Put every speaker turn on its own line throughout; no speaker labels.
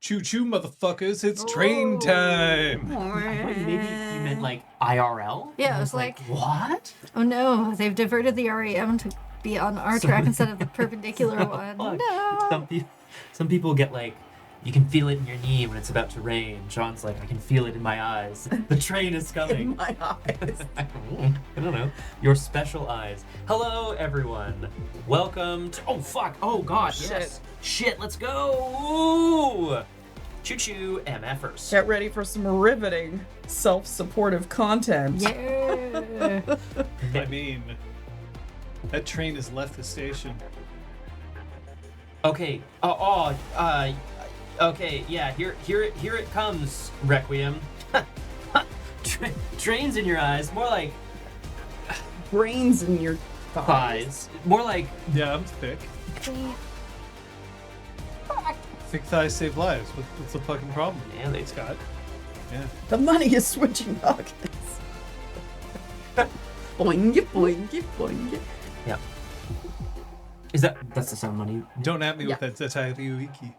Choo-choo, motherfuckers, it's train time!
Maybe you meant like IRL?
Yeah, it was like,
what?
oh no, they've diverted the REM to be on our track instead of the perpendicular one.
Fuck.
No.
Some people get like, you can feel it in your knee when it's about to rain. John's like, I can feel it in my eyes. The train is coming.
In my eyes.
I don't know. Your special eyes. Hello, everyone. Welcome to... Oh, fuck. Oh, God.
Shit.
Yes. Shit, let's go. Choo-choo MFers.
Get ready for some riveting, self-supportive content.
Yeah.
I mean, that train has left the station.
Okay. Okay, yeah, here it comes, Requiem. Trains in your eyes, more like
Brains in your thighs.
thighs. More like
Yeah, I'm thick. Thick thighs save lives. What's the fucking problem?
yeah, they
Scott? Yeah.
The money is switching pockets. Boing, boing, boing.
yeah. That's the sound money?
Don't at me
Yeah.
with that Zataiyuiki.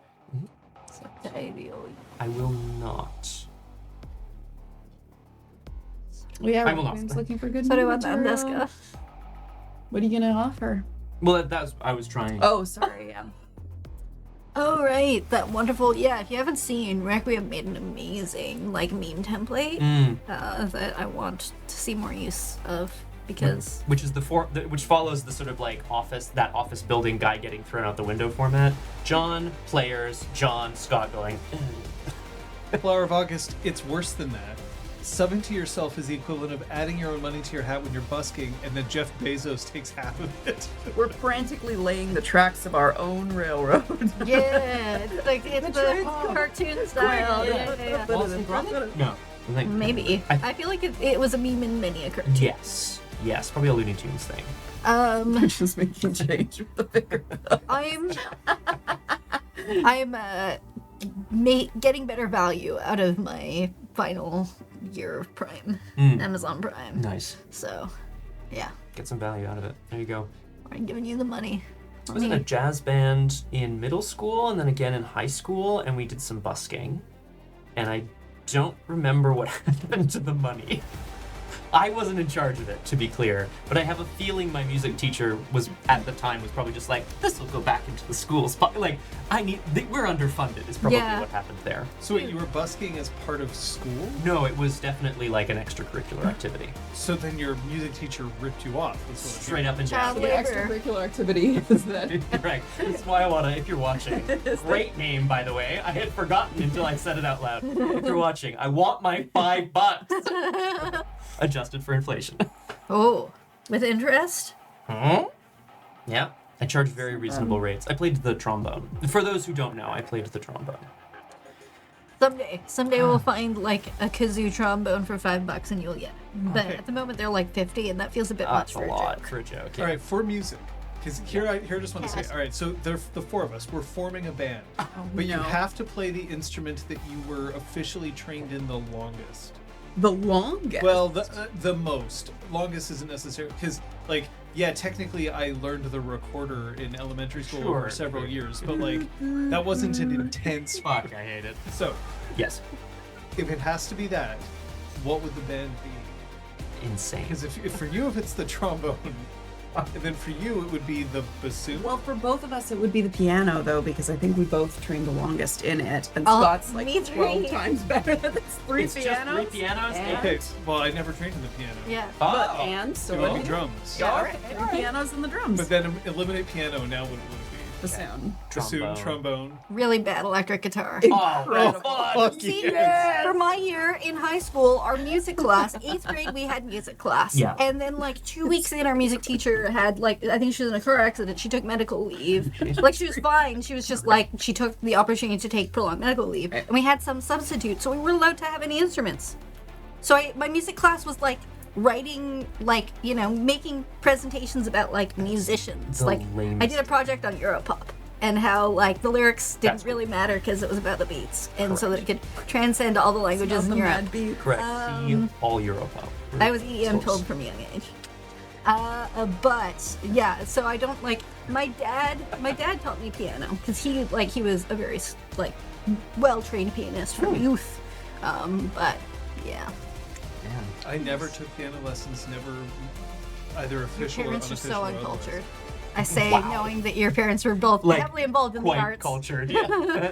I will not.
Well, yeah,
I will not.
Requiem's looking for good
So do you want
material.
that, Deska?
What are you gonna offer?
Well, I was trying.
Oh, sorry, yeah.
Oh, right. That wonderful. Yeah, if you haven't seen, Requiem made an amazing, like, meme template that I want to see more use of because.
Which is which follows the sort of like office building guy getting thrown out the window format. John, players, John, Scott going.
Flower of August, it's worse than that. Subbing to yourself is the equivalent of adding your own money to your hat when you're busking, and then Jeff Bezos takes half of it.
We're frantically laying the tracks of our own railroad.
Yeah, it's like it's the cartoon style. Yeah.
Austin Grumman? No. I think-
Maybe. I feel like it was a meme in many a cartoon.
Yes, probably a Looney Tunes thing.
Just making change with the bigger.
I'm getting better value out of my final year of Prime, Amazon Prime.
Nice.
So, yeah,
Get some value out of it. There you go.
I'm giving you the money.
I was in a jazz band in middle school and then again in high school, and we did some busking. And I don't remember what happened to the money. I wasn't in charge of it, to be clear, but I have a feeling my music teacher was probably just like, this will go back into the schools. Like, we're underfunded is probably what happened there.
So wait, you were busking as part of school?
No, it was definitely like an extracurricular activity.
So then your music teacher ripped you off. That's what
Straight up and down.
Child
The
labor.
extracurricular activity is that.
Correct. That's why I want to, if you're watching. Great name, by the way. I had forgotten until I said it out loud. If you're watching, I want my $5. Adjusted for inflation.
Oh, with interest?
Huh? Yeah. I charge very reasonable rates. I played the trombone. For those who don't know, I played the trombone.
Someday we'll find like a kazoo trombone for $5 and you'll get it. But
Okay.
at the moment they're like 50 and that feels a bit much
That's a
for a
lot
joke.
for a joke.
All right, for music. Because here I just want to
Yes.
say, all right, so the four of us, we're forming a band. But you have to play the instrument that you were officially trained in the longest.
The longest.
Well, the most. Longest isn't necessary because, like, yeah, technically I learned the recorder in elementary school
Sure.
over several years, but like that wasn't an intense.
Fuck, I hate it.
So,
Yes.
if it has to be that, what would the band be?
Insane.
Because if for you, if it's the trombone, and then for you it would be the bassoon.
Well, for both of us, it would be the piano, though, because I think we both trained the longest in it. And
Oh,
Scott's like
me
12
three.
times better than it's three
It's
pianos.
just 3 pianos?
and-
Okay, well, I never trained in the piano.
Yeah.
But,
Oh.
and so
It
what
would
do
be
you-
drums.
Yeah,
All right,
three
all right.
pianos and the drums.
But then eliminate piano. Now what would it be?
Bassoon.
Bassoon, trombone.
Really bad electric guitar.
Incredible.
fuck.
See, for my year in high school, our music class, 8th grade, we had music class.
Yeah.
And then, like, 2 weeks in, our music teacher had, like, I think she was in a car accident. She took medical leave. Like, she was fine. She was just, like, she took the opportunity to take prolonged medical leave. And we had some substitute, so we weren't allowed to have any instruments. So my music class was, like, writing, like, you know, making presentations about, like, musicians.
The
like,
lamest.
I did a project on Europop. And how, like, the lyrics didn't
That's
really matter because it was about the beats. And so that it could transcend all the languages in
the
Europe.
mad beat.
Correct. See all Europop.
I was EM told from a young age. But, yeah, so I don't, like, My dad taught me piano because he was a very well-trained pianist from youth. But yeah.
Man.
I never took piano lessons, never either
Your
official or
parents are
unofficial.
so
or otherwise.
uncultured. I say,
Wow.
knowing that your parents were both
Like,
heavily involved in the
Quite
arts.
cultured, yeah.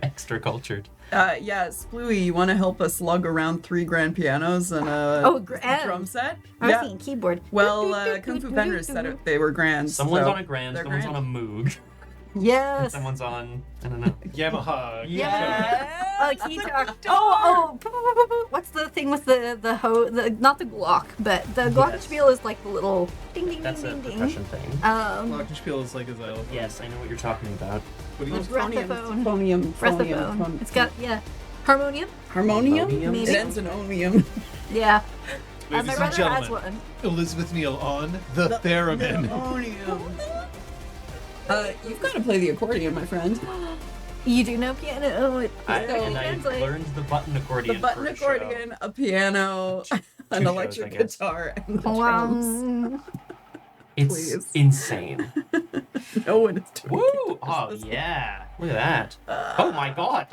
Extra cultured.
Yeah, Splooey, you want to help us lug around 3 grand pianos and a
grand.
drum set?
I was thinking keyboard.
Well, Kung Fu Fenders said it, they were grand.
Someone's
so
on a grand,
they're
someone's on a Moog,
Yes.
someone's on, I don't know.
Yamaha.
Guitar. What's the thing with the not the Glock, but the Glockenspiel is like the little ding ding
That's a
ding ding
percussion
ding.
thing.
Glockenspiel is like a xylophone.
Yes, I know what you're talking about.
What do you
Breathophone.
Phonium.
It's got harmonium.
Harmonium?
Harmonium?
It ends in onium.
Yeah.
Ladies
My
and
brother has
gentlemen,
one.
Elizabeth Neal on the theremin.
Onium. You've got to play the accordion, my friend.
You do know piano.
I
translate.
learned the button accordion.
The button
for a show.
accordion, a piano, an
shows,
electric
I guess.
guitar, and the drums.
It's
Please.
insane.
No one is doing
Woo!
it.
Oh yeah! Look at that. Oh my God!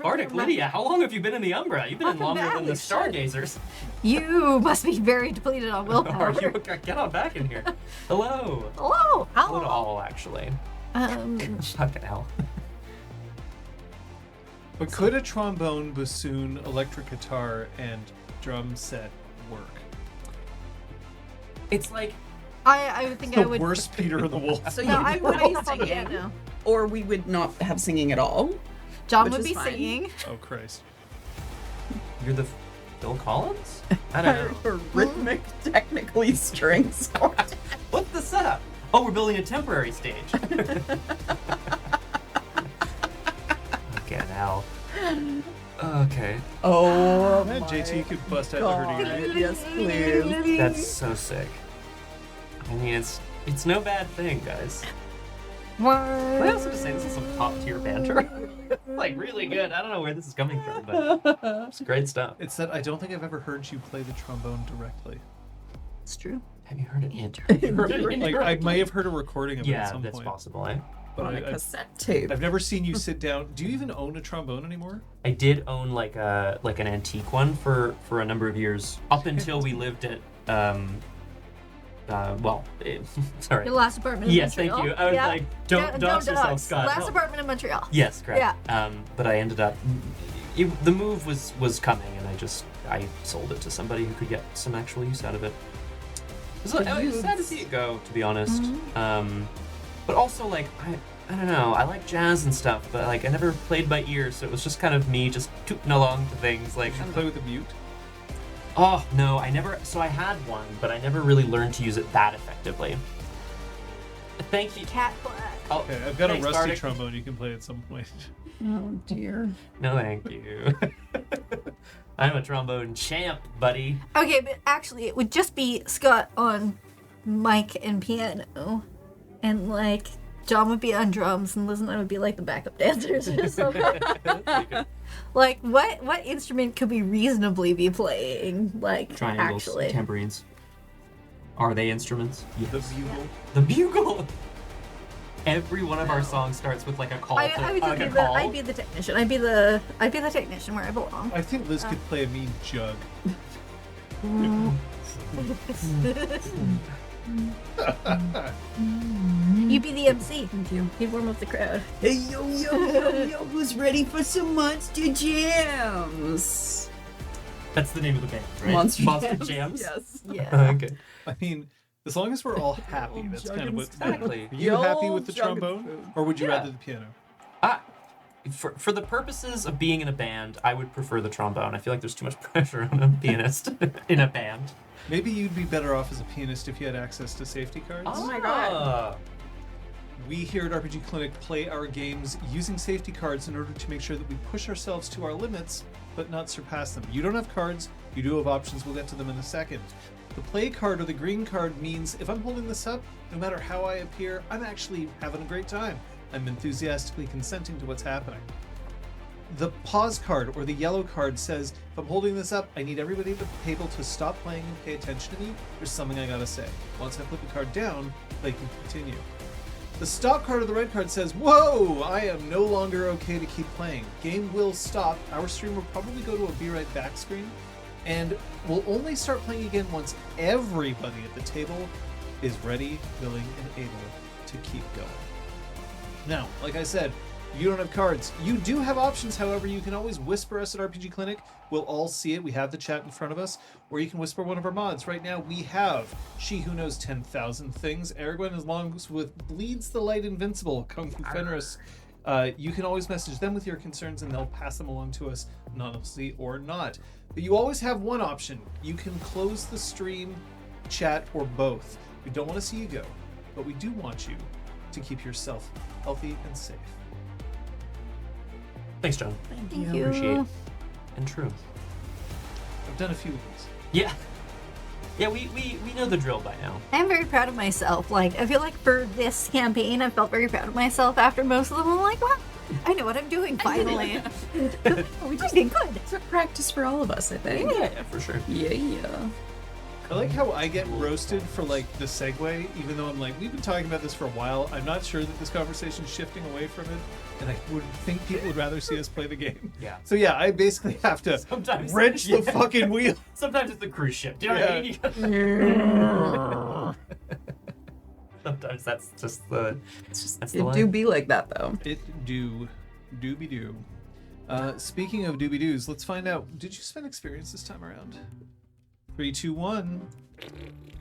Arctic Lydia, how long have you been in the Umbra? You've been in
Welcome
longer than the
back.
Stargazers.
You must be very depleted on willpower.
Are you? Get on back in here. Hello.
Hello.
Hello to all, actually. Fucking hell.
But could a trombone, bassoon, electric guitar, and drum set work?
It's like
I would think
The
I would.
worst Peter the Wolf.
So
No,
you
I
would
would
be
be
singing,
piano.
or we would not have singing at all.
John
Which
would
is
be
fine.
singing.
Oh Christ!
you're the Phil Collins? I don't know.
Or rhythmic, technically strings.
What's the setup? Oh, we're building a temporary stage. Fucking hell. Okay.
Oh,
Man,
my
JT, you could bust out the
God.
hurdy-gurdy.
Yes, please.
That's so sick. I mean, it's no bad thing, guys. Can I also just say this is some top tier banter? Like really good. I don't know where this is coming from, but it's great stuff.
It's that I don't think I've ever heard you play the trombone directly.
It's true.
Have you heard it in?
Like I may have heard a recording of it at
Yeah,
some
that's
point.
possible. Eh?
But
On a
I've
cassette tape.
never seen you sit down. Do you even own a trombone anymore?
I did own like an antique one for a number of years up until we lived at sorry.
Your last apartment in
Yes, thank
Montreal.
you. I was
Yeah.
like, don't dox yourself, Scott.
Last
No.
apartment in Montreal.
Yes, correct.
Yeah.
But I ended up the move was coming, and I sold it to somebody who could get some actual use out of it. It was sad to see it go, to be honest. But also like I don't know. I like jazz and stuff, but like I never played by ear, so it was just kind of me just tooting along to things. Like,
Did you play with the mute?
oh no, I never. So I had one, but I never really learned to use it that effectively. Thank you.
Cat class.
Oh,
Okay, I've got
thanks,
a rusty
Bardic.
trombone you can play at some point.
Oh dear.
No, thank you. I'm a trombone champ, buddy.
Okay, but actually, it would just be Scott on mic and piano, and like John would be on drums, and Liz and I would be like the backup dancers or something. Like, what instrument could we reasonably be playing? Like,
Triangles,
actually,
tambourines. Are they instruments?
The bugle.
The bugle. Every one of our songs starts with like a call
I
to
would just
like
be
a
the
call.
I'd be the technician. I'd be the technician where I belong.
I think Liz could play a mean jug.
You'd be the MC.
Thank you.
You'd warm up the crowd.
Hey, yo, who's ready for some monster jams?
That's the name of the band, right?
Monster
Jams.
Yes.
Yeah.
Okay.
I mean, as long as we're all happy, that's kind of what.
Exactly.
Are you
The
happy
old
with the
jug of
trombone,
food.
or would you
Yeah.
rather the piano?
For the purposes of being in a band, I would prefer the trombone. I feel like there's too much pressure on a pianist in a band.
Maybe you'd be better off as a pianist if you had access to safety cards.
Oh my God.
We here at RPG Clinic play our games using safety cards in order to make sure that we push ourselves to our limits, but not surpass them. You don't have cards, you do have options, we'll get to them in a second. The play card or the green card means if I'm holding this up, no matter how I appear, I'm actually having a great time. I'm enthusiastically consenting to what's happening. The pause card or the yellow card says, if I'm holding this up, I need everybody at the table to stop playing and pay attention to me. There's something I gotta say. Once I put the card down, they can continue. The stop card or the red card says, whoa, I am no longer okay to keep playing. Game will stop. Our stream will probably go to a be right back screen. And we'll only start playing again once everybody at the table is ready, willing, and able to keep going. Now, like I said, you don't have cards. You do have options, however. You can always whisper us at RPG Clinic. We'll all see it. We have the chat in front of us. Or you can whisper one of our mods. Right now, we have She Who Knows 10,000 Things. Aragorn is along with Bleeds the Light Invincible, Confrontations. You can always message them with your concerns, and they'll pass them along to us, anonymously or not. But you always have one option. You can close the stream, chat, or both. We don't want to see you go, but we do want you to keep yourself healthy and safe.
Thanks, John.
Thank you.
Appreciate it. And true.
I've done a few of these.
Yeah. Yeah, we know the drill by now.
I'm very proud of myself. Like, I feel like for this campaign, I felt very proud of myself after most of them. I'm like, wow, I know what I'm doing finally. We just did good.
It's a practice for all of us, I think.
Yeah, for sure.
Yeah.
I like how I get roasted for like the segue, even though I'm like, we've been talking about this for a while. I'm not sure that this conversation's shifting away from it, and I would think people would rather see us play the game.
Yeah.
So yeah, I basically have to
Sometimes,
wrench the
yeah.
fucking wheel.
Sometimes it's the cruise ship. Do you know what I mean? Sometimes that's just the. That's the
It
line.
do be like that, though.
It doobie doo. Speaking of doobie doos, let's find out. Did you spend experience this time around? 3, 2, 1.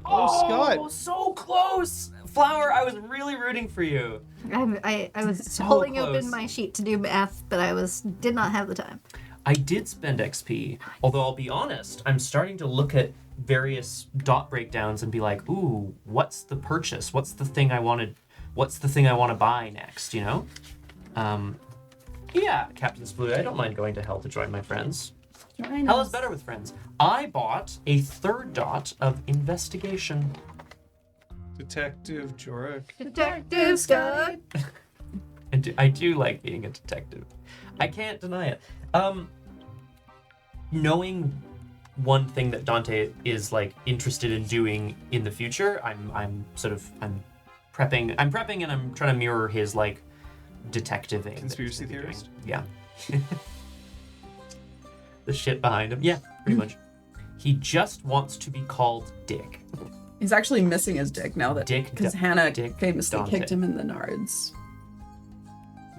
Oh, Scott.
So close! Flower, I was really rooting for you.
I was
So
holding
close.
open my sheet to do math, but I did not have the time.
I did spend XP, although I'll be honest, I'm starting to look at various dot breakdowns and be like, ooh, what's the purchase? What's the thing I want to buy next, you know? Yeah, Captain Splooey, I don't mind going to hell to join my friends. Hell is better with friends. I bought a third dot of investigation.
Detective Jorek.
Detective Scott.
I do like being a detective. I can't deny it. Knowing one thing that Dante is like interested in doing in the future, I'm prepping and I'm trying to mirror his like detective thing.
Conspiracy theorist?
Yeah. The shit behind him. Yeah, pretty much. He just wants to be called Dick.
He's actually missing his dick now that because Hannah
Dick
famously
Dante.
kicked him in the nards.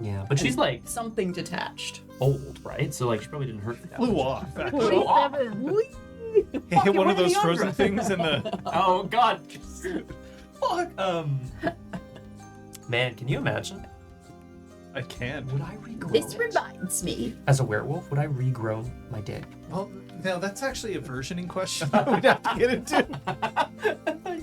Yeah, but she's like
Something detached.
old, right? So like she probably didn't hurt that
Flew
much.
off. Actually.
47.
He hit one of those frozen things in the.
Oh god. Fuck. Man, can you imagine?
I can.
Would I regrow
This
it?
reminds me.
As a werewolf, would I regrow my dick?
Well, now that's actually a versioning question that we'd have to get into.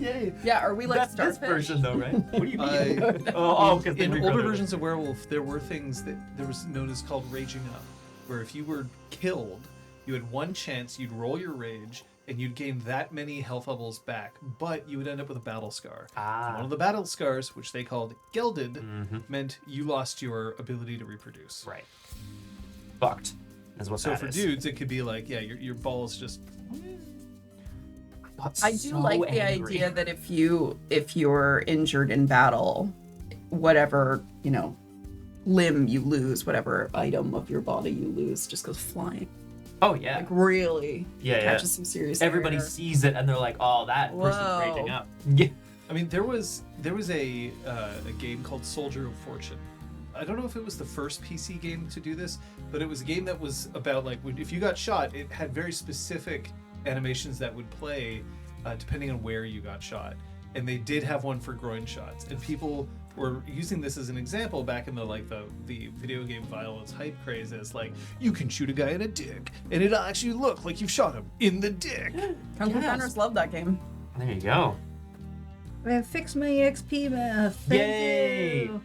Yay.
Yeah, are we like
That's this
starfish?
version though, right? What do you mean? Because
in older versions of Werewolf, there were things that there was known as called raging up, where if you were killed, you had one chance, you'd roll your rage, and you'd gain that many health levels back, but you would end up with a battle scar.
Ah.
And one of the battle scars, which they called gelded, meant you lost your ability to reproduce.
Right. Fucked. Is what
So
that
for
is.
dudes, it could be like, yeah, your balls just.
Got
I do
so
like the
angry.
idea that if you're injured in battle, whatever, limb you lose, whatever item of your body you lose just goes flying.
Oh yeah.
Like really catches some serious
Everybody
air.
sees it and they're like, "Oh, that person's
Whoa.
raging up." Yeah.
I mean, there was a game called Soldier of Fortune. I don't know if it was the first PC game to do this, but it was a game that was about like if you got shot, it had very specific animations that would play depending on where you got shot. And they did have one for groin shots, and people were using this as an example back in the video game violence hype craze as like, you can shoot a guy in a dick and it'll actually look like you've shot him in the dick.
Kung Fu Fighters love that game.
There you go.
I fixed my XP math. Thank
Yay!
you.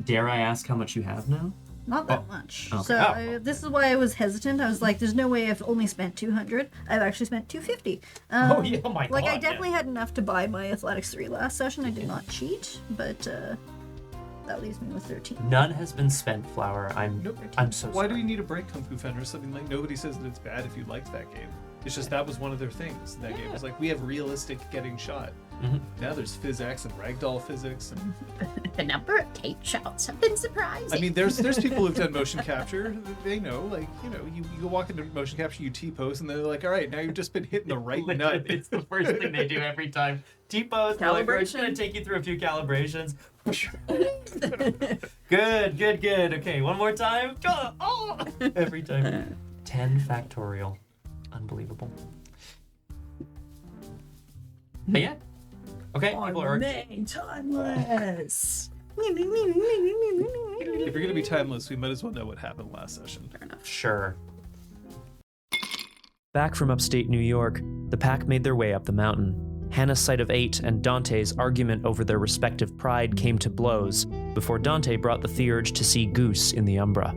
Dare I ask how much you have now?
Not that much.
Okay.
So this is why I was hesitant. I was like, "There's no way I've only spent 200. I've actually spent 250."
Oh, yeah, oh my
Like I
God,
definitely had enough to buy my Athletics 3 last session. I did not cheat, but that leaves me with 13.
None has been spent, Flower. I'm so
Why
sorry.
do we need a break, Kung Fu Fender? Something like nobody says that it's bad if you liked that game. It's just that was one of their things. That game was like, we have realistic getting shot. Now there's physics and ragdoll physics. And,
The number of tape shots have been surprising.
I mean, there's people who've done motion capture. They know, like, you go walk into motion capture, you T-pose, and they're like, all right, now you've just been hitting the right nut.
It's the first thing they do every time. T-pose, they're like, we're just going to take you through a few calibrations. Good. Okay, one more time. Oh! Every time. 10 factorial. Unbelievable. But yeah. Okay, people are...
Remain timeless.
If you're gonna be timeless, we might as well know what happened last session.
Fair enough.
Sure.
Back from upstate New York, the pack made their way up the mountain. Hannah's sight of 8 and Dante's argument over their respective pride came to blows before Dante brought the theurge to see Goose in the Umbra.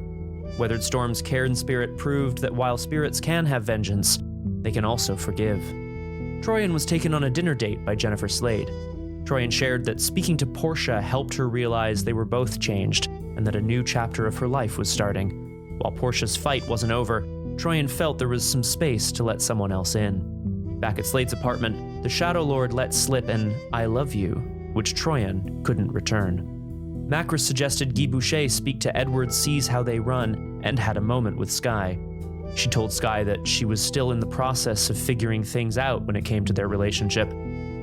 Weathered Storm's cairn spirit proved that while spirits can have vengeance, they can also forgive. Troyan was taken on a dinner date by Jennifer Slade. Troyan shared that speaking to Portia helped her realize they were both changed and that a new chapter of her life was starting. While Portia's fight wasn't over, Troyan felt there was some space to let someone else in. Back at Slade's apartment, the Shadow Lord let slip an "I love you," which Troyan couldn't return. Macris suggested Guy Boucher speak to Edward Sees How They Run and had a moment with Skye. She told Skye that she was still in the process of figuring things out when it came to their relationship.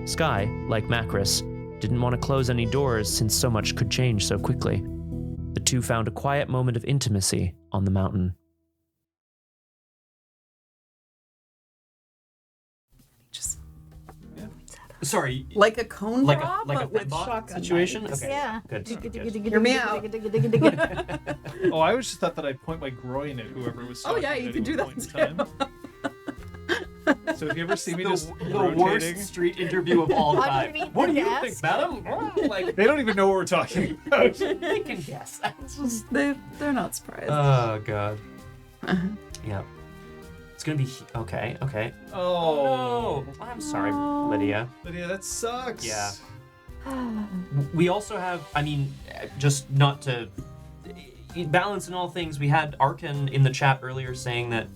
Skye, like Macris, didn't want to close any doors since so much could change so quickly. The two found a quiet moment of intimacy on the mountain.
Just
Sorry.
like a cone
Like
draw,
a
but with
fembot
shotgun
situation?
knives.
Okay.
Yeah.
Good.
Hear me out.
Oh, I always just thought that I'd point my groin at whoever was
Oh
talking
yeah,
at
you
any
can do
point
that
in
too.
time. So if you ever see me just
The
rotating,
worst street interview of all time.
Underneath
What do
the
you
desk?
think, madam? Like,
they don't even know what we're talking about.
they can guess.
They're not surprised.
Oh, God. Yeah. It's gonna be... Okay.
Oh,
No. I'm sorry, Lydia.
Lydia, that sucks.
Yeah. We also have, I mean, just not to balance in all things, we had Arkan in the chat earlier saying that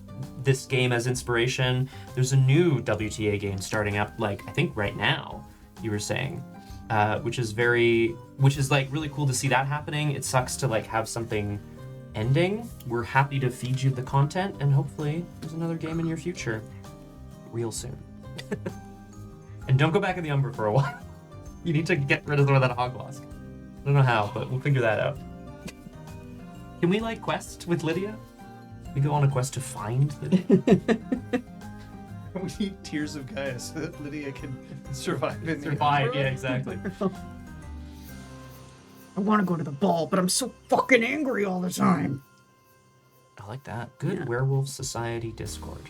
this game as inspiration, there's a new WTA game starting up, like, I think right now, you were saying, which is like really cool to see that happening. It sucks to like have something ending. We're happy to feed you the content, and hopefully there's another game in your future real soon. And don't go back in the Umbra for a while. You need to get rid of that hogwask. I don't know how, but we'll figure that out. Can we like quest with Lydia? We go on a quest to find Lydia.
We need Tears of Gaia so that Lydia can survive in
Survive, yeah, exactly.
I want to go to the ball, but I'm so fucking angry all the time.
I like that. Good
Yeah.
Werewolf Society Discord.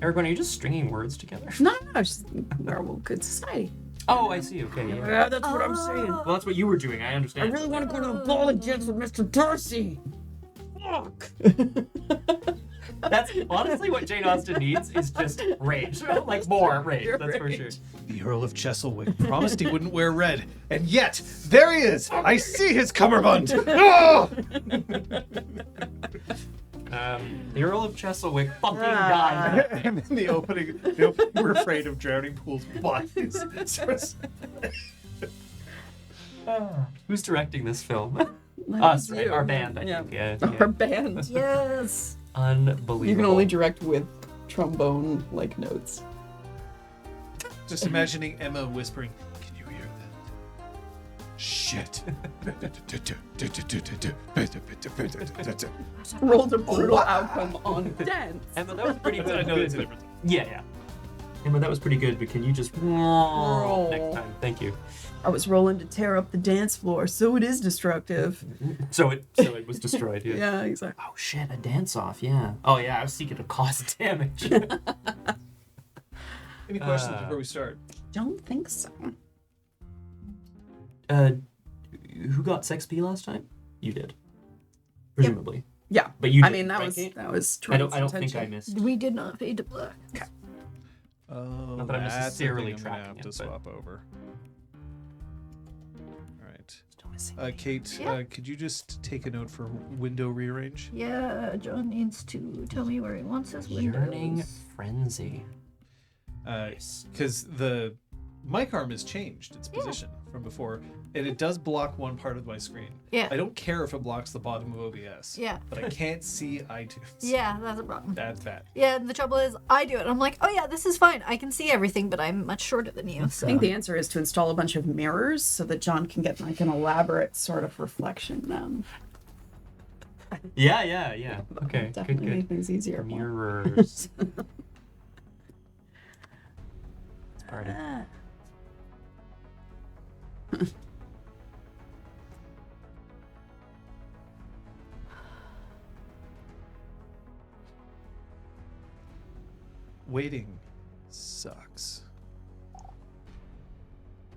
Eric, are you just stringing words together?
No, it's just Werewolf Good Society.
Oh, I see. Okay, yeah.
Yeah, that's what I'm saying.
Well, that's what you were doing. I
I
understand.
really want to go to the ball and dance with Mr. Darcy. Fuck.
That's honestly what Jane Austen needs is just rage. Like more rage, that's for sure.
The Earl of Chesilwick promised he wouldn't wear red, and yet there he is. I see his cummerbund. Oh!
The Earl of Chesilwick fucking died.
And then the opening, we're afraid of drowning pools bodies.
Who's directing this film? Us, right?
You.
Our band, I
Yeah.
think. Yeah.
Our band.
Yes.
Unbelievable.
You can only direct with trombone like notes.
Just imagining Emma whispering, "Can you hear that? Shit."
Rolled a brutal outcome on dance.
Emma, that was pretty good.
I know that's a different thing.
Yeah. Emma, that was pretty good, but can you just
Roll.
next time? Thank you.
I was rolling to tear up the dance floor, so it is destructive.
So it was destroyed, yeah.
Yeah, exactly.
Oh shit, a dance off, yeah. Oh yeah, I was seeking to cause damage.
Any questions before we start?
Don't think so.
Who got Sex P last time? You did. Presumably.
Yeah.
But you
I
did,
mean, that
right,
was
Kate?
that was.
I don't
Troy's
think I
intention.
missed.
We did not fade to black.
Oh,
Not that I'm
that's the
necessarily
thing I'm gonna
tracking
have
it,
to
but-
swap over. All right. Kate,
Yeah.
could you just take a note for window rearrange?
Yeah, John needs to tell me where he wants his windows.
Yearning frenzy.
Because the mic arm has changed its position from before, and it does block one part of my screen.
Yeah.
I don't care if it blocks the bottom of OBS.
Yeah.
But I can't see iTunes.
Yeah, that's a problem.
That's bad.
Yeah, and the trouble is, I do it. I'm like, oh yeah, this is fine. I can see everything, but I'm much shorter than you.
I
So.
think the answer is to install a bunch of mirrors so that John can get like an elaborate sort of reflection.
Yeah. Okay,
Definitely make
good.
things easier. for him.
Mirrors. It's party.
Waiting sucks.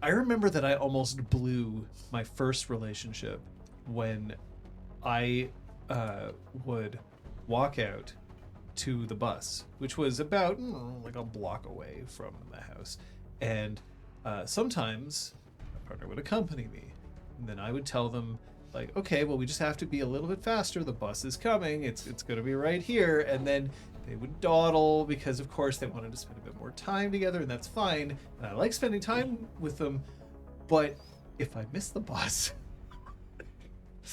I remember that I almost blew my first relationship when I would walk out to the bus, which was about like a block away from the house. And sometimes my partner would accompany me. And then I would tell them, like, okay, well, we just have to be a little bit faster. The bus is coming. It's going to be right here. And then they would dawdle because, of course, they wanted to spend a bit more time together, and that's fine. And I like spending time with them. But if I miss the bus,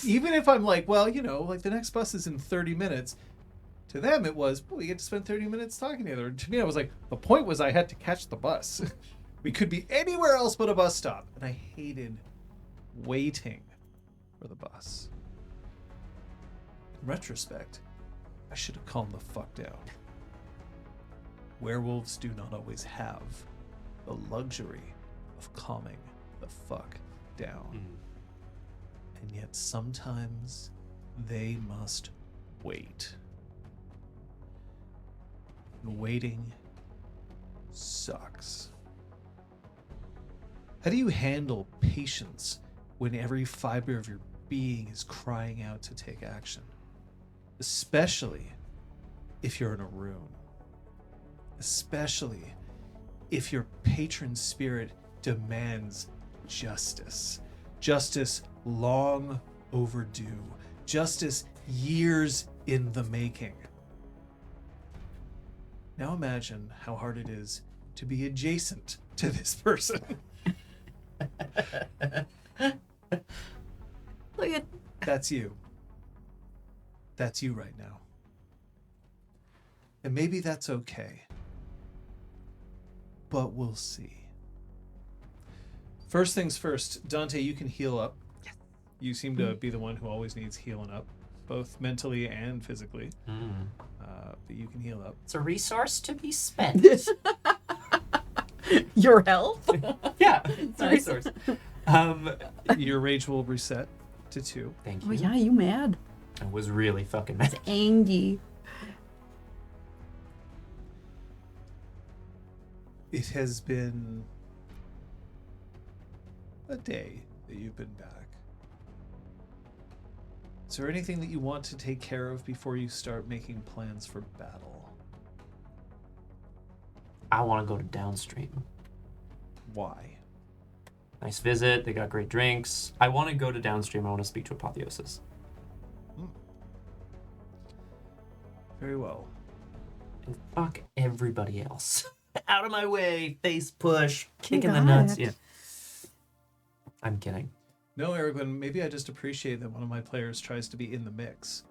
even if I'm like, well, you know, like the next bus is in 30 minutes, to them it was, well, we get to spend 30 minutes talking together. And to me, I was like, the point was I had to catch the bus. We could be anywhere else but a bus stop. And I hated waiting for the bus. In retrospect, I should have calmed the fuck down. Werewolves do not always have the luxury of calming the fuck down. And yet sometimes they must wait. And waiting sucks. How do you handle patience when every fiber of your being is crying out to take action? Especially if you're in a room. Especially if your patron spirit demands justice. Justice long overdue. Justice years in the making. Now imagine how hard it is to be adjacent to this person.
Look at
That's you. That's you right now. And maybe that's okay. But we'll see. First things first, Dante, you can heal up. Yes. You seem to be the one who always needs healing up, both mentally and physically. But you can heal up.
It's a resource to be spent.
Your health?
Yeah, it's a resource.
Your rage will reset to 2.
Thank you.
Oh yeah, you mad?
I was really fucking mad.
Angry.
It has been a day that you've been back. Is there anything that you want to take care of before you start making plans for battle?
I want to go to Downstream.
Why?
Nice visit. They got great drinks. I want to go to Downstream. I want to speak to Apotheosis.
Very well.
And fuck everybody else. Out of my way. Face push. Kicking the
got
nuts.
it.
Yeah. I'm kidding.
No, Erwin, maybe I just appreciate that one of my players tries to be in the mix.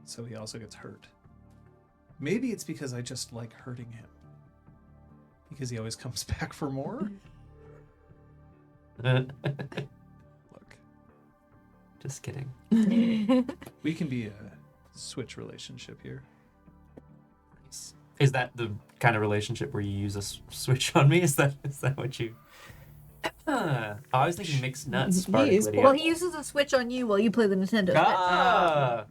So he also gets hurt. Maybe it's because I just like hurting him. Because he always comes back for more? Look,
Just kidding.
we can be a switch relationship here.
Nice. Is that the kind of relationship where you use a switch on me? Is that what you... I was thinking mixed nuts. Spartic
He's-
Lydia.
well, he uses a Switch on you while you play the Nintendo Switch.
Ah!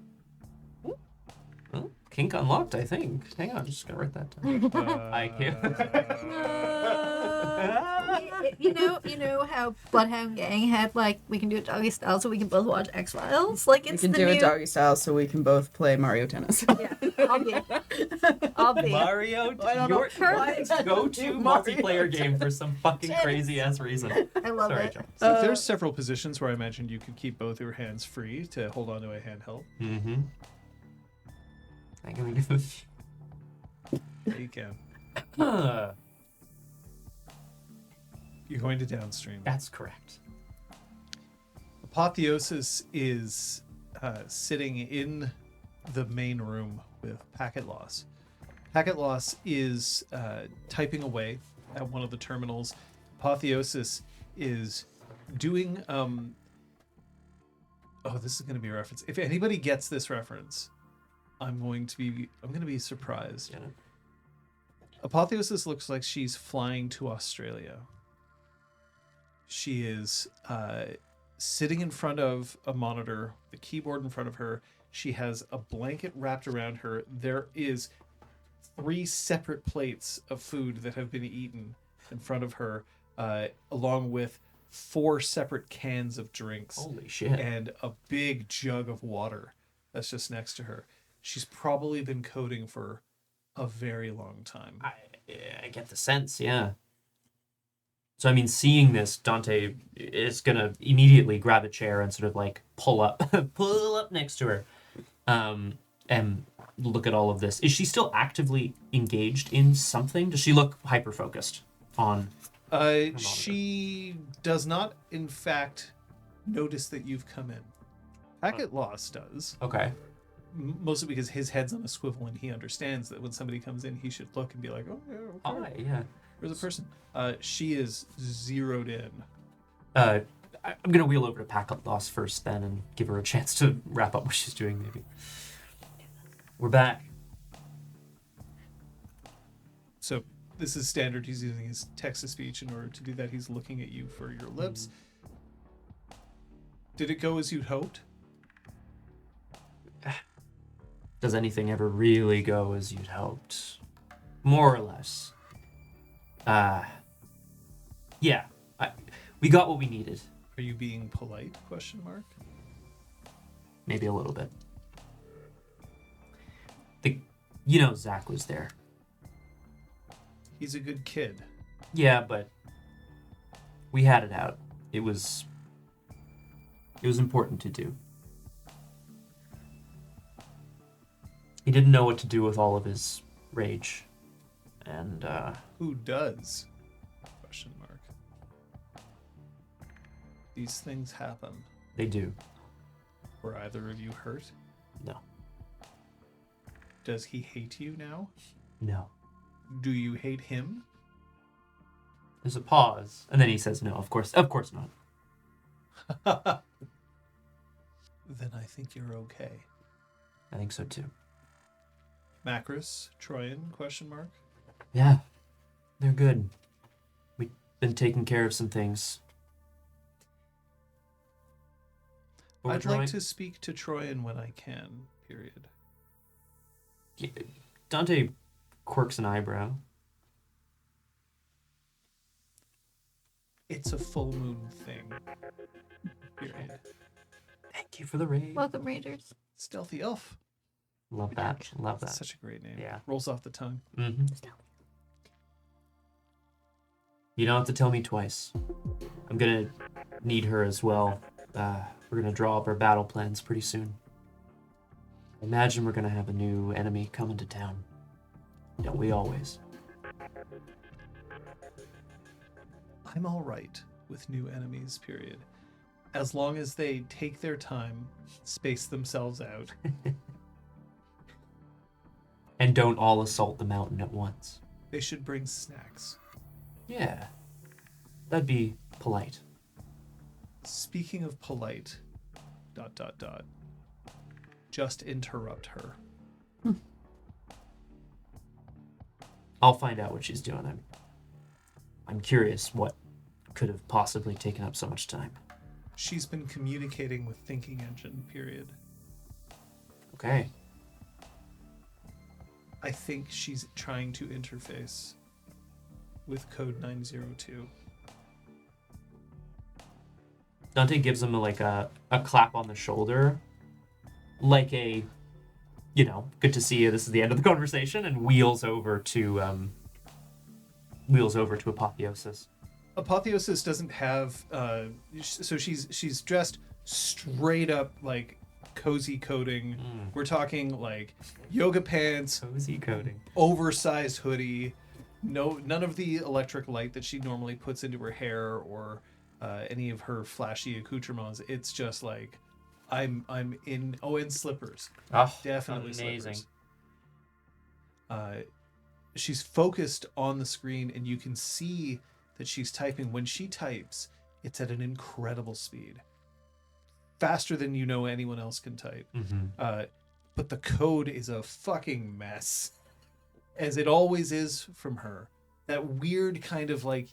Oh, kink unlocked, I think. Hang on, I'm just gonna write that down. I can't.
You know how Bloodhound Gang had like we can do it doggy style so we can both watch X-Files. Like
We
it's
can
the
do
new.
it doggy style so we can both play Mario Tennis.
Yeah, I'll be.
Mario,
I don't know
your
why
go-to
Mario
multiplayer game for some fucking crazy ass reason.
I love
Sorry,
it.
John.
So there's several positions where I mentioned you could keep both your hands free to hold onto a handheld.
Mm-hmm. I'm gonna give a.
Yeah, you can.
Huh.
You're going to downstream.
That's correct.
Apotheosis is sitting in the main room with Packet Loss. Packet Loss is typing away at one of the terminals. Apotheosis is doing. Oh, this is going to be a reference. If anybody gets this reference, I'm going to be surprised.
Get it?
Apotheosis looks like she's flying to Australia. She is sitting in front of a monitor, the keyboard in front of her. She has a blanket wrapped around her. There is 3 separate plates of food that have been eaten in front of her, along with 4 separate cans of drinks.
Holy shit.
And a big jug of water that's just next to her. She's probably been coding for a very long time.
I get the sense, yeah. So, I mean, seeing this, Dante is going to immediately grab a chair and sort of like pull up next to her and look at all of this. Is she still actively engaged in something? Does she look hyper-focused on...
She does not, in fact, notice that you've come in. Packet Loss does.
Okay.
Mostly because his head's on a swivel and he understands that when somebody comes in, he should look and be like, oh, yeah, okay.
Hi, yeah.
There's a person. She is zeroed in.
I'm going to wheel over to Packet Loss first then and give her a chance to wrap up what she's doing, maybe. We're back.
So this is standard. He's using his text-to-speech. In order to do that, he's looking at you for your lips. Did it go as you'd hoped?
Does anything ever really go as you'd hoped? More or less. Yeah. We got what we needed.
Are you being polite? Question mark.
Maybe a little bit. Zach was there.
He's a good kid.
Yeah, but we had it out. It was important to do. He didn't know what to do with all of his rage. And,
Who does? Question mark. These things happen.
they do.
Were either of you hurt?
No.
Does he hate you now?
No.
Do you hate him?
There's a pause, and then he says, no, of course not.
Then I think you're okay.
I think so too.
Macris, Troyan, question mark.
Yeah, they're good. We've been taking care of some things.
I'd like to speak to Troyan when I can, period.
Dante quirks an eyebrow.
It's a full moon thing, period.
Thank you for the raid.
Welcome, Raiders.
Stealthy Elf.
Love that. Love that.
Such a great name.
Yeah.
Rolls off the tongue.
Mm-hmm. You don't have to tell me twice. I'm gonna need her as well. We're gonna draw up our battle plans pretty soon. Imagine we're gonna have a new enemy come into town. Don't we always?
I'm all right with new enemies, period. As long as they take their time, space themselves out.
And don't all assault the mountain at once.
They should bring snacks.
Yeah. That'd be polite.
Speaking of polite, ... Just interrupt her.
I'll find out what she's doing. I'm curious what could have possibly taken up so much time.
She's been communicating with Thinking Engine, period.
Okay.
I think she's trying to interface. with code 902.
Dante gives him a clap on the shoulder, like a, good to see you. This is the end of the conversation, and wheels over to Apotheosis.
Apotheosis doesn't have so she's dressed straight up like cozy coding. We're talking like yoga pants,
Cozy coding.
oversized hoodie, none of the electric light that she normally puts into her hair or any of her flashy accoutrements. It's just like I'm in and slippers.
Oh,
Definitely
amazing.
Slippers. She's focused on the screen, and you can see that she's typing. When she types, it's at an incredible speed. Faster than anyone else can type. But the code is a fucking mess. As it always is from her. That weird kind of like,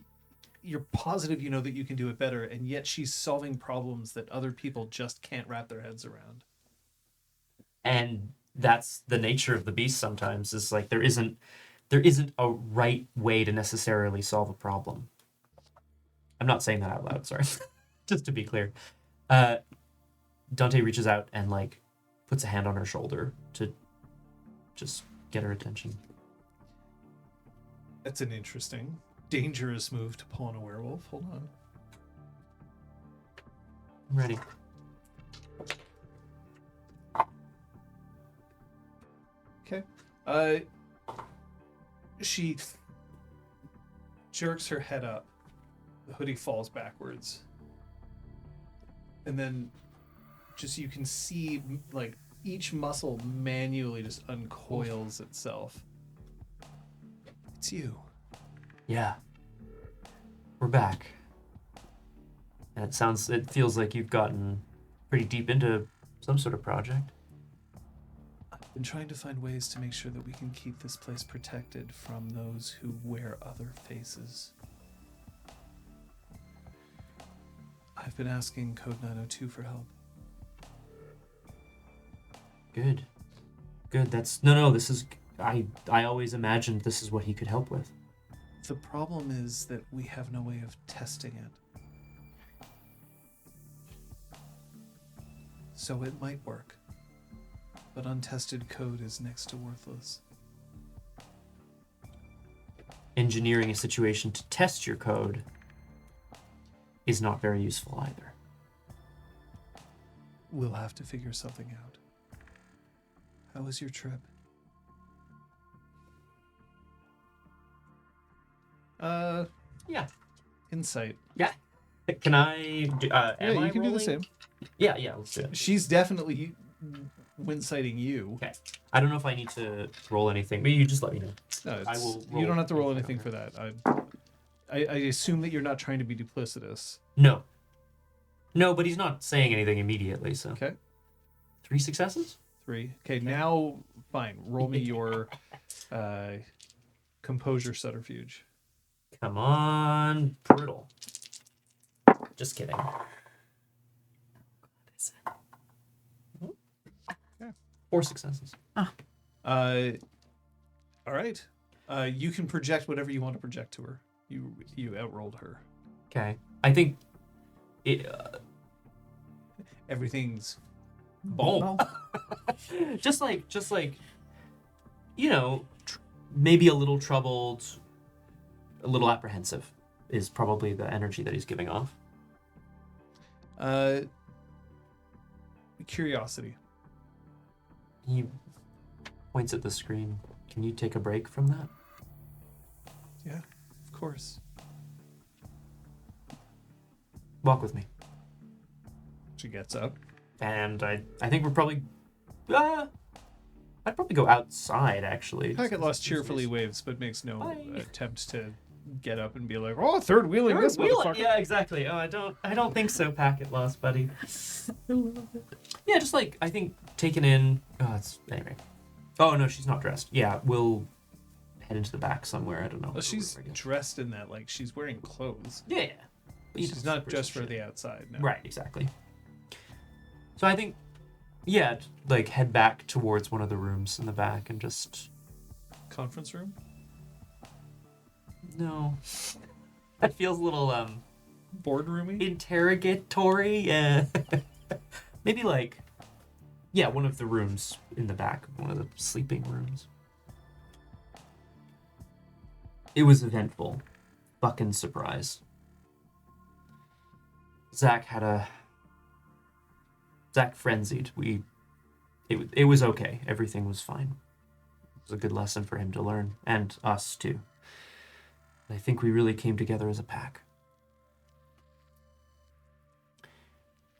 you're positive that you can do it better, and yet she's solving problems that other people just can't wrap their heads around.
And that's the nature of the beast sometimes, is like there isn't a right way to necessarily solve a problem. I'm not saying that out loud, sorry. Just to be clear. Dante reaches out and like puts a hand on her shoulder to just get her attention.
That's an interesting, dangerous move to pull on a werewolf. Hold on.
I'm ready.
Okay. She jerks her head up. The hoodie falls backwards. And then just you can see like each muscle manually just uncoils itself. It's you.
Yeah. We're back. And it feels like you've gotten pretty deep into some sort of project.
I've been trying to find ways to make sure that we can keep this place protected from those who wear other faces. I've been asking Code 902 for help.
Good. This is... I always imagined this is what he could help with.
The problem is that we have no way of testing it. So it might work. But untested code is next to worthless.
Engineering a situation to test your code is not very useful either.
We'll have to figure something out. How was your trip?
Yeah.
Insight.
Yeah. Can I do,
Yeah,
am I
you can do the
rolling?
same.
Yeah, let's do it.
She's definitely winsighting you.
Okay. I don't know if I need to roll anything, but you just let me know.
No,
I will
you don't have to roll
roll
anything for that. I assume that you're not trying to be duplicitous.
No, but he's not saying anything immediately, so.
Okay.
3 successes?
3. Okay, now, fine. Roll me your composure subterfuge.
Come on, brutal. Just kidding.
Yeah.
4 successes.
All right. You can project whatever you want to project to her. You outrolled her.
Okay. I think it.
Everything's
Boom. just like, maybe a little troubled, a little apprehensive is probably the energy that he's giving off.
Curiosity.
He points at the screen. Can you take a break from that?
Yeah, of course.
Walk with me.
She gets up.
And I think we're probably... I'd probably go outside, actually.
Packet Lost cheerfully waves, but makes no
Bye.
attempt to get up and be like, "Oh, third wheeling this motherfucker."
Yeah, exactly. Oh, I don't think so, Packet Lost, buddy. Yeah, just like, I think taken in... anyway. Oh, no, she's not dressed. Yeah, we'll head into the back somewhere. I don't know.
Well, she's dressed in that, like, she's wearing clothes.
Yeah. But
She's not just for the outside. No.
Right, exactly. So I think, yeah, like head back towards one of the rooms in the back and just...
Conference room?
No. That feels a little,
Boardroomy?
interrogatory. Yeah. Maybe like, yeah, one of the rooms in the back, one of the sleeping rooms. It was eventful. Fucking surprise. Zach frenzied. It was okay. Everything was fine. It was a good lesson for him to learn, and us too. I think we really came together as a pack.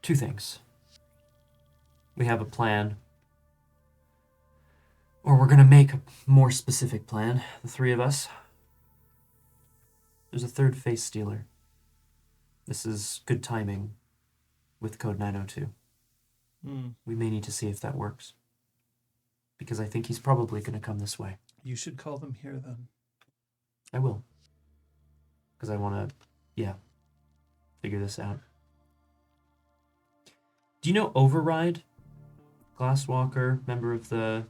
2 things. We have a plan. Or we're gonna make a more specific plan, the 3 of us. There's a 3rd face stealer. This is good timing with Code 902. We may need to see if that works. Because I think he's probably gonna come this way.
You should call them here then.
I will. Because I want to, figure this out. Do you know Override? Glasswalker, member of the,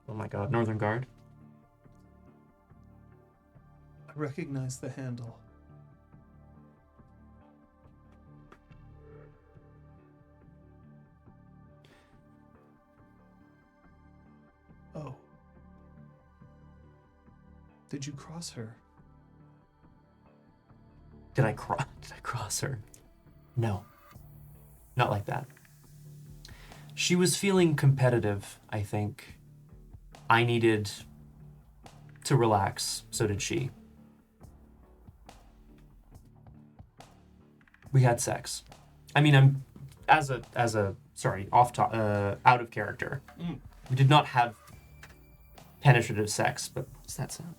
Northern Guard?
I recognize the handle. Oh. Did you cross her?
Did I cross her? No. Not like that. She was feeling competitive, I think. I needed to relax, so did she. We had sex. I mean, I'm out of character. We did not have penetrative sex, but what's that sound?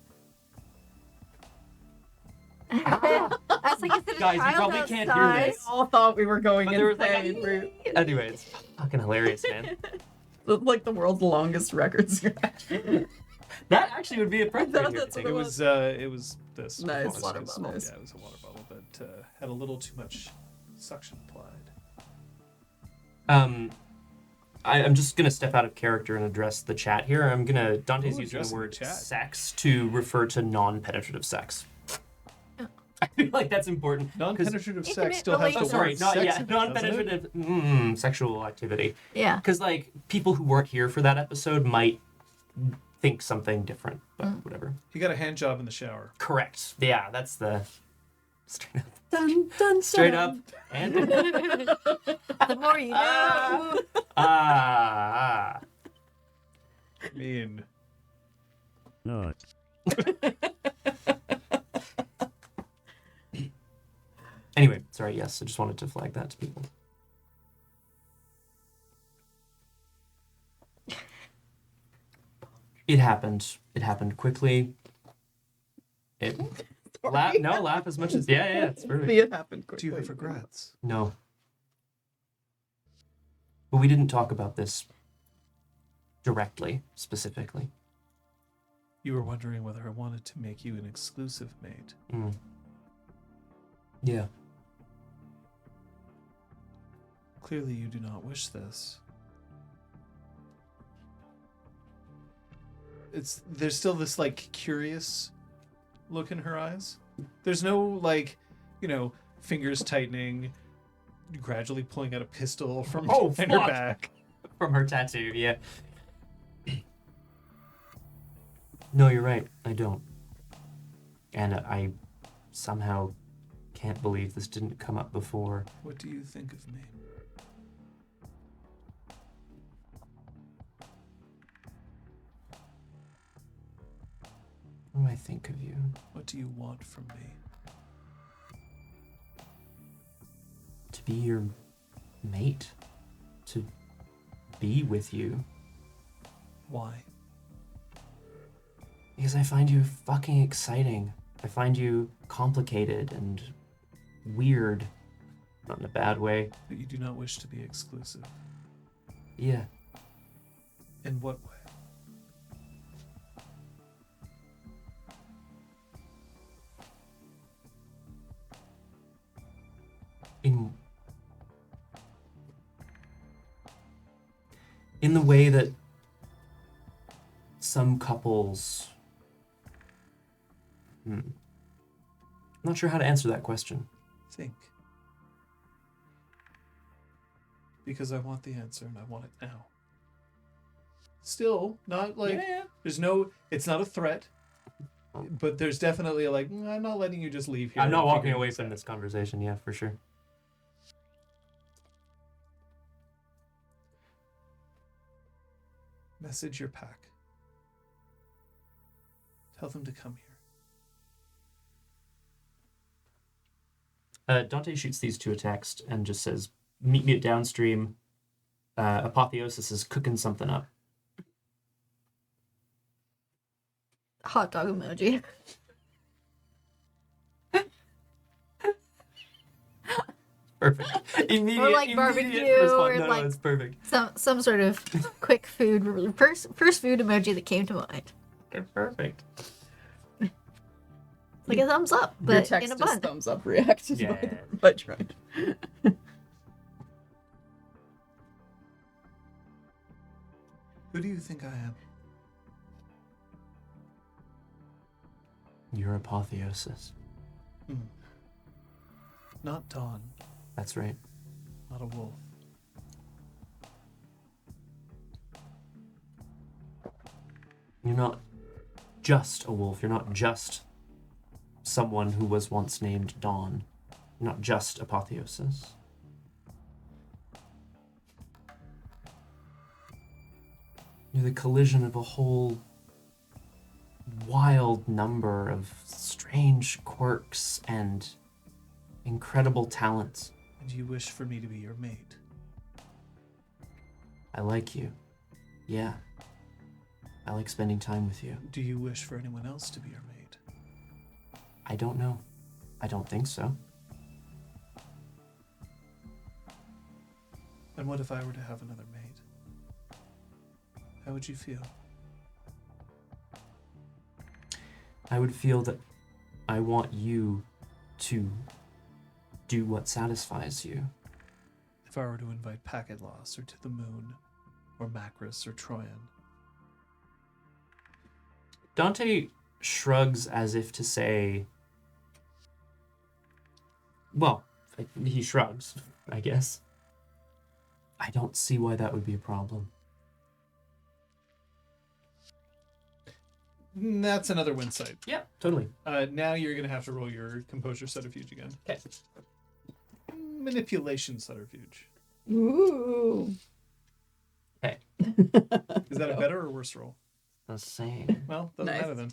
I was like, is it a
Guys, you
child
probably can't hear
outside?
this.
All thought we were going
But there was
insane.
like anyway, it's fucking hilarious, man.
Like the world's longest record scratch.
That actually would be a perfect.
That's what
It was this.
Nice.
It was
Water
just-
bottle.
Yeah, it was a water bottle that had a little too much suction applied.
I'm just gonna step out of character and address the chat here. Dante's
Ooh,
using the
addressing
word
the chat.
sex to refer to non-penetrative sex. I feel like that's important. 'cause-
Non-penetrative
Intimate
sex still has the
relations.
word
sorry, not
sex
yeah,
in it, doesn't it?
non-penetrative sexual activity.
Yeah.
Because like people who weren't here for that episode might think something different, but whatever.
He got a hand job in the shower.
Correct. Yeah, that's the straight up,
Dun, dun,
straight
dun.
up, and
The more you know.
ah.
I mean,
No.
Anyway, sorry. Yes, I just wanted to flag that to people. It happened. It happened quickly. Laugh as much as yeah. It's perfect.
See it happen quickly.
do you have regrets?
No. But we didn't talk about this directly, specifically.
You were wondering whether I wanted to make you an exclusive mate.
Yeah.
Clearly, you do not wish this. There's still this like curious look in her eyes. There's no like, fingers tightening, gradually pulling out a pistol from behind her
fuck.
back.
From her tattoo, yeah. No, you're right. I don't. And I somehow can't believe this didn't come up before.
What do you think of me?
What do I think of you?
What do you want from me?
To be your mate. To be with you.
Why?
Because I find you fucking exciting. I find you complicated and weird. Not in a bad way.
But you do not wish to be exclusive.
Yeah.
In what way?
In the way that some couples I'm not sure how to answer that question.
Think. Because I want the answer and I want it now. Still, not like there's no. It's not a threat, but there's definitely a like. I'm not letting you just leave here.
I'm not
and
walking
figure
away
this
from
out."
this conversation. Yeah, for sure.
Message your pack. Tell them to come here.
Dante shoots these two a text and just says, "Meet me at downstream. Apotheosis is cooking something up."
Hot dog emoji.
Perfect. Immediate,
Or like barbecue,
response.
or
No,
like-
it's perfect.
Some sort of quick food. First food emoji that came to mind.
Okay, perfect.
Like a thumbs up,
Your
but
text
in a
is
bun.
thumbs up reacted
Yeah.
by Trent.
Who do you think I am?
Your apotheosis.
Not Dawn.
That's right.
Not a wolf.
You're not just a wolf. You're not just someone who was once named Dawn. You're not just apotheosis. You're the collision of a whole wild number of strange quirks and incredible talents.
And you wish for me to be your mate.
I like you. Yeah. I like spending time with you.
Do you wish for anyone else to be your mate?
I don't know. I don't think so.
And what if I were to have another mate? How would you feel?
I would feel that I want you to do what satisfies you.
If I were to invite Packet Loss or To the Moon or Macris or Troyan?
Dante shrugs as if to say, well, he shrugs, I guess. I don't see why that would be a problem.
That's another win site.
Yeah, totally.
Now you're going to have to roll your Composure Subterfuge again.
Okay.
Manipulation Subterfuge.
Ooh.
Okay.
Is that a better or worse roll?
The same.
Well, doesn't
Nice.
matter then.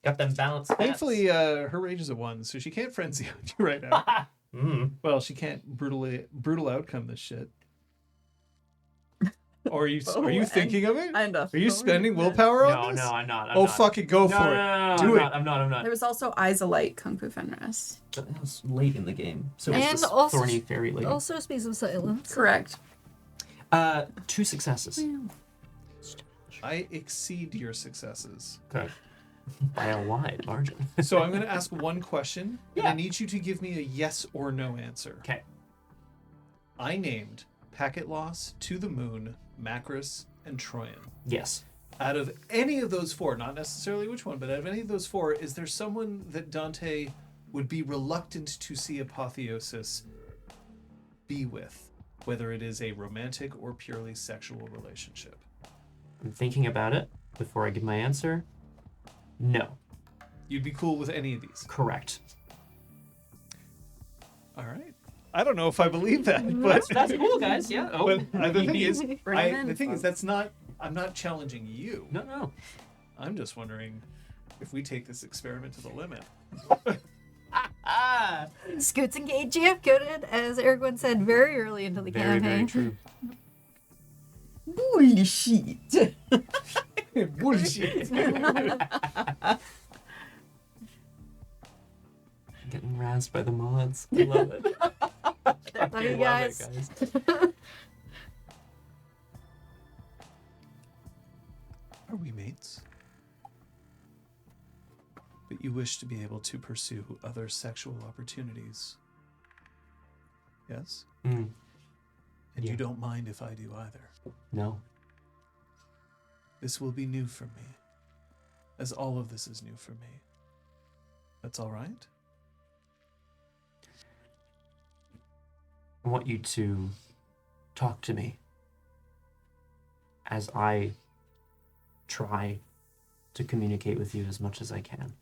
Got them balanced.
Thankfully, her rage is a 1, so she can't frenzy on you right now. Well, she can't brutal outcome this shit. Or are you thinking of it? Are you spending willpower on
No,
this?
no, I'm not.
Oh, fucking go
No,
for
no,
it.
no, no,
Do it.
I'm not.
There was also Eyes Alight Kung Fu Fenris.
That was late in the game. So
And
it's this
also-
thorny fairy lady.
Also, Speaks of Silence.
Correct.
2 successes.
I exceed your successes.
Okay. By a wide margin.
So I'm going to ask one question, and I
Yeah.
need you to give me a yes or no answer.
Okay.
I named Packet Loss, To the Moon, Macris, and Troyan.
Yes.
Out of any of those 4, not necessarily which one, but out of any of those 4, is there someone that Dante would be reluctant to see Apotheosis be with, whether it is a romantic or purely sexual relationship?
I'm thinking about it before I give my answer. No.
You'd be cool with any of these.
Correct.
All right. I don't know if I believe that, but
That's cool, guys. Yeah. Oh.
but the thing is,
Bring 'em in,
the thing is,
folks.
that's not. I'm not challenging you.
No.
I'm just wondering if we take this experiment to the limit.
Scoots and Gate GF coded, as Erwin said very early into the
Very, very
campaign.
true.
Bullshit.
Bullshit.
Getting razzed by the mods. I love it.
Love you
Love
guys.
it, guys.
Are we mates? But you wish to be able to pursue other sexual opportunities. Yes?
Mm,
And
Yeah.
you don't mind if I do either.
no.
This will be new for me, as all of this is new for me. That's all right?
I want you to talk to me as I try to communicate with you as much as I can.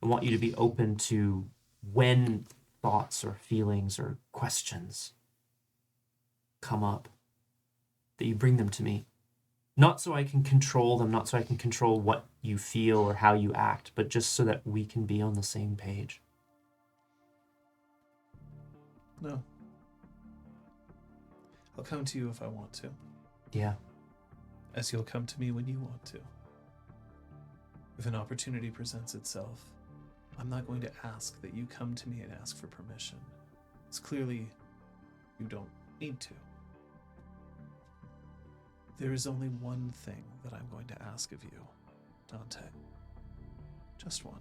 I want you to be open to when thoughts or feelings or questions come up, that you bring them to me. Not so I can control them, not so I can control what you feel or how you act, but just so that we can be on the same page.
No. I'll come to you if I want to.
Yeah.
As you'll come to me when you want to. If an opportunity presents itself, I'm not going to ask that you come to me and ask for permission. It's clearly you don't need to. There is only one thing that I'm going to ask of you, Dante. Just one.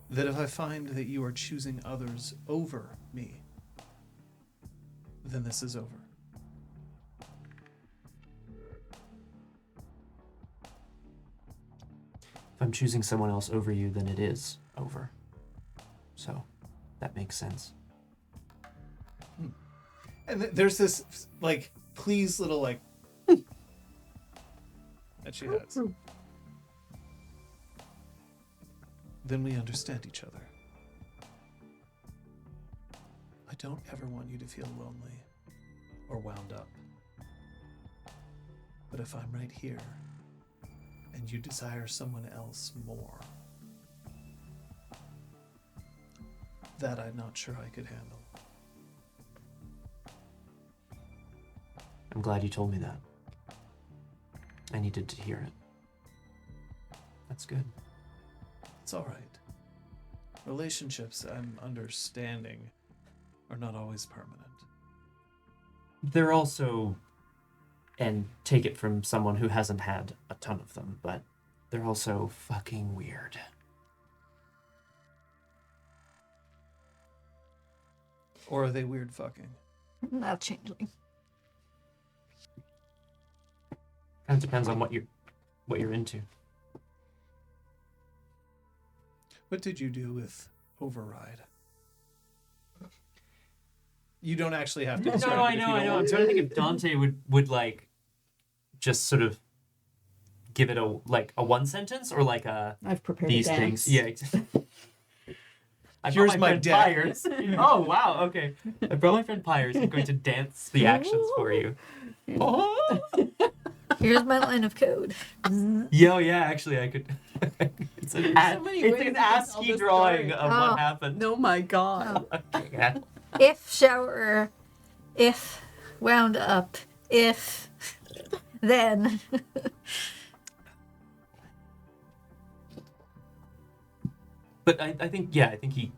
That if I find that you are choosing others over me, then this is over.
If I'm choosing someone else over you, then it is over. So, that makes sense.
And there's this, like, please little, like, that she has. Then we understand each other. I don't ever want you to feel lonely or wound up. But if I'm right here and you desire someone else more, that I'm not sure I could handle.
I'm glad you told me that. I needed to hear it. That's good.
It's all right. Relationships, I'm understanding, are not always permanent.
They're also, and take it from someone who hasn't had a ton of them, but they're also fucking weird.
Or are they weird fucking?
Not changing.
Kind of depends on what you're into.
What did you do with Override? You don't actually have to
No,
describe
I
it if you
know.
don't
I'm
want
trying to
to.
think if Dante would like just sort of give it a one sentence or like a
I've prepared
these
a dance.
things. Yeah. Exactly. I brought
Here's my
friend
deck.
Pyres. Oh wow, okay. I brought my friend Pyres. He's going to dance the actions for you. Oh.
Here's my line of code.
Yo, yeah, actually, I could. It's an,
many ways
it's
you
an
can tell
ASCII
this
drawing
story.
of
Oh.
what happened.
Oh my god.
Okay, yeah.
If shower, if wound up, if then.
But I think he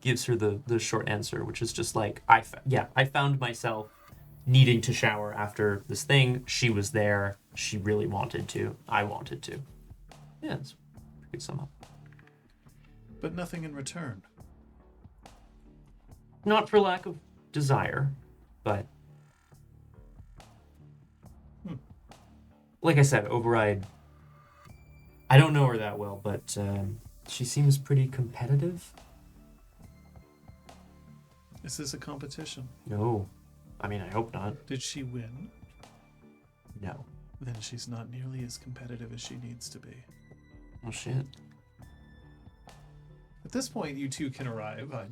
gives her the short answer, which is just like, I found myself needing to shower after this thing. She was there. She really wanted to. I wanted to. Yeah, it's a pretty good sum up.
But nothing in return.
Not for lack of desire, but like I said, Override, I don't know her that well, but she seems pretty competitive.
Is this a competition?
No. I mean, I hope not.
Did she win?
No.
Then she's not nearly as competitive as she needs to be.
Oh, shit.
At this point, you two can arrive. I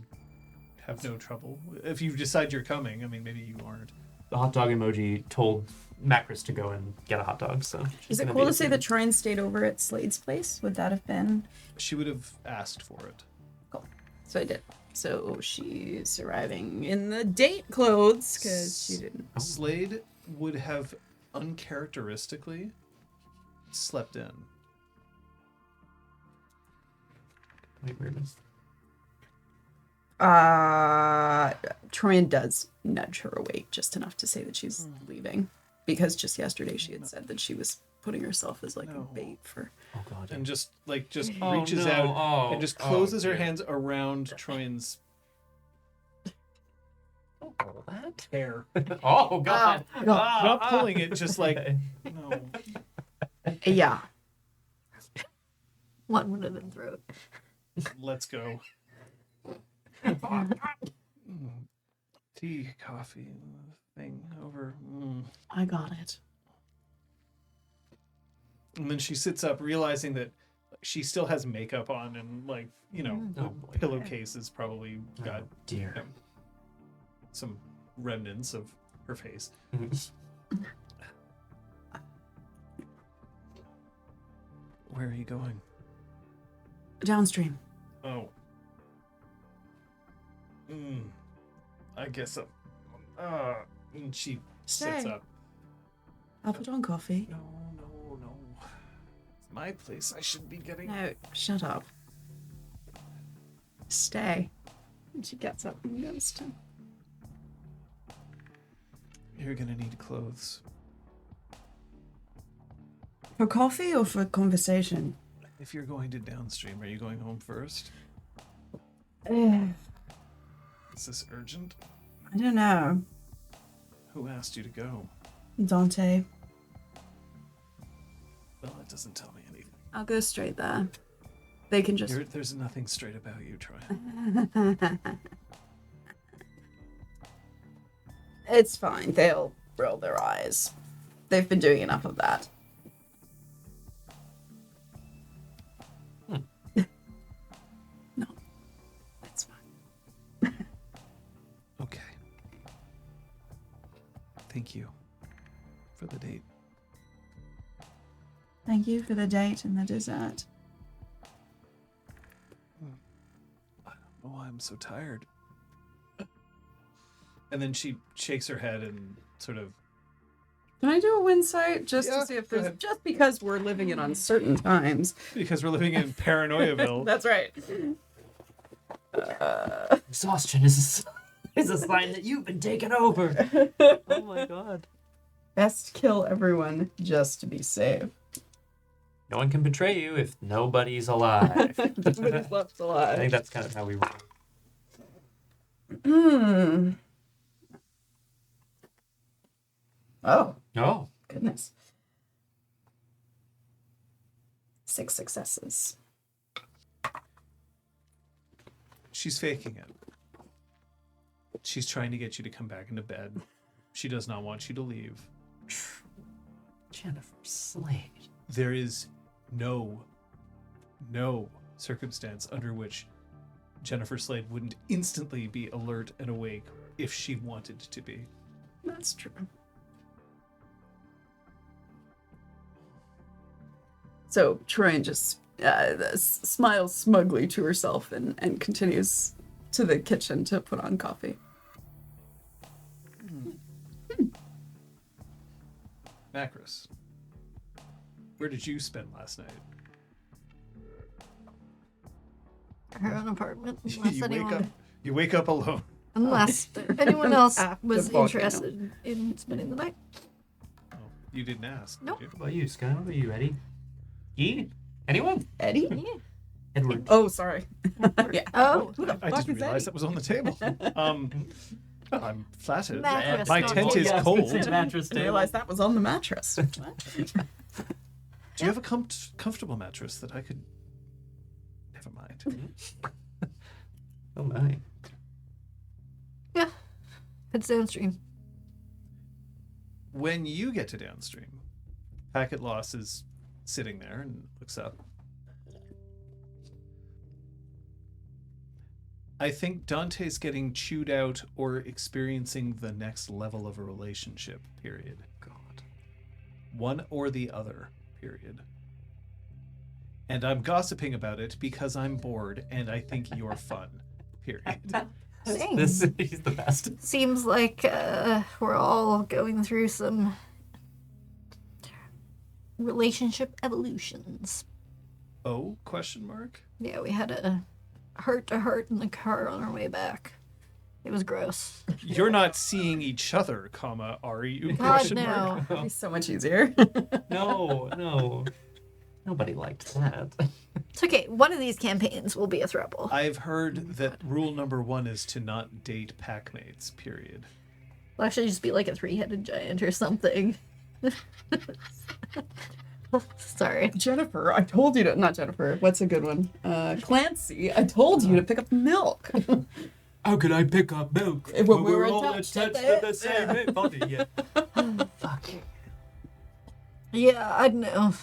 have no trouble. If you decide you're coming, I mean, maybe you aren't.
The hot dog emoji told Macris to go and get a hot dog, so... she's
Is it
gonna
cool
be
to say
here.
that Troyan stayed over at Slade's place? Would that have been?
She would have asked for it.
Cool. So I did. So she's arriving in the date clothes because she didn't.
Slade would have uncharacteristically slept in.
Wait, where is...
Troyan does nudge her awake just enough to say that she's leaving, because just yesterday she had said that she was putting herself as like
No.
a bait for.
Oh, God.
And just reaches
no.
out
Oh,
and just
oh,
closes her
dear.
hands around Troyan's
Don't pull that.
hair.
Oh, God.
Not pulling it, just like, no.
Yeah.
One would have been throat.
Let's go. Tea, coffee, thing over.
I got it.
And then she sits up, realizing that she still has makeup on, and
Oh, boy.
pillowcase has probably got
Oh, dear.
some remnants of her face. Where are you going?
Downstream.
Oh. I guess and she sits
Stay.
up.
I'll put on coffee.
No. It's my place. I should be getting.
No, shut up. Stay. And she gets up and goes to...
You're gonna need clothes.
For coffee or for conversation?
If you're going to downstream, are you going home first?
I
Is this urgent?
don't know.
Who asked you to go?
Dante.
Well, it doesn't tell me anything.
I'll go straight there. They can just...
There's nothing straight about you, Troy.
It's fine. They'll roll their eyes. They've been doing enough of that. No. It's fine.
Okay. Thank you for the date.
Thank you for the date and the dessert.
Oh, I'm so tired. And then she shakes her head and sort of.
Can I do a winsight just
Yeah,
to see if
go
there's...
ahead.
Just because we're living in uncertain times.
Because we're living in Paranoiaville.
That's right.
Exhaustion is a sign that you've been taken over. Oh my god.
Best kill everyone just to be safe.
No one can betray you if nobody's alive.
Nobody's left
I
alive.
think that's kind of how we roll.
Oh,
Oh,
goodness. 6 successes.
She's faking it. She's trying to get you to come back into bed. She does not want you to leave.
Jennifer Slade.
There is no circumstance under which Jennifer Slade wouldn't instantly be alert and awake if she wanted to be.
That's true. So Troyan just smiles smugly to herself and continues to the kitchen to put on coffee.
Macros, where did you spend last night?
Her own apartment. Unless
You wake up alone.
unless anyone else
After
was
volcano.
interested in spending the night.
Oh, you didn't ask. did
Nope.
you?
What about you, Sky? What about you, Eddie? Yee? Anyone?
Eddie?
Yeah.
Edward.
Oh, sorry. Yeah.
Oh,
Who the
I
fuck
didn't
is
realize
Eddie?
that was on the table. Well, I'm flattered.
Mattress,
My
not
tent
table.
is
Yeah, I was gonna say
cold.
mattress
Didn't
table.
realize that was on the mattress.
Do you have a comfortable mattress that I could? Never mind.
Oh my.
yeah. It's downstream.
When you get to downstream, Packet Loss is sitting there and looks up. I think Dante's getting chewed out or experiencing the next level of a relationship, period. God. One or the other, period. And I'm gossiping about it because I'm bored and I think you're fun, period.
Same.
He's the best.
Seems like we're all going through some relationship evolutions.
Oh, question mark?
Yeah, we had a heart-to-heart in the car on our way back. It was gross.
You're not seeing each other, comma, are you?
God,
Question
no.
mark.
That'd be so much easier.
No. Nobody liked that.
It's okay. One of these campaigns will be a throuple.
I've heard that rule number 1 is to not date packmates, period.
It'll actually just be like a 3-headed giant or something. Sorry.
Jennifer, I told you to... Not Jennifer. What's a good one? Clancy, I told you to pick up milk.
How could I pick up milk
When we're attached to
the same body? Yeah. Fuck.
Yeah, I don't know.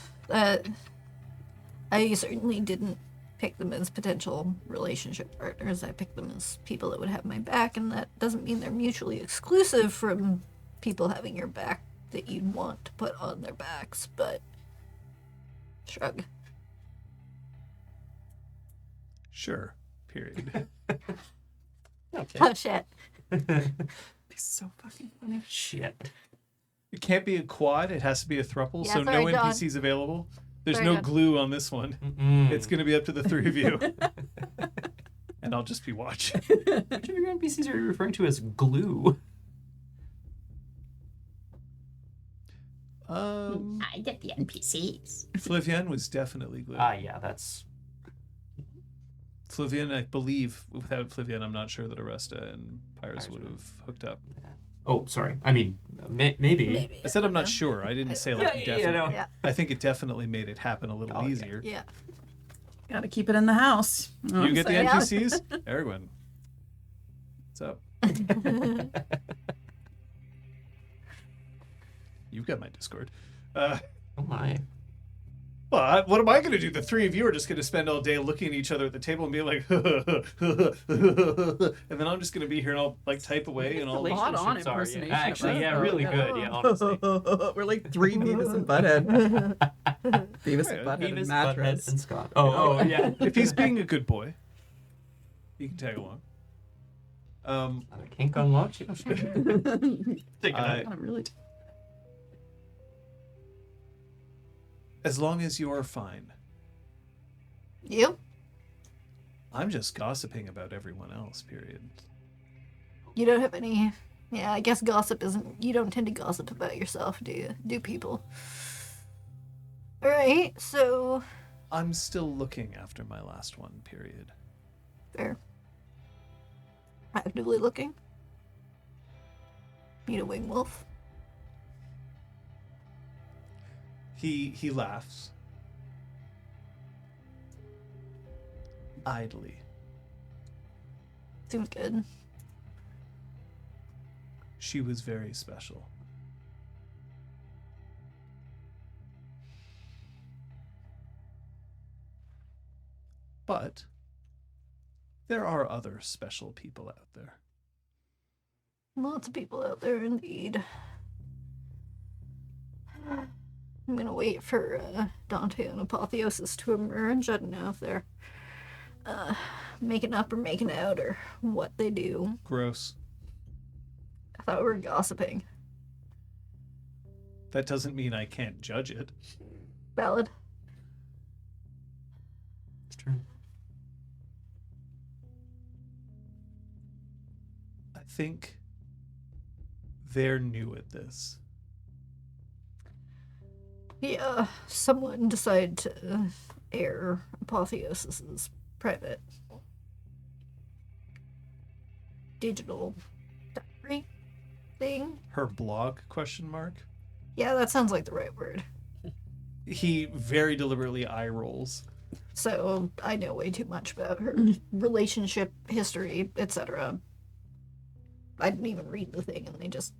I certainly didn't pick them as potential relationship partners. I picked them as people that would have my back, and that doesn't mean they're mutually exclusive from people having your back that you'd want to put on their backs, but shrug.
Sure. Period.
Okay.
Oh shit.
It's so fucking funny.
Shit.
It can't be a quad. It has to be a thruple.
Yeah,
so
sorry,
no
John.
NPCs available. There's
Sorry,
no
John.
glue on this one.
Mm-mm.
It's going to be up to the three of you. And I'll just be watching.
Which of your NPCs are you referring to as glue?
I get the NPCs.
Flavian was definitely glue.
Yeah, that's...
Flavian, I believe, without Flavian, I'm not sure that Aresta and Pyres would have hooked up.
Oh, sorry. I mean, maybe.
Maybe.
I said I'm
don't
not
know.
sure. I didn't say
Yeah,
like definitely.
no.
Yeah.
I think it definitely made it happen a little
Oh, yeah.
easier.
Yeah.
Gotta keep it in the house.
You get the
Yeah.
NPCs? Erwin. What's up? You've got my Discord.
Oh my.
Well, what am I going to do? The three of you are just going to spend all day looking at each other at the table and be like, and then I'm just going to be here and I'll like type away and I'll.
Spot on
Relationships are,
impersonation.
yeah. Actually,
of
yeah,
us.
really good. Yeah, honestly.
We're like three Beavis and Butthead. Beavis and Butthead
Beavis,
and mattress.
Butthead, and Scott. Oh, yeah.
If he's being a good boy, you can tag along.
Another kink unlocked. You know, sure. Take it
I-
out.
I'm really
As long as you're fine.
Yep.
I'm just gossiping about everyone else, period.
You don't have any. Yeah, I guess gossip isn't. You don't tend to gossip about yourself, do you? Do people? Alright, so.
I'm still looking after my last one, period.
Fair. Actively looking. Need a wing wolf.
He laughs. Idly.
Seems good.
She was very special. But there are other special people out there.
Lots of people out there, indeed. I'm gonna wait for Dante and Apotheosis to emerge. I don't know if they're making up or making out or what they do.
Gross.
I thought we were gossiping.
That doesn't mean I can't judge it.
Valid.
It's true.
I think they're new at this.
Yeah, someone decided to air Apotheosis's private digital diary thing.
Her blog, question mark?
Yeah, that sounds like the right word.
He very deliberately eye rolls.
So I know way too much about her relationship history, etc. I didn't even read the thing, and they just.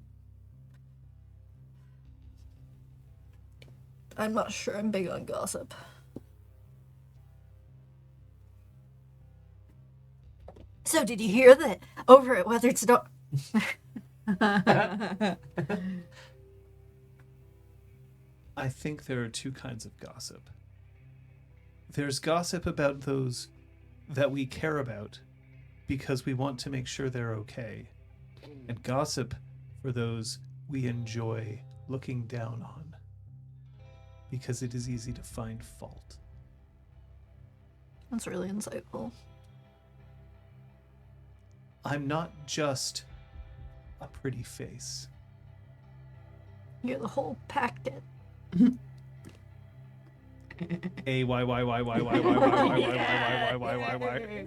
I'm not sure I'm big on gossip. So did you hear that over at Weathered's door?
I think there are two kinds of gossip. There's gossip about those that we care about because we want to make sure they're okay, and gossip for those we enjoy looking down on because it is easy to find fault.
That's really insightful.
I'm not just a pretty face.
You're the whole packet.
A Y Y Y Y Y Y Y Y Y Y Y Y Y.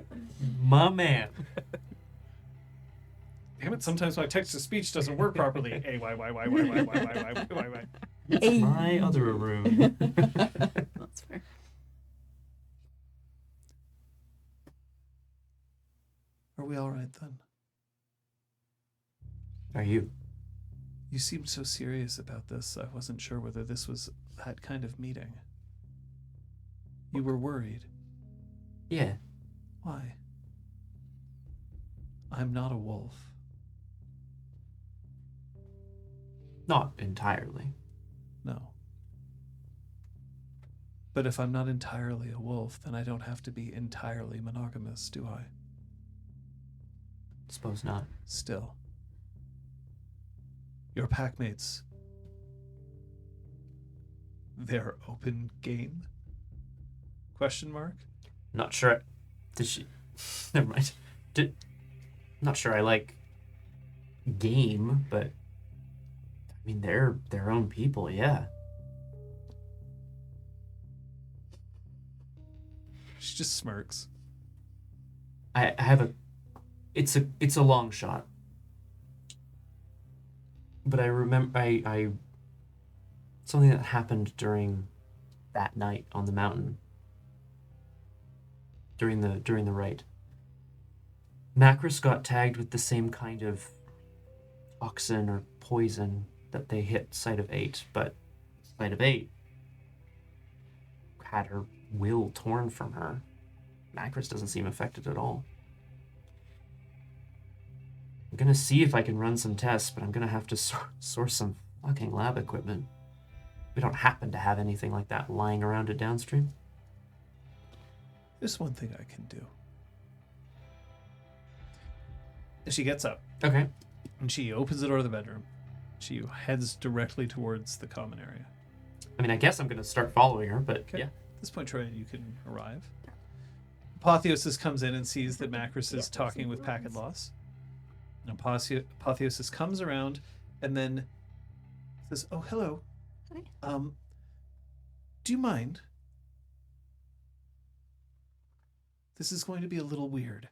My man.
Damn it! Sometimes my text to speech doesn't work properly. A Y Y Y Y Y Y Y Y Y Y.
It's my other room.
That's fair.
Are we all right then?
Are you?
You seemed so serious about this. I wasn't sure whether this was that kind of meeting. You were worried.
Yeah.
Why? I'm not a wolf.
Not entirely.
No. But if I'm not entirely a wolf, then I don't have to be entirely monogamous, do I?
Suppose not.
Still. Your packmates. They're open game? Question mark?
Not sure. Did she? Never mind. Not sure I like game, but I mean they're their own people, yeah.
She just smirks.
I have a. It's a long shot. But I remember I something that happened during that night on the mountain. During the raid. Macris got tagged with the same kind of toxin or poison that they hit Sight of 8, but Sight of 8 had her will torn from her. Macris doesn't seem affected at all. I'm gonna see if I can run some tests, but I'm gonna have to source some fucking lab equipment. We don't happen to have anything like that lying around it downstream.
There's one thing I can do. She gets up
Okay.
and she opens the door to the bedroom. She heads directly towards the common area.
I mean, I guess I'm gonna start following her, but
Okay.
yeah.
At this point, Troy, you can arrive. Apotheosis comes in and sees that Macris is talking with Packet Loss. Apotheosis comes around and then says, "Oh, hello.
Hi.
Do you mind? This is going to be a little weird."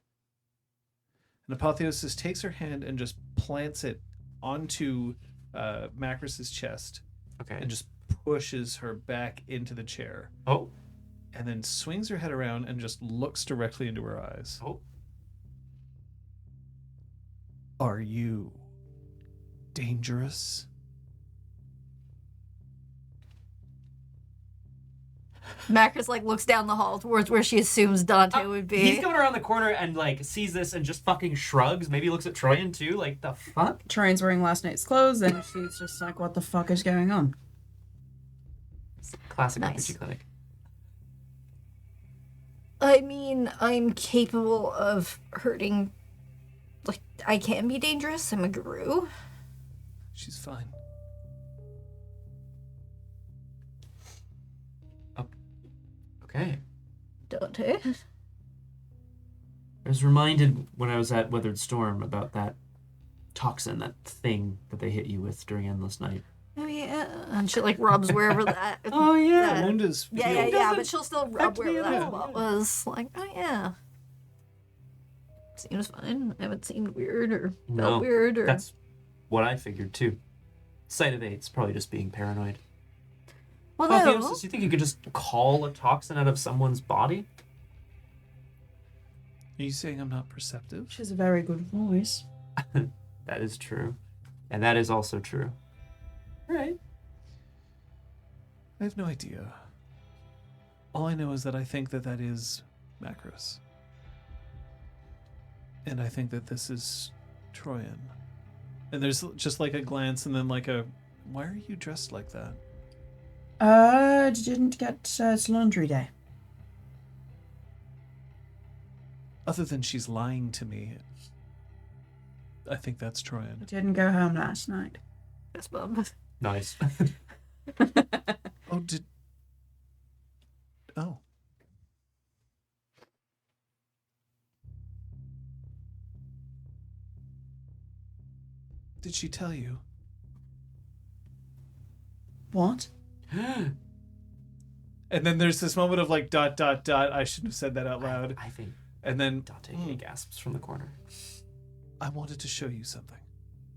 And Apotheosis takes her hand and just plants it onto Macris's chest
Okay.
and just pushes her back into the chair.
Oh.
And then swings her head around and just looks directly into her eyes.
Oh.
Are you dangerous?
Macris like looks down the hall towards where she assumes Dante would be.
He's coming around the corner and like sees this and just fucking shrugs. Maybe looks at Troyan too. Like the fuck?
Troyan's wearing last night's clothes, and she's just like, "What the fuck is going on?"
Classic
Nice.
RPGClinic.
I mean, I'm capable of hurting. Like, I can be dangerous. I'm a guru.
She's fine.
Okay.
Dante.
I was reminded when I was at Weathered Storm about that toxin, that thing that they hit you with during Endless Night.
Oh yeah, and she like rubs wherever that.
Oh yeah.
that-
Wound is
yeah,
healed.
but she'll still rub
affect me
wherever
at
that
all.
spot was. Like, oh yeah, seems fine. I haven't seemed weird or
No,
felt weird or.
That's what I figured too. Sight of 8's probably just being paranoid.
Well,
Apotheosis, you think you could just call a toxin out of someone's body?
Are you saying I'm not perceptive?
She has a very good voice.
That is true. And that is also true. Right.
I have no idea. All I know is that I think that that is Macros. And I think that this is Troyan. And there's just like a glance and then like a, why are you dressed like that?
Didn't get it's laundry day.
Other than she's lying to me, I think that's Troyan.
Didn't go home last night.
Yes, Bob.
Nice.
Oh, Did she tell you?
What?
And then there's this moment of like ... I shouldn't have said that out loud.
I think
And then
Dante gasps from the corner.
I wanted to show you something.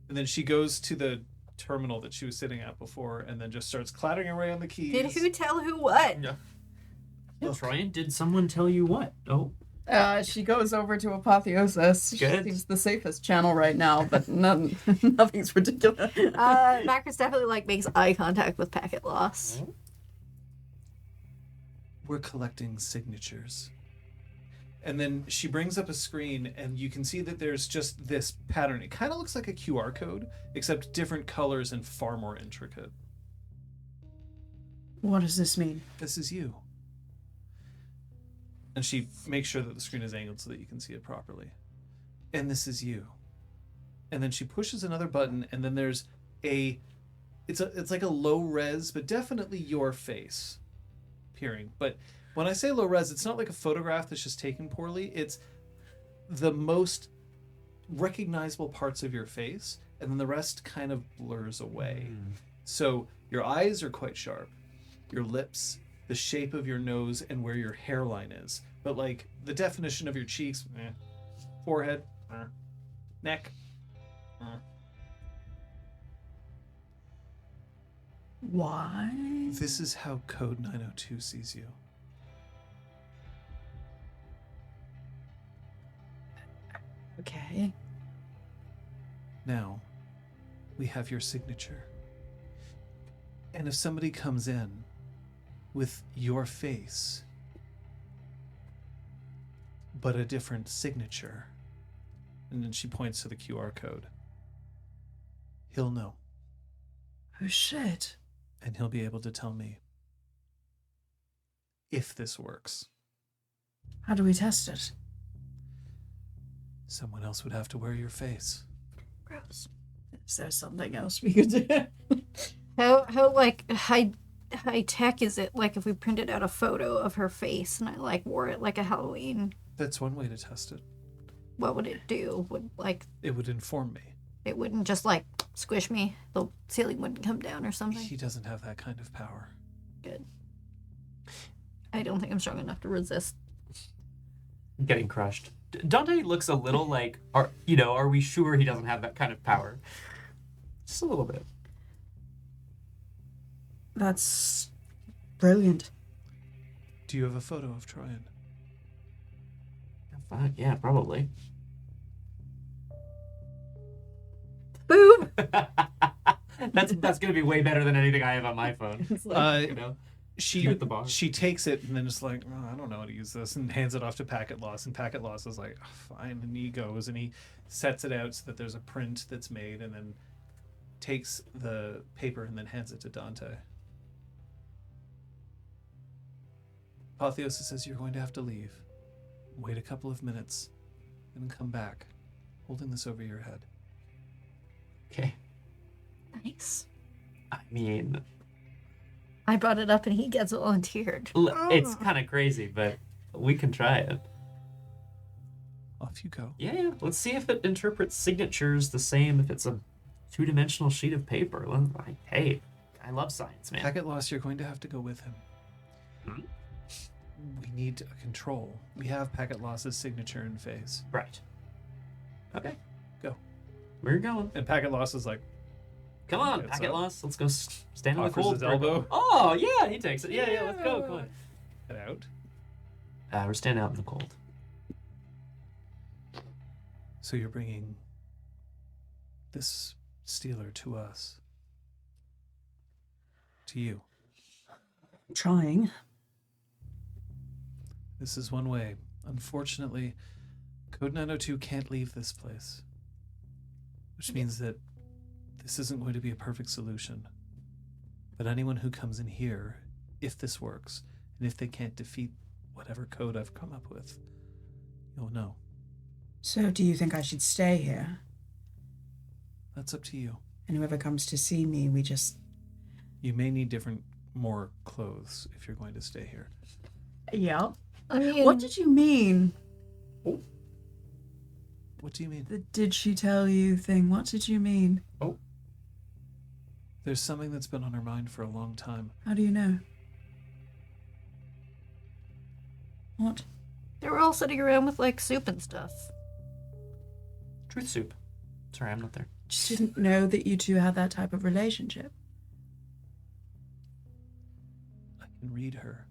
And then she goes to the terminal that she was sitting at before and then just starts clattering away on the keys.
Did who tell who what?
Yeah.
Look.
Troyan, did someone tell you what? Oh.
She goes over to Apotheosis.
Good.
Seems the safest channel right now, but nothing's ridiculous.
Macris definitely like makes eye contact with Packet Loss.
We're collecting signatures. And then she brings up a screen, and you can see that there's just this pattern. It kind of looks like a QR code, except different colors and far more intricate.
What does this mean?
This is you. And she makes sure that the screen is angled so that you can see it properly. And this is you. And then she pushes another button, and then there's it's like a low res, but definitely your face appearing. But when I say low res, it's not like a photograph that's just taken poorly. It's the most recognizable parts of your face, and then the rest kind of blurs away. So your eyes are quite sharp, your lips, the shape of your nose, and where your hairline is. But like the definition of your cheeks, forehead, neck.
Why?
This is how Code 902 sees you.
Okay.
Now, we have your signature. And if somebody comes in with your face, but a different signature, and then she points to the QR code, he'll know.
Oh shit.
And he'll be able to tell me if this works.
How do we test it?
Someone else would have to wear your face.
Gross.
Is there something else we could do?
How like high tech is it? Like if we printed out a photo of her face and I like wore it like a Halloween,
That's one way to test it.
what would it do? Would like
It would inform me.
it wouldn't just like squish me? The ceiling wouldn't come down or something?
He doesn't have that kind of power.
Good. I don't think I'm strong enough to resist.
Getting crushed. Dante looks a little like, are we sure he doesn't have that kind of power? Just a little bit.
That's brilliant.
Do you have a photo of Tryon?
Yeah, probably.
Boom!
That's gonna be way better than anything I have on my phone.
It's like,
You know?
She
Shoot at the bar.
she takes it and then is like, oh, I don't know how to use this, and hands it off to Packet Loss, and Packet Loss is like, oh, fine, and he goes and he sets it out so that there's a print that's made, and then takes the paper and then hands it to Dante. Apotheosis says you're going to have to leave. Wait a couple of minutes, and then come back, holding this over your head.
Okay.
Nice.
I mean,
I brought it up and he gets volunteered.
it's kind of crazy, but we can try it.
Off you go.
Yeah. Let's see if it interprets signatures the same if it's a two-dimensional sheet of paper. Hey, I love science, man.
Packet Loss, you're going to have to go with him.
Hmm?
We need a control. We have Packet Loss's signature and face.
Right. Okay.
Go.
We're going.
And Packet Loss is like,
Come on,
It's
Packet
up.
Loss. Let's go stand in the
Offers
cold.
his
for a
elbow.
couple- Oh, yeah, he takes it. Yeah, let's go. Come on.
get out.
We're standing out in the cold.
So you're bringing this stealer to us. To you.
trying.
This is one way. Unfortunately, Code 902 can't leave this place. Which means that this isn't going to be a perfect solution. But anyone who comes in here, if this works, and if they can't defeat whatever code I've come up with, you'll know.
So do you think I should stay here?
That's up to you.
And whoever comes to see me, we just...
You may need more clothes if you're going to stay here.
Yeah.
I mean,
What did you mean?
What do you mean?
The did she tell you thing. What did you mean?
There's something that's been on her mind for a long time.
How do you know? What?
they were all sitting around with like soup and stuff.
Truth soup. Sorry, I'm not there.
Just didn't know that you two had that type of relationship.
I can read her.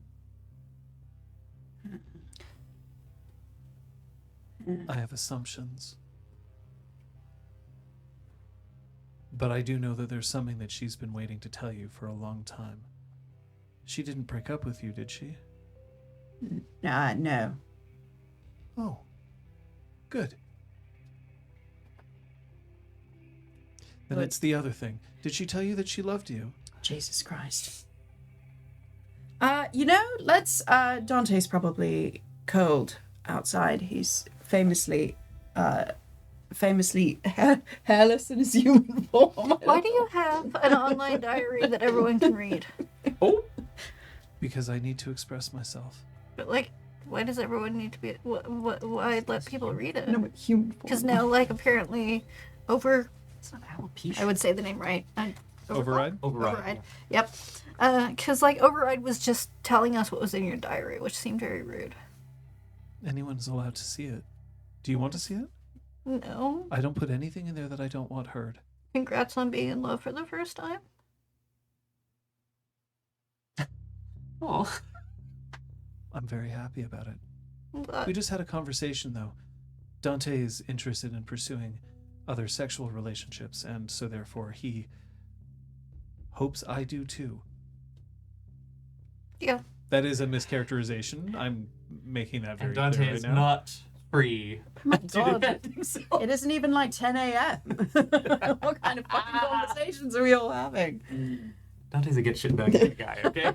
I have assumptions. But I do know that there's something that she's been waiting to tell you for a long time. She didn't break up with you, did she?
No.
Oh. Good. Then
But-
it's the other thing. Did she tell you that she loved you?
Jesus Christ. Let's, Dante's probably cold outside. He's famously hairless in his human form.
Why do you have an online diary that everyone can read?
Oh,
Because I need to express myself.
But like, why does everyone need to be? Why let people read it?
No, human form.
Because now, like, apparently,
it's not alopecia.
I would say the name right.
Override?
Override.
Yep. Because like Override was just telling us what was in your diary, which seemed very rude.
Anyone's allowed to see it. Do you want to see it?
No.
I don't put anything in there that I don't want heard.
Congrats on being in love for the first time.
Oh,
I'm very happy about it.
I'm glad.
We just had a conversation, though. Dante is interested in pursuing other sexual relationships, and so therefore he hopes I do too.
Yeah.
That is a mischaracterization. I'm making that very
and Dante
clear right
is
now.
not free
My
to
God.
defend himself.
It isn't even like 10 a.m. What kind of fucking conversations are we all having?
Dante's a get shit done kind of guy, okay?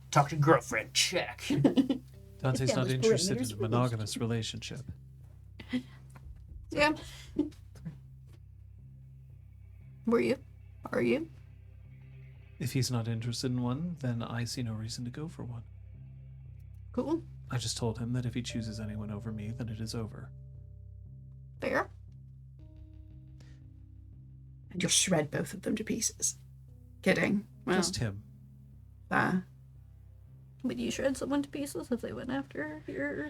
Talk to girlfriend, check.
Dante's
Yeah,
not
there's
interested in
parameters
a
for
monogamous relationship.
Yeah. Were you? Are you?
If he's not interested in one, then I see no reason to go for one.
Cool.
I just told him that if he chooses anyone over me, then it is over.
Fair.
And you'll shred both of them to pieces. Kidding. Well,
Just him.
Would you shred someone to pieces if they went after your...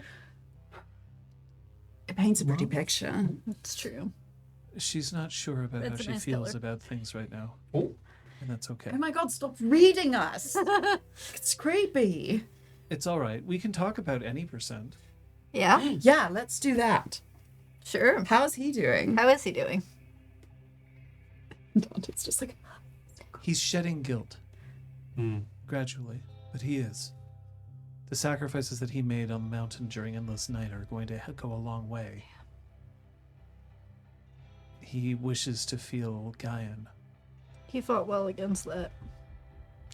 it paints a pretty picture.
It's true.
She's not sure about
That's
how
a
she
nice
feels
color.
about things right now,
Oh,
and that's okay.
Oh my God, stop reading us. It's creepy.
It's all right. We can talk about any percent.
Yeah?
Yeah, let's do that.
Sure.
How's he doing?
How is he doing?
It's just like,
He's shedding guilt
Hmm.
gradually, but he is. The sacrifices that he made on the mountain during Endless Night are going to go a long way. He wishes to feel Gaian.
He fought well against that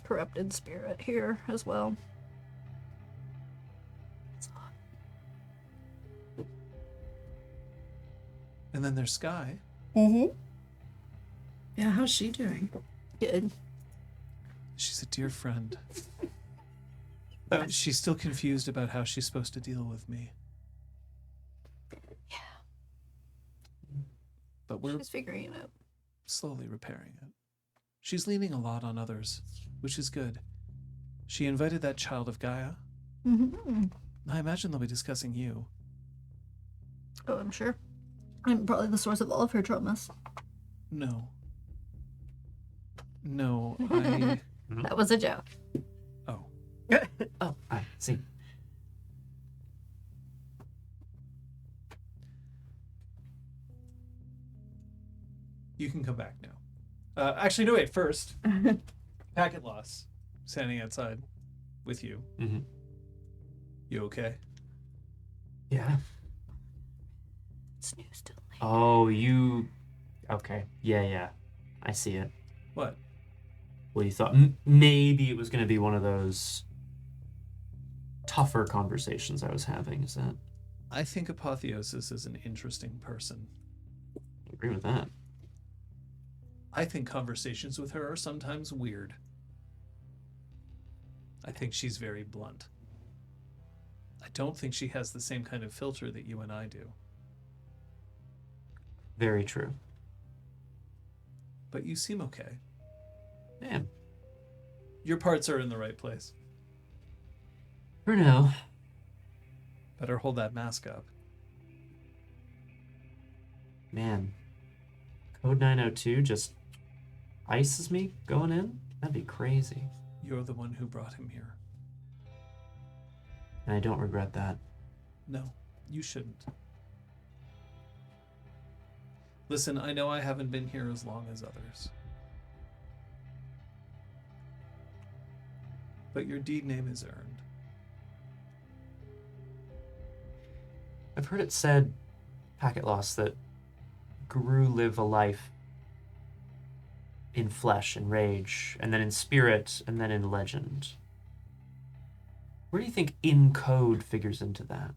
corrupted spirit here as well.
And then there's Sky.
yeah, how's she doing?
Good.
She's a dear friend. She's still confused about how she's supposed to deal with me.
Yeah.
But we're
She's figuring it out.
slowly repairing it. She's leaning a lot on others, which is good. She invited that child of Gaia.
Mm-hmm.
I imagine they'll be discussing you.
Oh, I'm sure. I'm probably the source of all of her traumas.
No. No, I...
That was a joke.
Oh.
Oh, I see.
You can come back now. Actually, no, wait. First, packet loss. Standing outside with you.
Mm-hmm.
You okay?
Yeah.
Snooze till late.
Oh, you... Okay. Yeah. I see it.
What?
Well, you thought maybe it was going to be one of those tougher conversations I was having. Is that?
I think Apotheosis is an interesting person.
I agree with that.
I think conversations with her are sometimes weird. I think she's very blunt. I don't think she has the same kind of filter that you and I do.
Very true.
But you seem okay.
Man,
Your parts are in the right place.
for now.
Better hold that mask up.
Man, Code 902 just ices me going in? That'd be crazy.
You're the one who brought him here.
And I don't regret that.
No, you shouldn't. Listen, I know I haven't been here as long as others. But your deed name is earned.
I've heard it said, Packet Lost, that Guru live a life in flesh and rage, and then in spirit, and then in legend. Where do you think in code figures into that?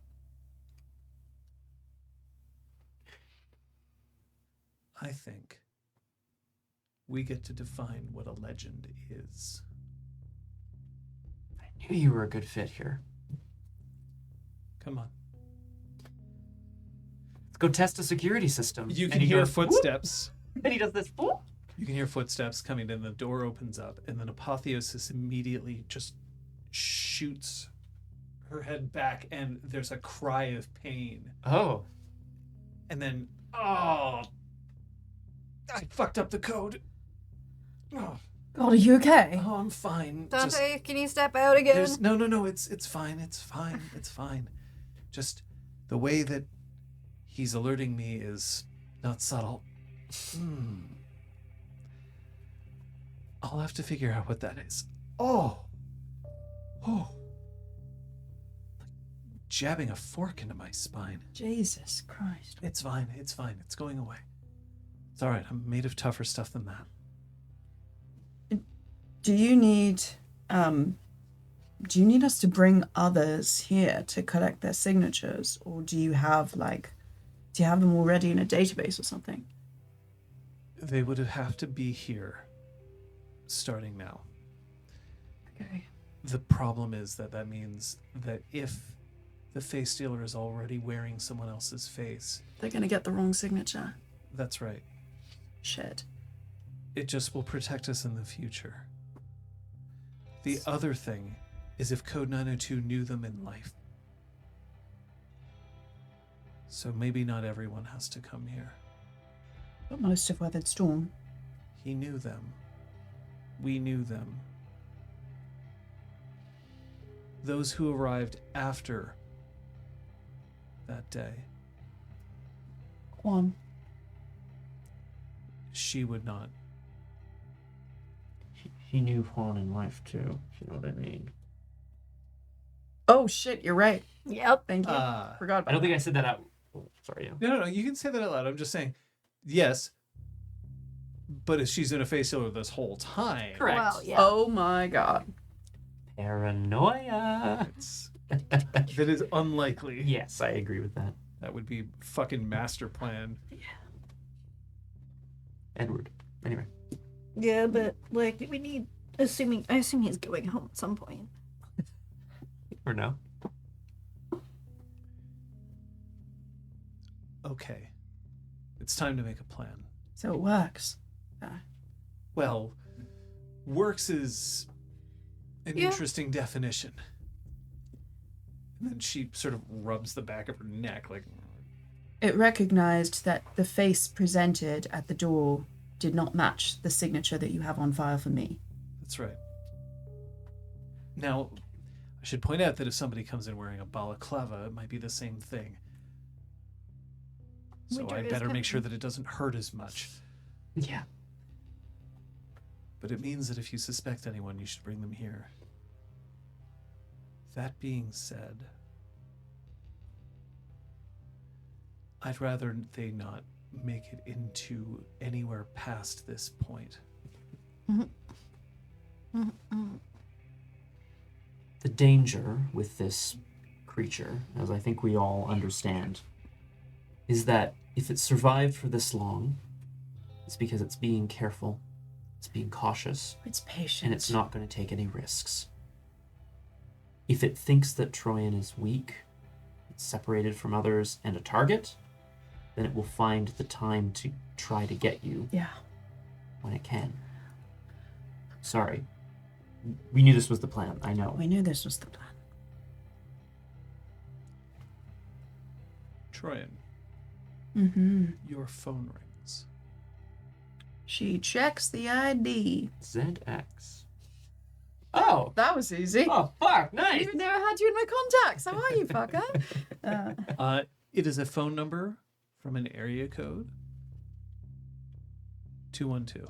I think we get to define what a legend is.
I knew you were a good fit here.
Come on.
Let's go test a security system.
You
And
can
he
hear
goes,
footsteps.
"Whoop," and he does this. "Whoop."
You can hear footsteps coming in, the door opens up, and then Apotheosis immediately just shoots her head back, and there's a cry of pain.
Oh.
And then, oh, I fucked up the code. Oh,
God, are you okay?
oh I'm fine.
Dante, can you step out again?
No, it's fine, it's fine. Just the way that he's alerting me is not subtle. I'll have to figure out what that is. Oh. Like jabbing a fork into my spine.
Jesus Christ.
It's fine. It's going away. It's all right. I'm made of tougher stuff than that.
Do you need us to bring others here to collect their signatures, or do you have them already in a database or something?
They would have to be here starting now.
Okay.
The problem is that means that if the face stealer is already wearing someone else's face,
They're gonna get the wrong signature.
that's right.
Shit.
It just will protect us in the future. The other thing is if Code 902 knew them in life. So maybe not everyone has to come here.
But most have weathered storm.
He knew them. We knew them. Those who arrived after that day,
Juan.
she would not.
He knew Juan in life, too, if you know what I mean.
Oh shit, you're right.
Yep.
Thank you. Forgot about
I don't think
that.
I said that out. Oh, sorry, yeah.
No, you can say that out loud. I'm just saying, yes, but if she's in a face stealer this whole time,
Correct.
Well, yeah.
Oh my god.
Paranoia.
that is unlikely.
Yes, I agree with that.
That would be fucking master plan.
Edward. Anyway.
Yeah, but like we need. I assume he's going home at some point.
Or no?
Okay, it's time to make a plan.
So it works.
Well, works is an
Yeah.
interesting definition. And then she sort of rubs the back of her neck like,
It recognized that the face presented at the door did not match the signature that you have on file for me.
that's right. Now, I should point out that if somebody comes in wearing a balaclava, it might be the same thing. So
Winter
I
is
better make
coming.
sure that it doesn't hurt as much.
Yeah.
But it means that if you suspect anyone, you should bring them here. That being said, I'd rather they not make it into anywhere past this point.
The danger with this creature, as I think we all understand, is that if it survived for this long, it's because it's being careful, it's being cautious,
It's patient.
and it's not going to take any risks. If it thinks that Troyan is weak, it's separated from others and a target, then it will find the time to try to get you
Yeah.
when it can. Sorry. We knew this was the plan, I know.
We knew this was the plan.
Troyan,
Mm-hmm.
your phone rings.
She checks the ID.
ZX. Oh!
That was easy.
Oh, fuck, nice!
I've never had you in my contacts. How are you, fucker?
It is a phone number from an area code 212.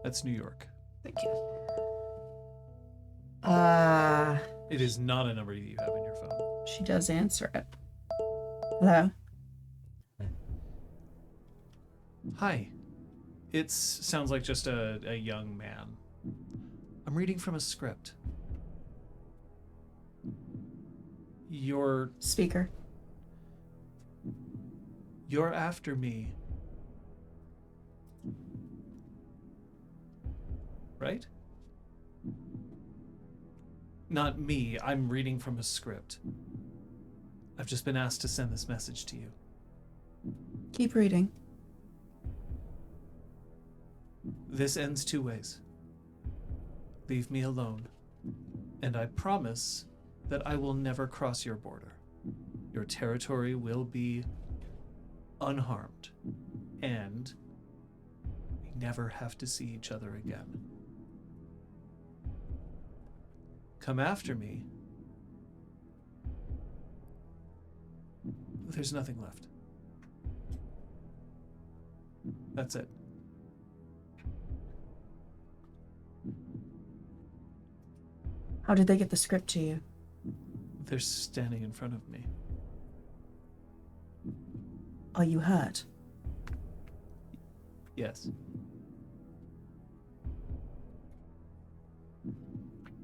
That's New York.
Thank you.
It is not a number you have in your phone.
She does answer it. Hello?
Hi. It sounds like just a young man. I'm reading from a script. You're
Speaker.
after me. Right? Not me. I'm reading from a script. I've just been asked to send this message to you.
Keep reading.
This ends two ways. Leave me alone, and I promise that I will never cross your border. Your territory will be unharmed, and we never have to see each other again. Come after me. There's nothing left. That's it.
How did they get the script to you?
They're standing in front of me.
Are you hurt?
Yes.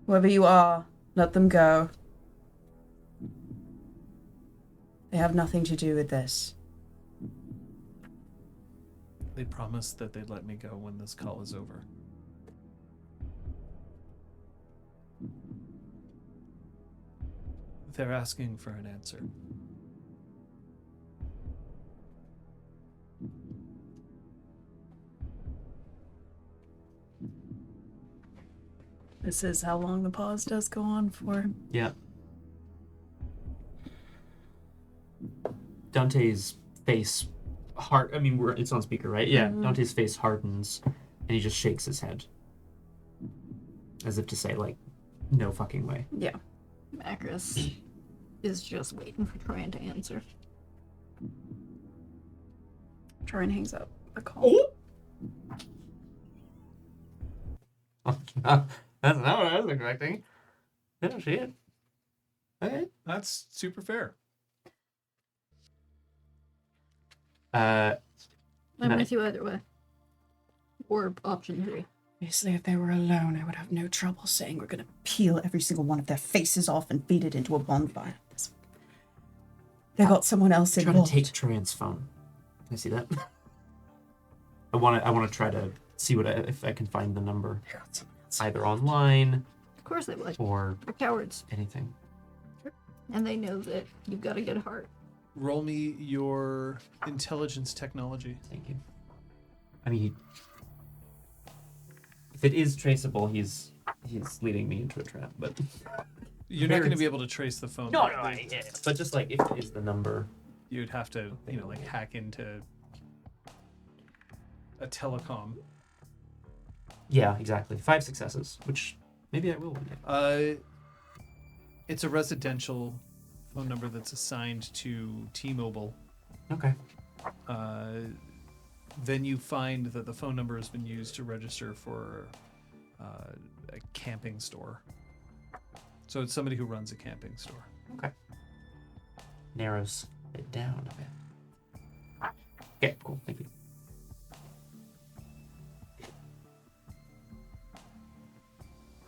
Whoever you are, let them go. They have nothing to do with this.
They promised that they'd let me go when this call is over. They're asking for an answer.
This is how long the pause does go on for.
Yeah. Dante's face it's on speaker, right? Yeah. Dante's face hardens and he just shakes his head. As if to say, like, no fucking way.
Yeah.
Macris is just waiting for Troyan to answer.
Troyan hangs up the call.
That's not what I was expecting. No shit. Okay.
That's super fair.
I'm
No.
with you either way. Or option 3.
Obviously, if they were alone, I would have no trouble saying we're gonna peel every single one of their faces off and feed it into a bonfire. They got someone else
I'm
involved.
trying to take Troyan's phone. Can I see that? I want to try to see if I can find the number.
They got someone else.
Either online
Of course they would.
or
They're cowards.
anything.
And they know that you've got a good heart.
Roll me your intelligence technology.
Thank you. I mean, if it is traceable, he's leading me into a trap. But
You're not going to be able to trace the phone.
but just like if it is the number,
You'd have to, like hack into a telecom.
yeah, exactly. 5 successes, which maybe I will one day.
It's a residential phone number that's assigned to T-Mobile.
Okay.
Then you find that the phone number has been used to register for a camping store. So it's somebody who runs a camping store.
Okay. Narrows it down a bit. Okay, cool. Thank you.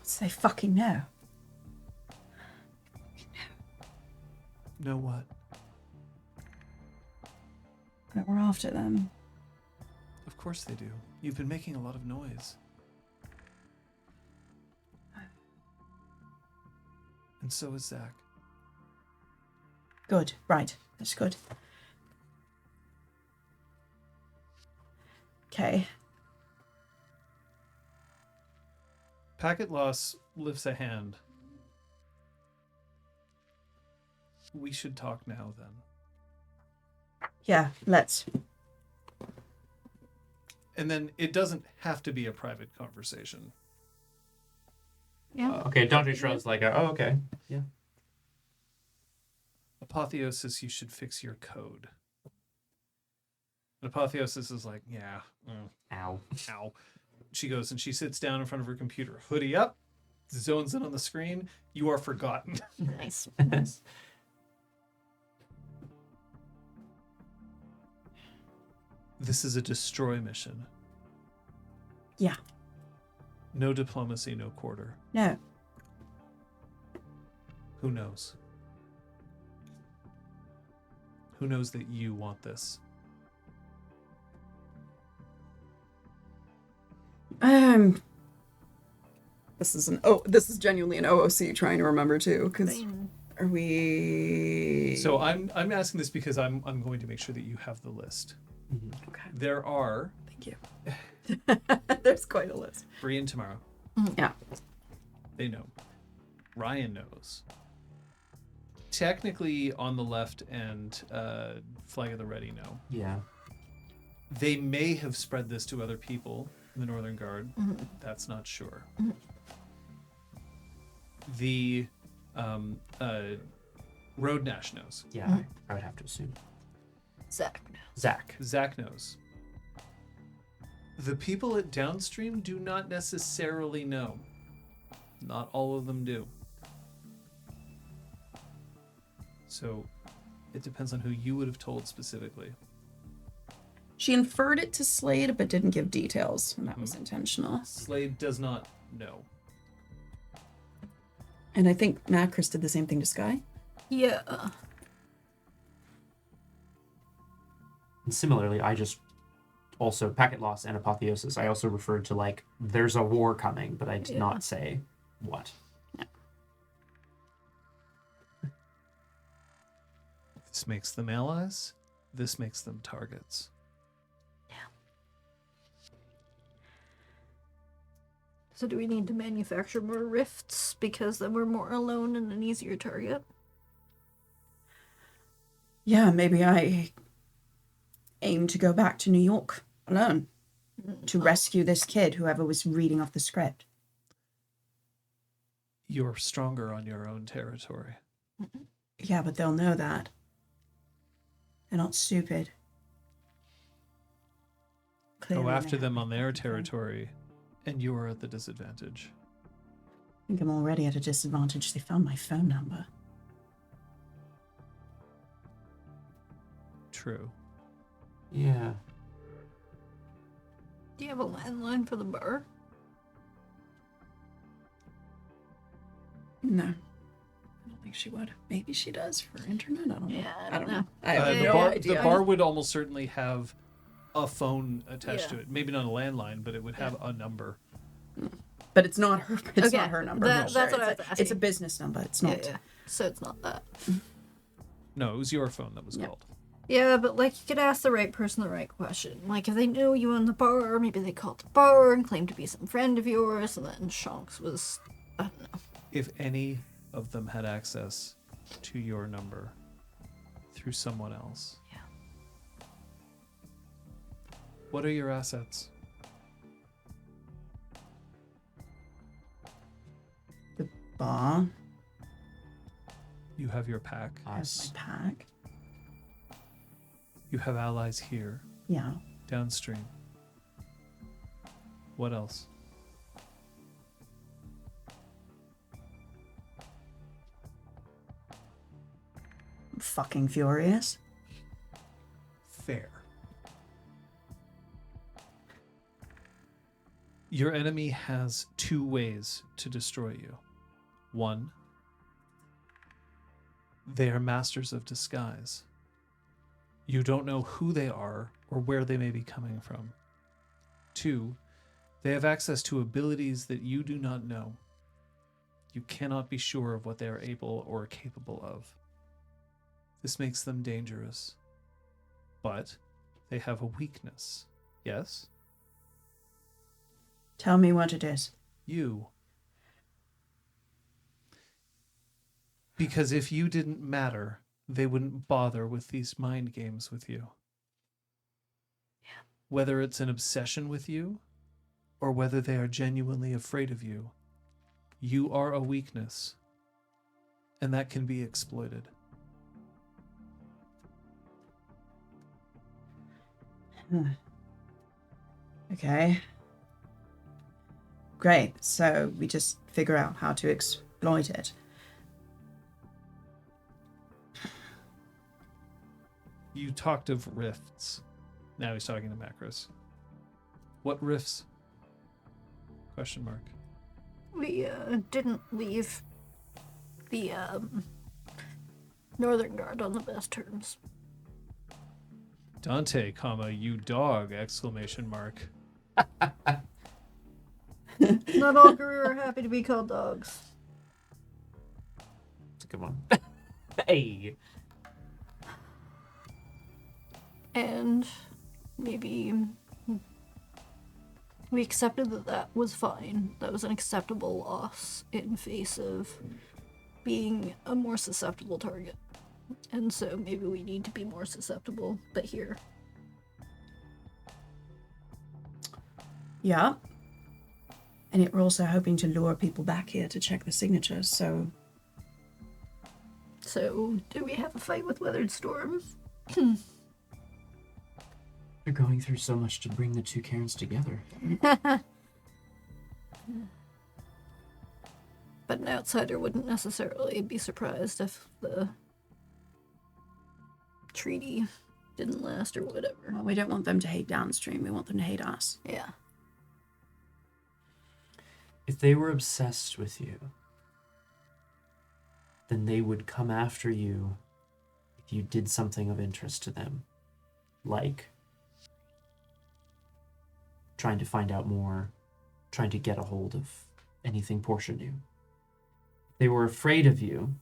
So they fucking know.
Know what?
That we're after them.
Of course they do. You've been making a lot of noise. And so is Zach.
Good. Right. That's good. Okay.
Packet Loss lifts a hand. We should talk now, then.
Yeah, let's.
And then it doesn't have to be a private conversation.
Yeah.
Okay, Dante shrugs like, oh, okay. Yeah.
Apotheosis, you should fix your code. Apotheosis is like, yeah,
Ow.
ow. She goes and she sits down in front of her computer, hoodie up, zones in on the screen. You are forgotten.
Nice.
This is a destroy mission.
Yeah.
No diplomacy, no quarter.
No.
Who knows? Who knows that you want this?
This is genuinely an OOC trying to remember too, because are we?
So I'm asking this because I'm going to make sure that you have the list.
Okay.
There are
Thank you. There's quite a list.
Bree and tomorrow.
Yeah.
They know. Ryan knows. Technically, on the left and Flag of the Ready know.
Yeah.
They may have spread this to other people in the Northern Guard. That's not sure. The Road Nash knows.
Yeah, I would have to assume.
Zach.
Zach knows. The people at Downstream do not necessarily know. Not all of them do. So it depends on who you would have told specifically.
She inferred it to Slade, but didn't give details, and that was intentional.
Slade does not know.
And I think Macris did the same thing to Sky.
Yeah.
And similarly, I just also packet loss and apotheosis. I also referred to like there's a war coming, but I did not say what.
This makes them allies. This makes them targets.
So do we need to manufacture more rifts because then we're more alone and an easier target?
Yeah, maybe I aim to go back to New York alone to rescue this kid, whoever was reading off the script.
You're stronger on your own territory.
Yeah, but they'll know that. They're not stupid.
Go
Clearly
after
they
them
have
on their
everything.
territory, and you are at the disadvantage.
I think I'm already at a disadvantage. They found my phone number.
True.
Yeah.
Do you have a landline for the bar?
No. I don't think she would. Maybe she does for internet. I don't know.
Yeah, I don't know.
I have
The
no
bar,
idea.
the bar would almost certainly have a phone attached
Yeah.
to it. Maybe not a landline, but it would have a number.
But it's not her. It's
Okay,
not her number.
that's
for
what
sure.
I was
It's a
asking.
business number. It's not.
Yeah. So it's not that.
No, it was your phone that was
Yeah.
called.
Yeah, but like you could ask the right person the right question. Like if they knew you in the bar, maybe they called the bar and claimed to be some friend of yours, and then Shanks was, I don't know.
If any of them had access to your number through someone else.
Yeah.
What are your assets?
The bar
You have your pack.
has my pack.
You have allies here,
Yeah.
downstream. What else?
I'm fucking furious.
Fair. Your enemy has two ways to destroy you. One, they are masters of disguise. You don't know who they are or where they may be coming from. Two, they have access to abilities that you do not know. You cannot be sure of what they are able or capable of. This makes them dangerous. But they have a weakness. Yes?
Tell me what it is.
You. Because if you didn't matter, they wouldn't bother with these mind games with you.
Yeah.
Whether it's an obsession with you, or whether they are genuinely afraid of you, you are a weakness, and that can be exploited.
Okay. Great. So we just figure out how to exploit it.
You talked of rifts. Now he's talking to Macros. What rifts? Question mark.
We didn't leave the Northern Guard on the best terms.
Dante, comma, you dog, exclamation mark.
Not all crew are happy to be called dogs.
It's a good one. Hey.
And maybe we accepted that that was fine. That was an acceptable loss in face of being a more susceptible target. And so maybe we need to be more susceptible, but here.
Yeah. And we're also hoping to lure people back here to check the signatures, so...
So, do we have a fight with Weathered Storm?
You're going through so much to bring the two Karens together.
But an outsider wouldn't necessarily be surprised if the treaty didn't last or whatever.
Well, we don't want them to hate downstream. We want them to hate us.
Yeah.
If they were obsessed with you, then they would come after you if you did something of interest to them. Like trying to find out more, trying to get a hold of anything Portia knew. If they were afraid of you,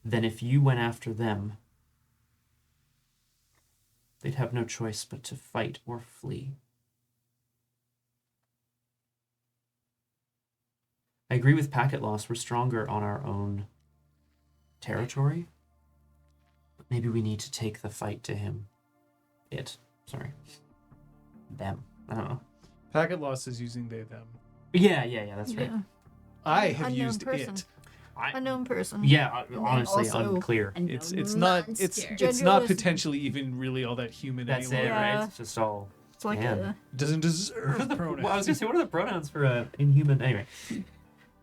then if you went after them, they'd have no choice but to fight or flee. I agree with Packet Loss. We're stronger on our own territory. But maybe we need to take the fight to him. Them. I don't know.
Packet loss is using they, them.
Yeah, that's right.
Yeah.
I have
Unknown
used
person.
it.
Unknown person.
Yeah,
then
honestly,
also-
unclear.
It's not
Genderless.
potentially even really all that human
That's
anymore.
it,
Yeah.
right? It's just all...
It's like
Man.
It doesn't deserve pronouns.
Well, I was going to say, what are the pronouns for inhuman? Anyway.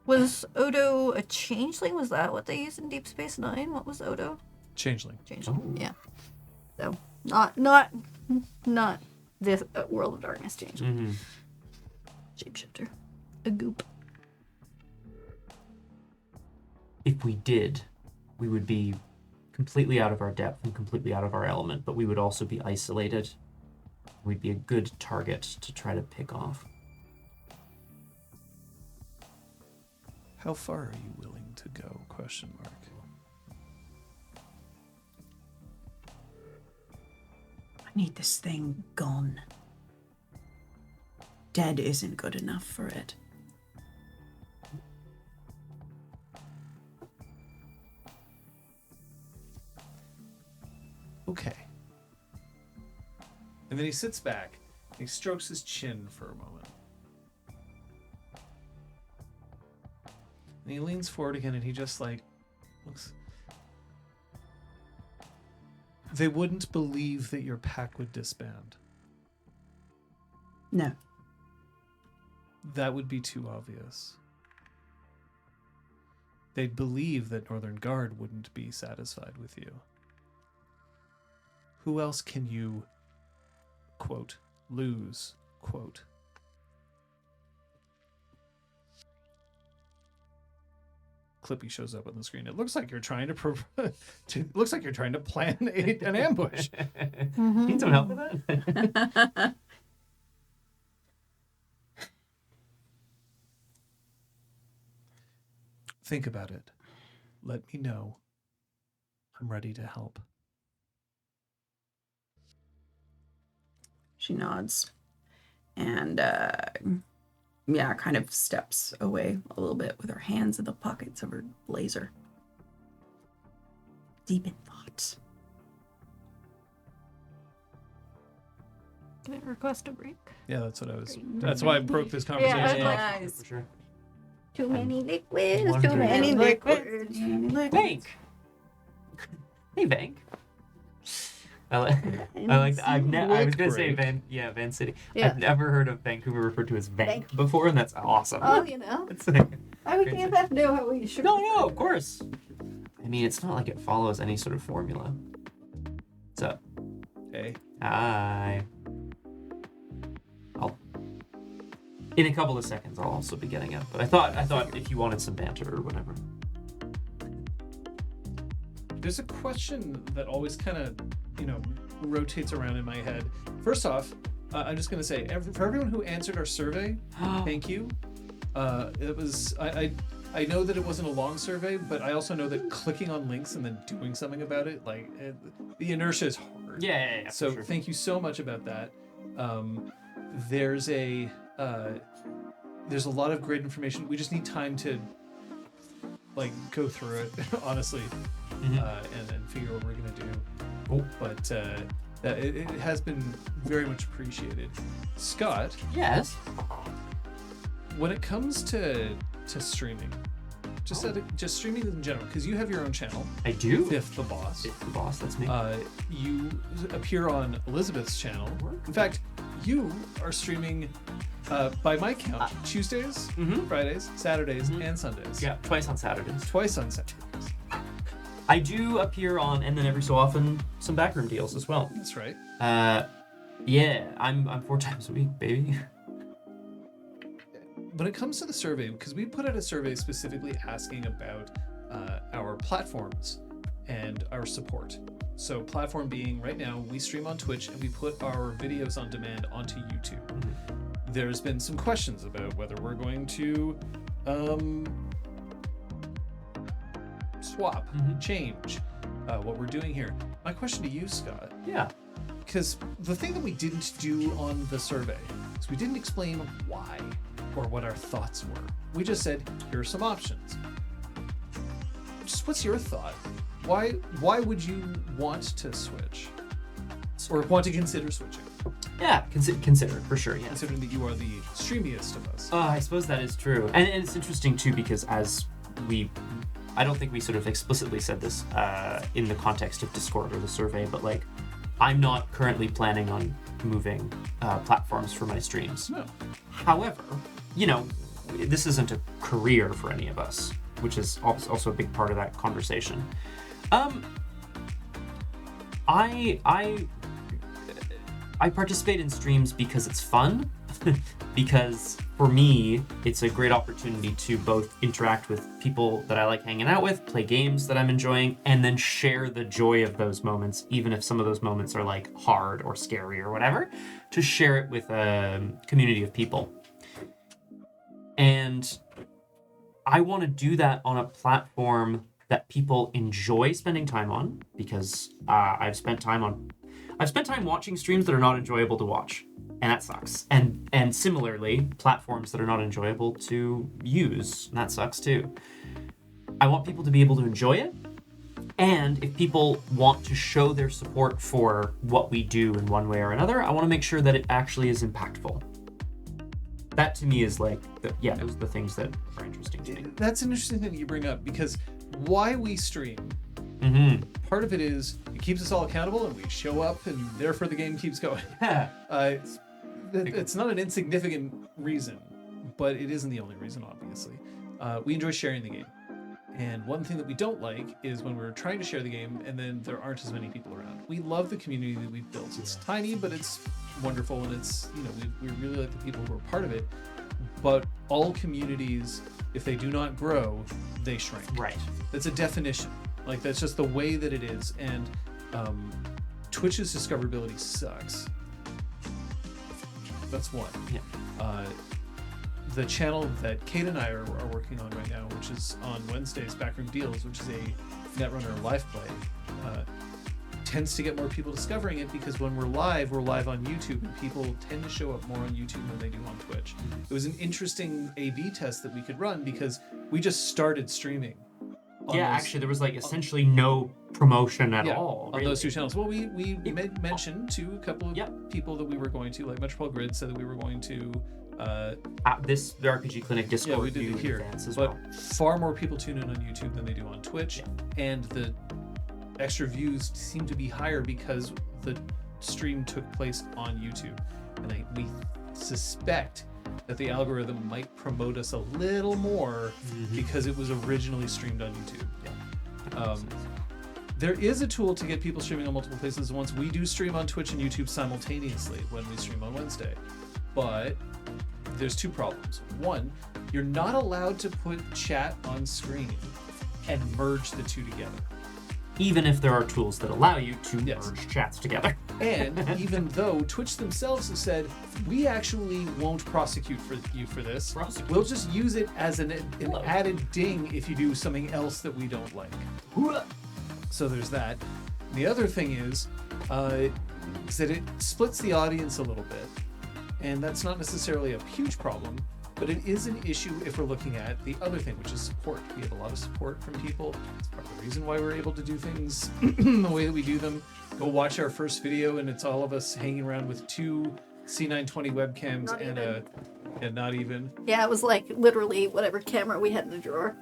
Was Odo a changeling? Was that what they used in Deep Space Nine? What was Odo?
Changeling.
Changeling.
Oh.
Yeah. So not this World of Darkness changeling.
Mm-hmm.
Shapeshifter. A goop.
If we did, we would be completely out of our depth and completely out of our element, but we would also be isolated. We'd be a good target to try to pick off.
How far are you willing to go? Question mark.
I need this thing gone. Dead isn't good enough for it.
Okay. And then he sits back and he strokes his chin for a moment. And he leans forward again and he just looks. They wouldn't believe that your pack would disband.
No.
That would be too obvious. They'd believe that Northern Guard wouldn't be satisfied with you. Who else can you, quote, lose, quote? Clippy shows up on the screen. It looks like you're trying to plan an ambush.
Need some help with that?
Think about it. Let me know. I'm ready to help.
She nods. And, kind of steps away a little bit with her hands in the pockets of her blazer. Deep in thought.
Can I request a break?
Yeah, that's what I was. That's why I broke this conversation
Yeah,
off.
For sure.
Too many liquids.
Wonder-
Too many liquids.
Bank. Hey, Bank. I like that. I was gonna say
Break.
Van City.
Yeah.
I've never heard of Vancouver referred to as Vank before, and that's awesome.
Oh, you know.
It's like,
I would
Crazy.
think that know how we should.
no, of course. I mean, it's not like it follows any sort of formula. What's up?
Hey.
Hi. In a couple of seconds, I'll also be getting up. But I thought if you wanted some banter or whatever.
There's a question that always kind of, rotates around in my head. First off, I'm just going to say, for everyone who answered our survey, thank you. It was I know that it wasn't a long survey, but I also know that clicking on links and then doing something about it, the inertia is hard.
Yeah.
So
for sure.
thank you so much about that. There's a lot of great information. We just need time to go through it, honestly, and figure out what we're gonna do.
Oh.
But it has been very much appreciated. Scott,
Yes.
when it comes to streaming, just streaming in general, because you have your own channel,
I do.
Fifth the Boss.
It's the boss. That's me.
You appear on Elizabeth's channel. In fact, you are streaming, by my count, Tuesdays, Fridays, Saturdays, and Sundays.
Yeah, twice on Saturdays.
Twice on Saturdays.
I do appear on, and then every so often, some backroom deals as well.
That's right.
Yeah, I'm 4 times a week, baby.
When it comes to the survey, because we put out a survey specifically asking about our platforms and our support. So platform being, right now, we stream on Twitch and we put our videos on demand onto YouTube. There's been some questions about whether we're going to swap, change what we're doing here. My question to you, Scott,
Yeah.
because the thing that we didn't do on the survey is we didn't explain why or what our thoughts were. We just said, here are some options. Just what's your thought? Why would you want to switch? Or want to consider switching,
Yeah, consider it for sure, yes.
considering that you are the streamiest of us?
I suppose that is true. And it's interesting too because I don't think we sort of explicitly said this in the context of Discord or the survey, but I'm not currently planning on moving platforms for my streams.
No.
However, this isn't a career for any of us, which is also a big part of that conversation. I participate in streams because it's fun, because for me, it's a great opportunity to both interact with people that I like hanging out with, play games that I'm enjoying, and then share the joy of those moments, even if some of those moments are hard or scary or whatever, to share it with a community of people. And I want to do that on a platform that people enjoy spending time on, because I've spent time watching streams that are not enjoyable to watch, and that sucks. And similarly, platforms that are not enjoyable to use, and that sucks too. I want people to be able to enjoy it, and if people want to show their support for what we do in one way or another, I want to make sure that it actually is impactful. That to me is those are the things that are interesting to me.
That's an interesting thing that you bring up, because why we stream, part of it is it keeps us all accountable and we show up, and therefore the game keeps going. It's not an insignificant reason, but it isn't the only reason, obviously. We enjoy sharing the game. And one thing that we don't like is when we're trying to share the game and then there aren't as many people around. We love the community that we've built. It's tiny, but it's wonderful, and it's, we really like the people who are part of it. But all communities, if they do not grow, they shrink.
Right.
That's a definition. That's just the way that it is. And Twitch's discoverability sucks. That's one.
Yeah.
The channel that Kate and I are working on right now, which is on Wednesdays, Backroom Deals, which is a Netrunner live play, tends to get more people discovering it, because when we're live on YouTube, and people tend to show up more on YouTube than they do on Twitch. It was an interesting A/B test that we could run, because we just started streaming.
Actually, there was essentially no promotion at all.
On
really.
those two channels. Well, we mentioned to a couple of people that we were going to, Metropole Grid said that we were going to.
The RPGClinic Discord.
Yeah, we did it here.
As
but
well.
far more people tune in on YouTube than they do on Twitch, and the extra views seem to be higher because the stream took place on YouTube, and we suspect that the algorithm might promote us a little more because it was originally streamed on YouTube. Yeah. There is a tool to get people streaming on multiple places at once. We do stream on Twitch and YouTube simultaneously when we stream on Wednesday. But there's two problems. One, you're not allowed to put chat on screen and merge the two together.
Even if there are tools that allow you to
Yes.
merge chats together.
And even though Twitch themselves have said, we actually won't prosecute you for this.
Prosecute.
We'll just use it as an added ding if you do something else that we don't like. So there's that. The other thing is that it splits the audience a little bit. And that's not necessarily a huge problem, but it is an issue if we're looking at the other thing, which is support. We have a lot of support from people. It's part of the reason why we're able to do things the way that we do them. Go watch our first video, and it's all of us hanging around with two C920 webcams not even.
Yeah, it was like literally whatever camera we had in the drawer.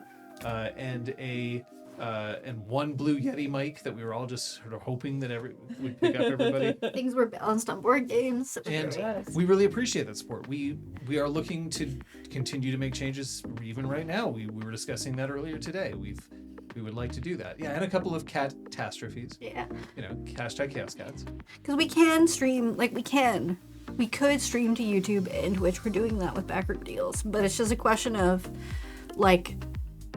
And one Blue Yeti mic that we were all just sort of hoping that would pick up everybody.
Things were balanced on board games. It was
And
great.
we really appreciate that support. We are looking to continue to make changes even right now. We were discussing that earlier today. We would like to do that. Yeah, and a couple of catastrophes.
Yeah.
Hashtag Chaos Cats.
Because we can stream, we could stream to YouTube and Twitch. We're doing that with backroom deals. But it's just a question of,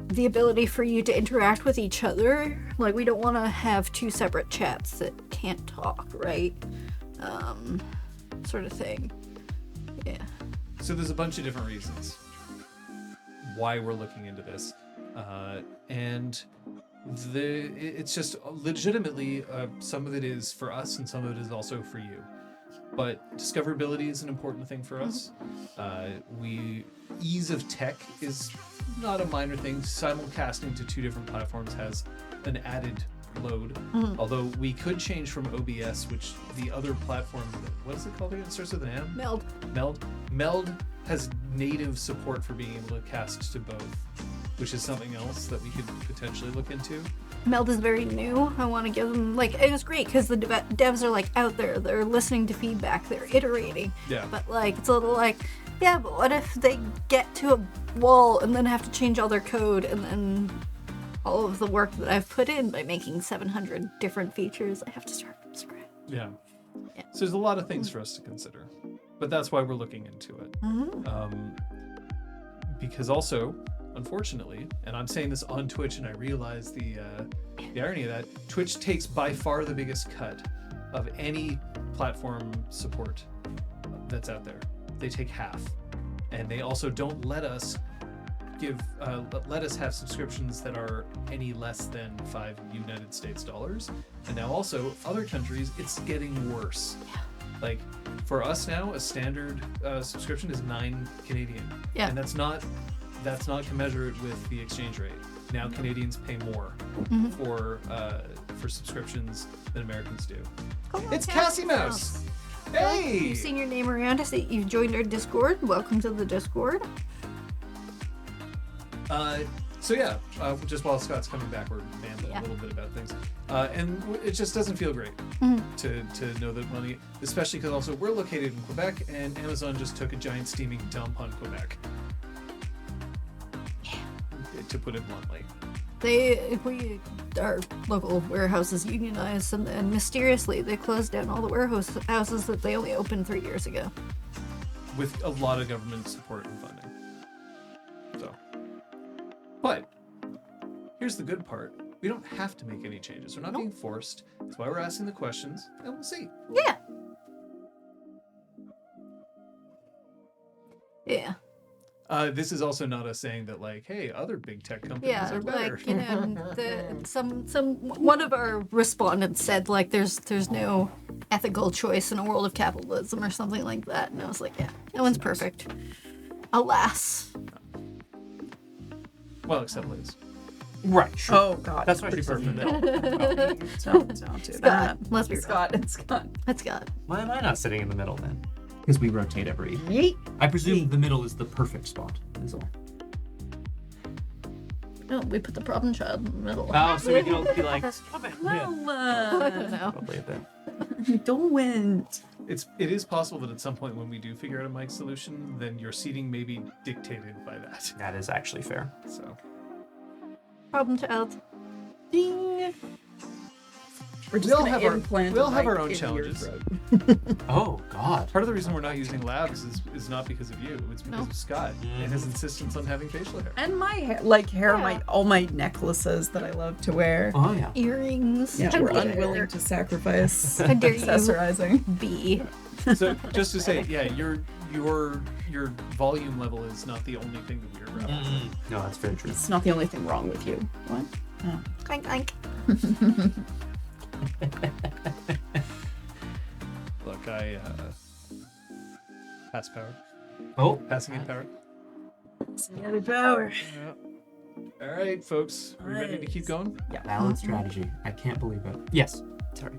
the ability for you to interact with each other. We don't want to have two separate chats that can't talk, right? Sort of thing. Yeah.
So there's a bunch of different reasons why we're looking into this. And it's just legitimately, some of it is for us and some of it is also for you. But discoverability is an important thing for us. Ease of tech is not a minor thing. Simulcasting to two different platforms has an added load. Although we could change from OBS, which the other platform, what is it called again? It starts with an M? Meld has native support for being able to cast to both, which is something else that we could potentially look into.
Meld is very new. I want to give them, it was great because the devs are out there. They're listening to feedback. They're iterating.
Yeah.
But it's a little yeah, but what if they get to a wall and then have to change all their code and then all of the work that I've put in by making 700 different features, I have to start from scratch.
Yeah. So there's a lot of things for us to consider, but that's why we're looking into it. Because also, unfortunately, and I'm saying this on Twitch, and I realize the irony of that, Twitch takes by far the biggest cut of any platform support that's out there. They take half, and they also don't let us have subscriptions that are any less than $5 United States dollars. And now also other countries, it's getting worse. For us now, a standard subscription is 9 Canadian.
Yeah.
And that's not commensurate with the exchange rate. Now Canadians pay more for subscriptions than Americans do. It's Cassie Mouse. Hey!
You've seen your name around us. You've joined our Discord. Welcome to the Discord.
Just while Scott's coming back, we're rambling a little bit about things. And it just doesn't feel great to know that money, especially because also we're located in Quebec and Amazon just took a giant steaming dump on Quebec. To put it bluntly. Our
local warehouses unionized, and mysteriously they closed down all the warehouses that they only opened 3 years ago.
With a lot of government support and funding. But here's the good part. We don't have to make any changes. We're not being forced. That's why we're asking the questions, and we'll see.
Yeah. Yeah.
This is also not us saying that, hey, other big tech companies are better.
One of our respondents said, there's no ethical choice in a world of capitalism or something like that. And I was yeah, no one's perfect. Alas.
Well, except Liz.
Right, sure.
Oh, God.
That's why
Pretty
she's in the
perfect.
middle.
Don't do
Scott,
that.
let's be
Scott, it's Scott.
Let's Scott.
Why am I not sitting in the middle then? Because we rotate every...
Yeet.
I presume the middle is the perfect spot, is all.
No, we put the problem child in the middle.
Oh, so we can all be like, stop it. Yeah,
I don't know.
probably a bit.
Don't.
It is possible that at some point when we do figure out a mic solution, then your seating may be dictated by that.
That is actually fair.
So
Problem child.
Ding. We're just
We'll
gonna
have our-
implant
we'll
a
have our
mic
own
in your
challenges.
throat.
Oh, God.
part of the reason we're not using labs is not because of you. It's because
No.
of Scott and his insistence on having facial hair.
And my hair,
Yeah.
all my necklaces that I love to wear.
Oh, yeah.
Earrings.
Yeah,
How
we're
dare-
unwilling to sacrifice
How dare you
accessorizing.
be.
So just to say, yeah, your volume level is not the only thing that we're grappling.
No, that's very true.
It's not the only thing wrong with you. What? Oh.
Clank, clank.
Look, I pass power.
Oh,
Passing in power.
Another power.
All right, folks, are we ready to keep going?
valid strategy. I can't believe it. Yes. Sorry.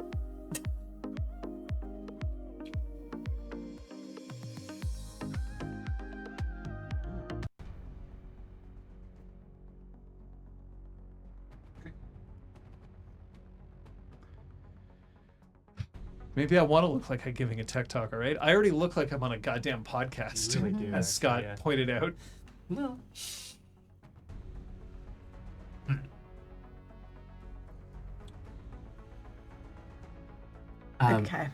Maybe I want to look like I'm giving a tech talk, all right? I already look like I'm on a goddamn podcast,
You really do,
as Scott
actually, yeah.
pointed out.
Well.
Okay.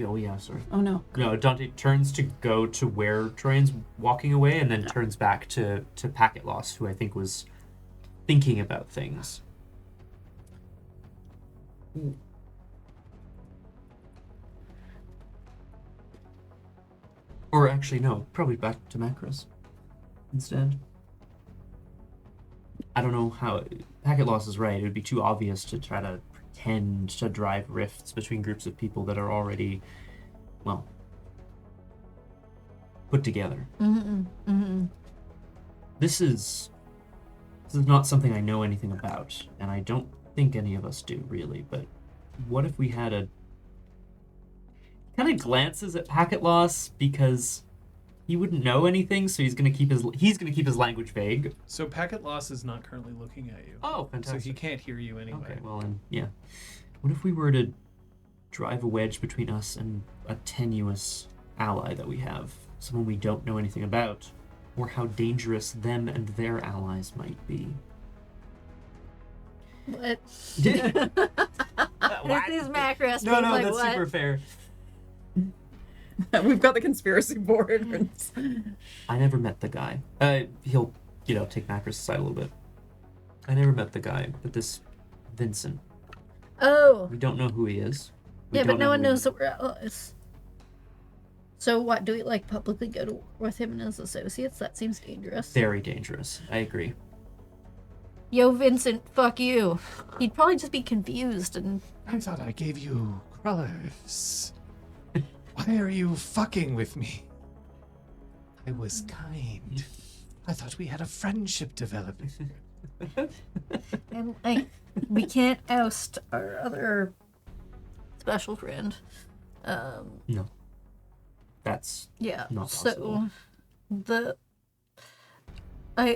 Oh, yeah, sorry.
Oh no.
No, Dante turns to go to where Troyan's walking away and then turns back to Packet Loss, who I think was thinking about things. Or actually, no, probably back to Macros instead. I don't know how... Packet Loss is right. It would be too obvious to try to pretend to drive rifts between groups of people that are already, well, put together. This is not something I know anything about, and I don't think any of us do, really, but what if we had a... kind of glances at Packet Loss because he wouldn't know anything, so he's gonna keep his language vague.
So Packet Loss is not currently looking at you.
Oh,
So
fantastic.
he can't hear you anyway.
Okay, well, and yeah. What if we were to drive a wedge between us and a tenuous ally that we have, someone we don't know anything about, or how dangerous them and their allies might be?
What?
What?
This is Macros.
No,
like,
that's
what?
super fair.
We've got the conspiracy board.
I never met the guy. He'll, take Macros aside a little bit. I never met the guy, but this Vincent.
Oh.
We don't know who he is. We
Yeah,
don't
but no
know
one
who he-
knows that we're allies. So what, do we publicly go to war with him and his associates? That seems dangerous.
Very dangerous. I agree.
Yo, Vincent, fuck you. He'd probably just be confused and...
I thought I gave you colors. Why are you fucking with me? I was kind. I thought we had a friendship developing.
And, we can't oust our other special friend.
No. That's
Yeah,
Not
so...
possible.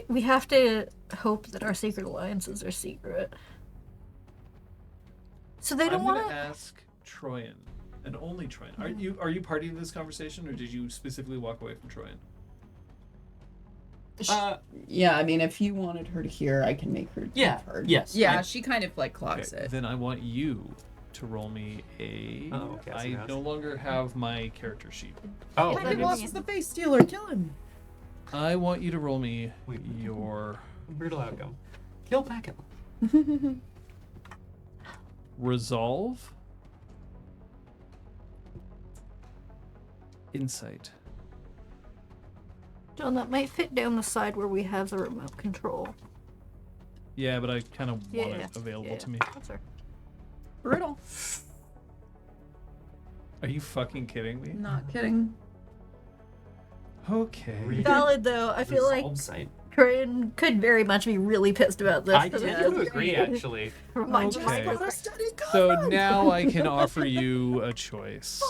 We have to hope that our secret alliances are secret. So they don't
I'm
want
gonna
to...
ask Troyan, and only Troyan. Are you party in this conversation, or did you specifically walk away from Troyan?
Yeah, I mean, if you wanted her to hear, I can make her.
Yeah,
heard.
yes,
Yeah,
I-
she kind of clocks it.
Then I want you to roll me a.
Oh, okay, I see
I
how
no longer have my character sheet.
Oh,
Yeah,
Packet
that
Loss
is-
is the face stealer. Kill him.
I want you to roll me
Wait.
your
brutal outcome. Kill Packet.
resolve, insight.
John, that might fit down the side where we have the remote control.
Yeah, but I kind of want
Yeah,
it available
yeah.
to me.
That's our...
Brutal.
Are you fucking kidding me?
Not kidding.
Okay.
Valid, though. I feel like
Resolve site.
Corinne could very much be really pissed about this.
I
'cause
tend
it feels
to agree,
very-
actually.
Reminds
Okay.
me of my
So now I can offer you a choice.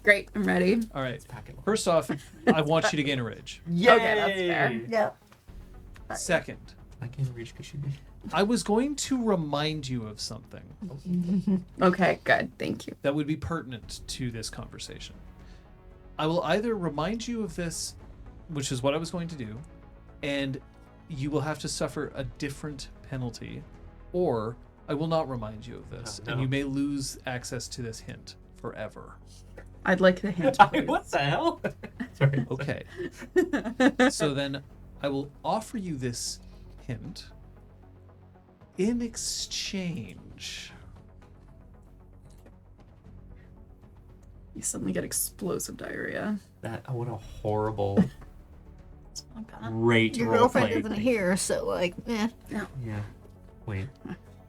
Great, I'm ready.
All right.
Packet.
First off, I want you to gain a rage.
Yay!
Okay, that's fair.
Yeah.
Second,
I can't reach Kashumi.
I was going to remind you of something
Okay, good. Thank you.
that would be pertinent to this conversation. I will either remind you of this, which is what I was going to do, and you will have to suffer a different penalty, or I will not remind you of this,
Oh, no.
and you may lose access to this hint forever.
I'd like the hint.
What the hell? Sorry.
Okay. So then I will offer you this hint in exchange.
You suddenly get explosive diarrhea.
What a horrible, great
Your
role
girlfriend
play.
isn't here, so like, eh.
Yeah. Wait.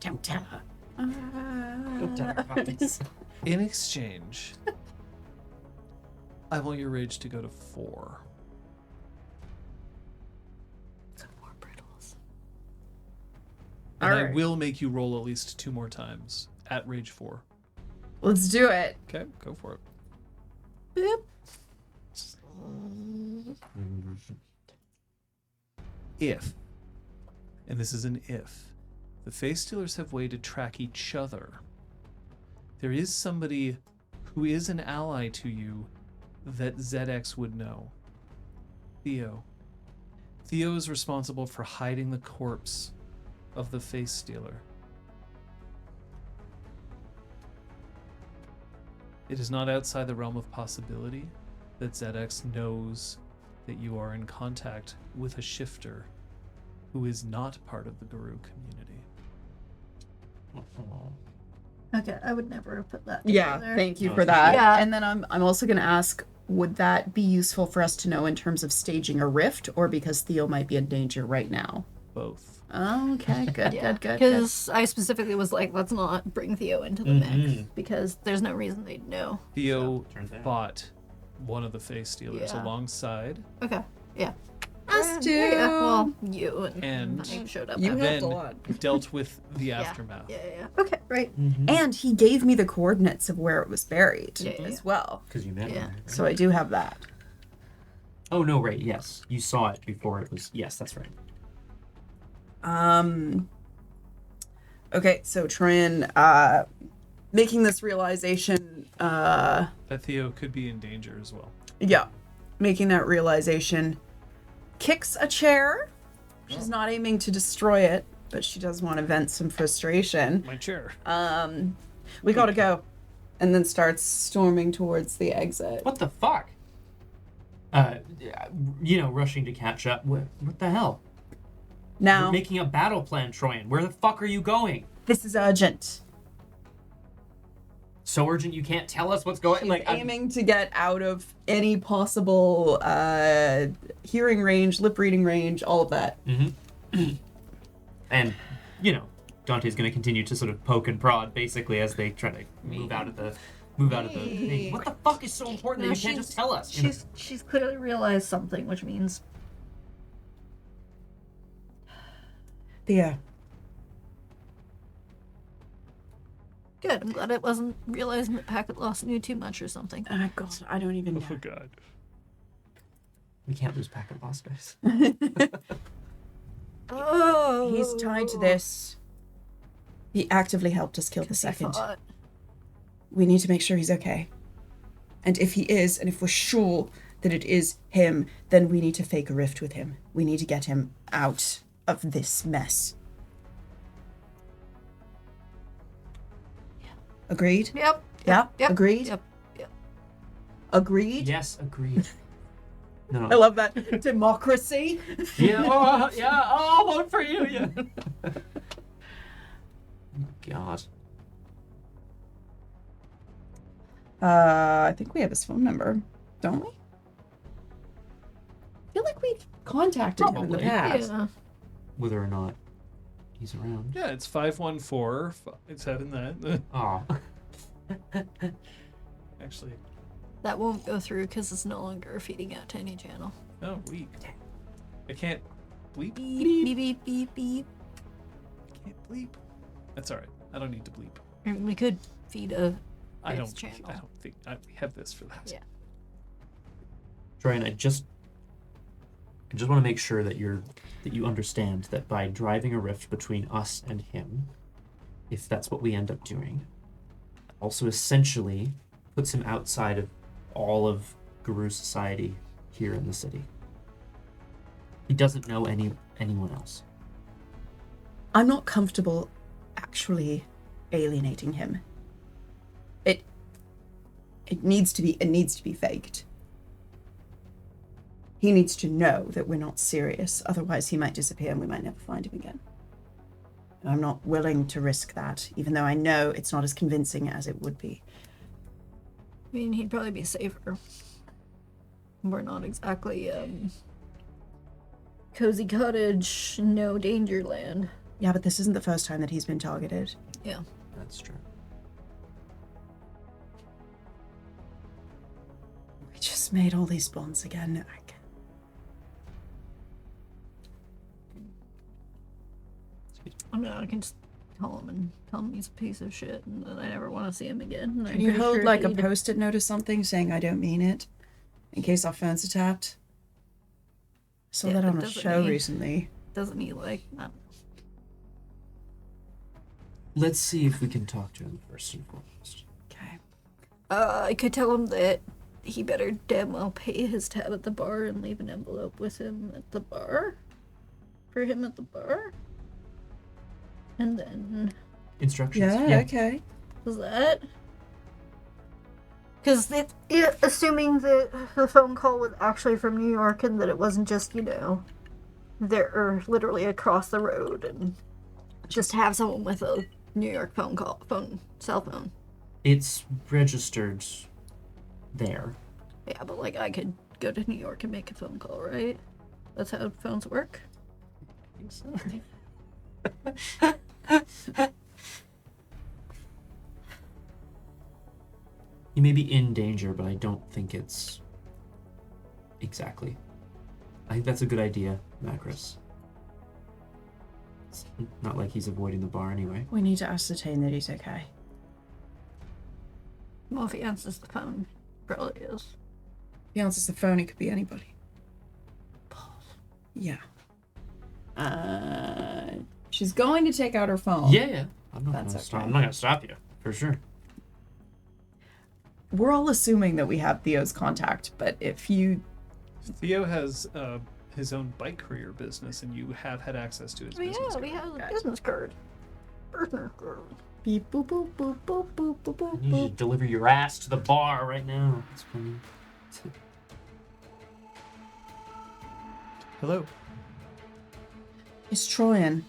Don't tell her.
Don't tell her about this.
In exchange, I want your rage to go to 4.
More brittles.
And I
Alright.
will make you roll at least 2 more times at rage 4.
Let's do it.
Okay, go for it.
Boop.
If, and this is an if, the face stealers have way to track each other, there is somebody who is an ally to you that ZX would know. Theo. Theo is responsible for hiding the corpse of the face stealer. It is not outside the realm of possibility that ZX knows that you are in contact with a shifter who is not part of the Guru community.
Okay, I would never have put that.
Yeah,
together.
thank you
No,
for
it's
that.
Yeah.
And then I'm also going to ask, would that be useful for us to know in terms of staging a rift, or because Theo might be in danger right now?
Both.
Okay, good,
Yeah,
good.
because I specifically was like, let's not bring Theo into the mix
Mhm.
because there's no reason they'd know.
Theo
turns out.
fought one of the face stealers
Yeah.
alongside,
Okay, yeah.
Us too.
Yeah, well, you
And
I showed up.
you
after.
helped
then
a lot.
dealt with the aftermath.
Yeah. Okay, right.
And he gave me the coordinates of where it was buried
Yeah, yeah,
as well.
Because you met
Yeah.
him. Right?
So I do have that.
Oh no! Right. Yes, you saw it before it was. Yes, that's right.
Okay, so Trin, making this realization,
That Theo could be in danger as well.
yeah, making that realization, kicks a chair. She's not aiming to destroy it, but she does want to vent some frustration.
My chair.
We gotta go. And then starts storming towards the exit.
What the fuck? Rushing to catch up. What the hell?
Now,
We're making a battle plan, Troyan. Where the fuck are you going?
this is urgent.
So urgent you can't tell us what's going.
She's
Like I'm-
aiming to get out of any possible hearing range, lip reading range, all of that.
And, Dante's going to continue to sort of poke and prod, basically, as they try to move out of the thing. What the fuck is so important
No,
that you can't just tell us?
She's clearly realized something, which means
Yeah.
good. I'm glad it wasn't realizing that Packet Lost knew too much or something.
Oh God, I don't even know.
Oh god.
We can't lose Packet Lost, guys.
Oh,
He's tied to this. He actively helped us kill the second. We need to make sure he's okay. And if he is, and if we're sure that it is him, then we need to fake a rift with him. We need to get him out of this mess. Agreed?
Yep.
Yeah?
Yep.
Agreed?
Yep.
Agreed?
Yes, agreed. No.
I love that. Democracy?
Yeah, I'll vote for you, yeah. God.
I think we have his phone number, don't we? I feel like we've contacted him in the
Probably.
past.
Yeah.
Whether or not he's around.
Yeah, it's 514. It's having that.
Aw.
Actually,
That won't go through because it's no longer feeding out to any channel.
no, weak. I can't bleep.
Beep, beep, beep, beep, beep.
I can't bleep. That's alright. I don't need to bleep.
I mean, we could feed a
I
Next
don't
channel.
think we have this for that.
Yeah.
Troyan, I just I just want to make sure that you understand that by driving a rift between us and him, if that's what we end up doing, also essentially puts him outside of all of Guru society here in the city. He doesn't know anyone else.
I'm not comfortable actually alienating him. It needs to be faked. He needs to know that we're not serious, otherwise he might disappear and we might never find him again. And I'm not willing to risk that, even though I know it's not as convincing as it would be.
I mean, he'd probably be safer. We're not exactly, cozy cottage, no danger land.
Yeah, but this isn't the first time that he's been targeted.
Yeah.
That's true.
We just made all these bonds again.
I mean, I can just call him he's a piece of shit and that I never want to see him again. And I'm
Can you
pretty
hold
sure
like a
he'd-
post-it note or something saying I don't mean it? In case our phones are tapped? I saw
Yeah,
that
but
on a
doesn't
show
he-
recently.
Doesn't he, like, I don't know.
Let's see if we can talk to him first and foremost.
Okay.
I could tell him that he better damn well pay his tab at the bar and leave an envelope with him at the bar. For him at the bar. And then...
Instructions?
Yeah, okay.
Was that? Because assuming that the phone call was actually from New York and that it wasn't just, they're literally across the road and just have someone with a New York cell phone.
It's registered there.
Yeah, but like I could go to New York and make a phone call, right? That's how phones work.
I think so. You may be in danger, but I don't think it's exactly. I think that's a good idea, Macros. It's not like he's avoiding the bar anyway.
We need to ascertain that he's okay.
Well, if he answers the phone, probably is.
If he answers the phone, it could be anybody. Yeah. She's going to take out her phone.
Yeah. I'm not
That's
gonna stop.
okay.
I'm not gonna stop you for sure.
We're all assuming that we have Theo's contact, but if you...
Theo has his own bike courier business, and you have had access to his
Oh,
business.
yeah,
card.
we have a business card. Business card.
Beep, boop, boop, boop, boop, boop, boop, boop,
I need you to
boop.
deliver your ass to the bar right now. It's funny.
Hello.
It's Troyan.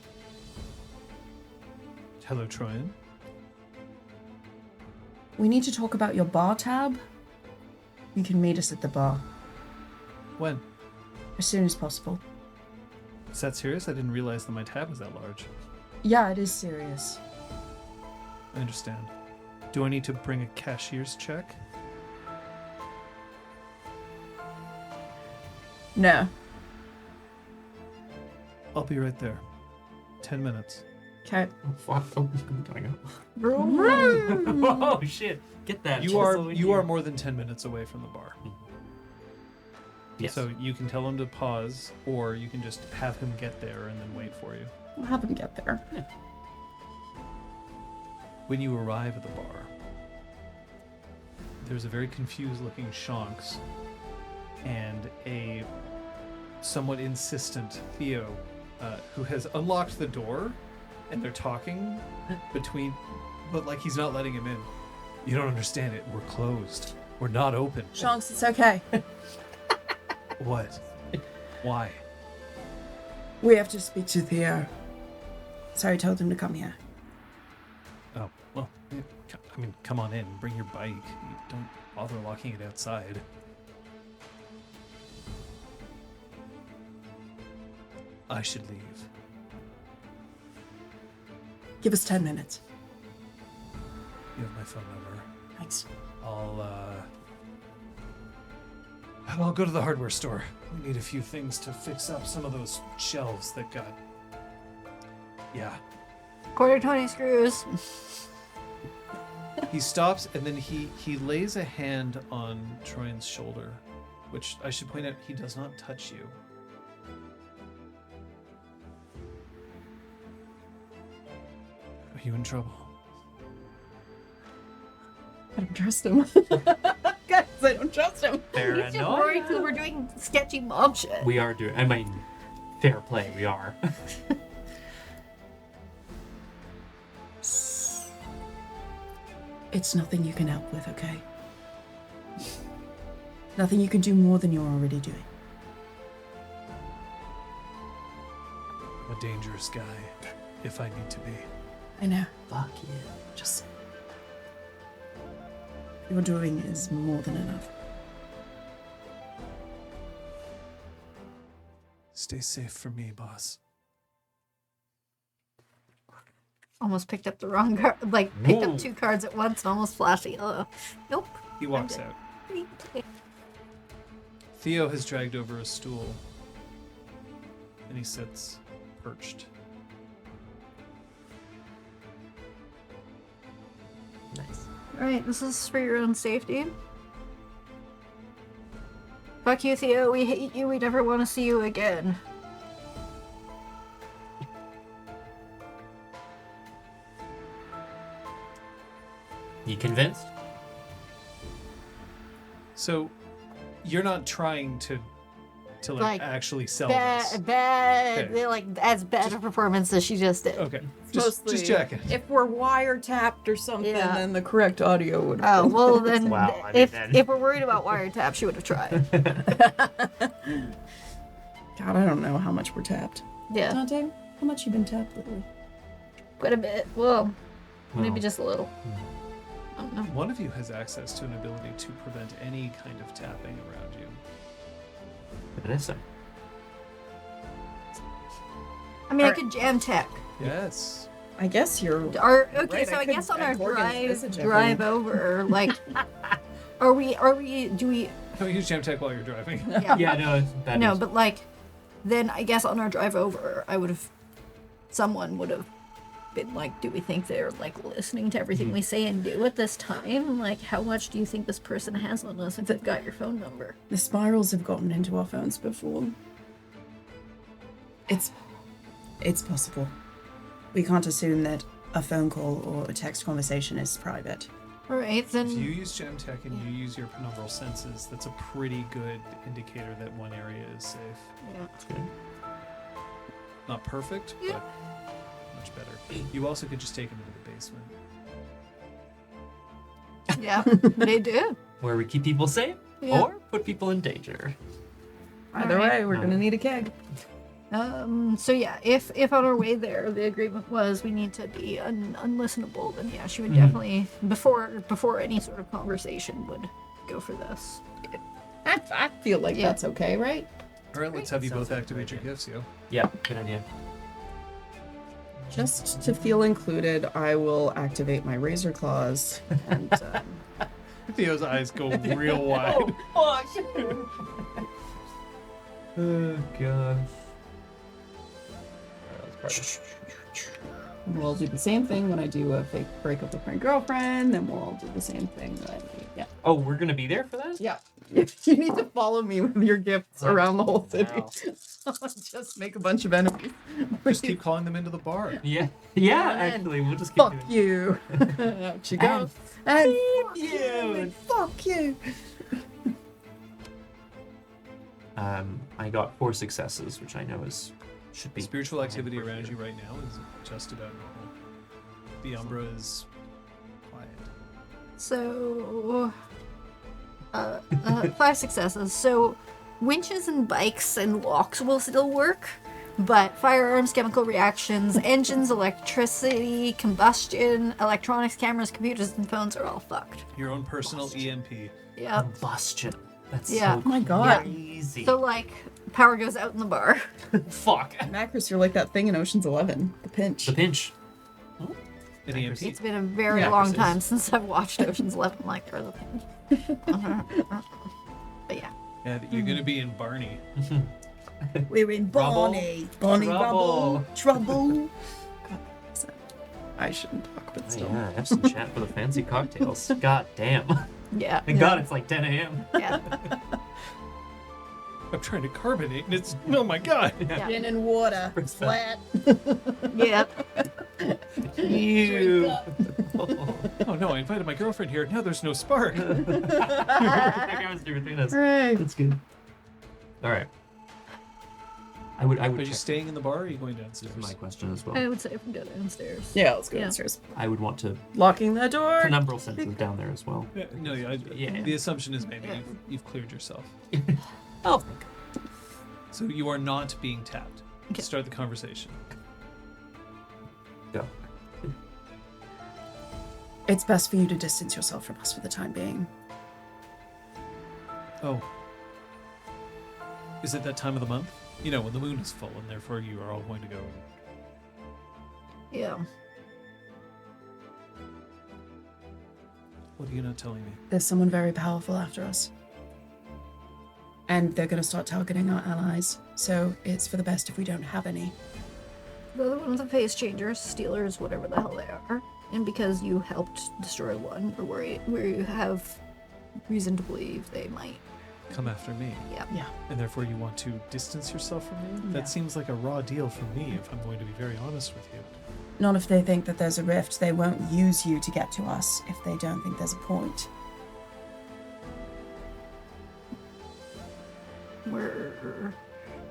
Hello, Troyan.
We need to talk about your bar tab. You can meet us at the bar
When?
as soon as possible.
Is that serious? I didn't realize that my tab was that large.
Yeah, it is serious.
I understand. Do I need to bring a cashier's check?
No.
I'll be right there. 10 minutes.
Okay.
Oh, fuck. Oh, gotta go. Oh, shit. Get that.
You are more than 10 minutes away from the bar.
Yes.
So you can tell him to pause, or you can just have him get there and then wait for you.
We'll have him get there.
When you arrive at the bar, there's a very confused looking Shanks and a somewhat insistent Theo who has unlocked the door, and they're talking but like he's not letting him in. You don't understand it. We're closed. We're not open.
Shanks, it's okay.
What? Why?
We have to speak to Theo. So I told him to come here.
Oh, well, I mean, come on in. Bring your bike. You don't bother locking it outside. I should leave.
Give us 10 minutes.
You have my phone number.
Thanks.
I'll go to the hardware store. We need a few things to fix up some of those shelves that got... Yeah.
Quarter 20 screws.
He stops, and then he lays a hand on Troyan's shoulder, which I should point out, he does not touch you. Are you in trouble?
I don't trust him. Guys, I don't trust him.
Fair
He's just
enough.
worried because we're doing sketchy mom shit.
We are doing. I mean, fair play. We are.
It's nothing you can help with, okay? Nothing you can do more than you're already doing.
I'm a dangerous guy, if I need to be.
I know.
Fuck yeah.
Just you're doing is more than enough.
Stay safe for me, boss.
Almost picked up the wrong card. Like, picked
Whoa.
up 2 cards at once and almost flashed yellow. Nope.
He walks
good.
out. Theo has dragged over a stool, and he sits perched.
Nice.
Alright, this is for your own safety. Fuck you, Theo. We hate you. We never want to see you again.
You convinced?
So, you're not trying to
Like,
actually sell this.
Bad,
Okay.
like, as bad a performance as she just did.
Okay, just checking.
If we're wiretapped or something,
Yeah.
then the correct audio would.
Oh, well then,
Wow, I mean,
if
then-
if we're worried about wiretap, she would have tried.
God, I don't know how much we're tapped.
Yeah,
Dante, how much you been tapped lately?
quite a bit. Well, maybe
Well,
just a little. I don't know.
One of you has access to an ability to prevent any kind of tapping around you.
Vanessa.
I mean, I
Alright.
could jam tech.
Yes.
I guess you're.
Okay,
Right,
so
I
I guess
couldn't-
on our
Gorgon's visage
drive over, like, do we?
Don't use jam tech while you're driving.
Yeah.
Yeah, no, it's bad
No,
news.
but like, then I guess on our drive over, someone would have been like, do we think they're like listening to everything we say and do at this time? Like, how much do you think this person has on us if they've got your phone number?
The spirals have gotten into our phones before. It's possible. We can't assume that a phone call or a text conversation is private.
All right, then.
If you use gem tech and you use your penumbral senses, that's a pretty good indicator that one area is safe.
Yeah.
That's good.
Not perfect,
Yeah.
but much better. You also could just take him into the basement.
Yeah, they do.
Where we keep people safe
Yeah.
or put people in danger.
Either
Alright.
way, we're gonna need a keg.
So yeah, if on our way there the agreement was we need to be unlistenable, then yeah, she would definitely before any sort of conversation would go for this.
I feel like
Yeah.
that's okay, right?
All right, let's have you
Sounds
both
like a
activate
good
your
idea.
gifts, yo.
Yeah, good idea.
Just to feel included, I will activate my razor claws and
Theo's eyes go real wide.
Oh god.
we'll all do the same thing when I do a fake breakup with my girlfriend. Then we'll all do the same thing when I meet. Yeah.
Oh, we're gonna be there for that?
Yeah. You need to follow me with your gifts around the whole city.
Wow.
Just make a bunch of enemies.
Just keep calling them into the bar.
Yeah. Yeah,
on in.
actually, we'll just keep
Fuck
doing
you. Out you go. And fuck you.
you.
And fuck you.
I got 4 successes, which I know should be
Spiritual
fine
activity
for
around
sure.
you right now is just about normal. The Umbra is quiet.
So 5 successes. So winches and bikes and locks will still work, but firearms, chemical reactions, engines, electricity, combustion, electronics, cameras, computers, and phones are all fucked.
Your own personal EMP.
Yeah.
Combustion. That's
Yeah.
so
Oh my god.
crazy.
So like power goes out in the bar.
Fuck.
Macros, you're like that thing in Ocean's 11. The pinch.
The pinch.
An EMP.
It's been a very
Yeah,
long
this is-
time since I've watched Ocean's 11. Like, or the but yeah.
Yeah, you're gonna be in Barney.
We're in
Rubble.
Bonnie. Bonnie
Trouble.
Rubble. Trouble. God, I shouldn't talk, but
Oh,
still.
yeah, have some chat for the fancy cocktails. God damn.
Yeah.
Thank God it's like 10 a.m.
Yeah.
I'm trying to carbonate, and it's oh my god.
Yeah.
Gin and water.
Where's
Flat.
Yeah.
You.
Oh no, I invited my girlfriend here. Now there's no spark.
That goes between us.
Right.
That's good. All right. I would
Are you
check.
staying in the bar or are you going
This
downstairs?
is my question as well.
I would say if we go downstairs.
Yeah, let's go
Yeah.
downstairs.
I would want to
Locking the door.
penumbral senses down there as well.
No,
Yeah.
the assumption is maybe you've cleared yourself.
Oh, thank
So you are not being tapped.
Okay.
Start the conversation.
Go.
It's best for you to distance yourself from us for the time being.
Oh. Is it that time of the month? You know, when the moon is full and therefore you are all going to go.
Yeah.
What are you not telling me?
There's someone very powerful after us. And they're going to start targeting our allies. So it's for the best if we don't have any.
The other ones are face changers, stealers, whatever the hell they are. And because you helped destroy one, we have reason to believe they might.
Come after me.
Yeah.
Yeah.
And therefore you want to distance yourself from me?
Yeah.
That seems like a raw deal for me, if I'm going to be very honest with you.
Not if they think that there's a rift. They won't use you to get to us if they don't think there's a point.
We're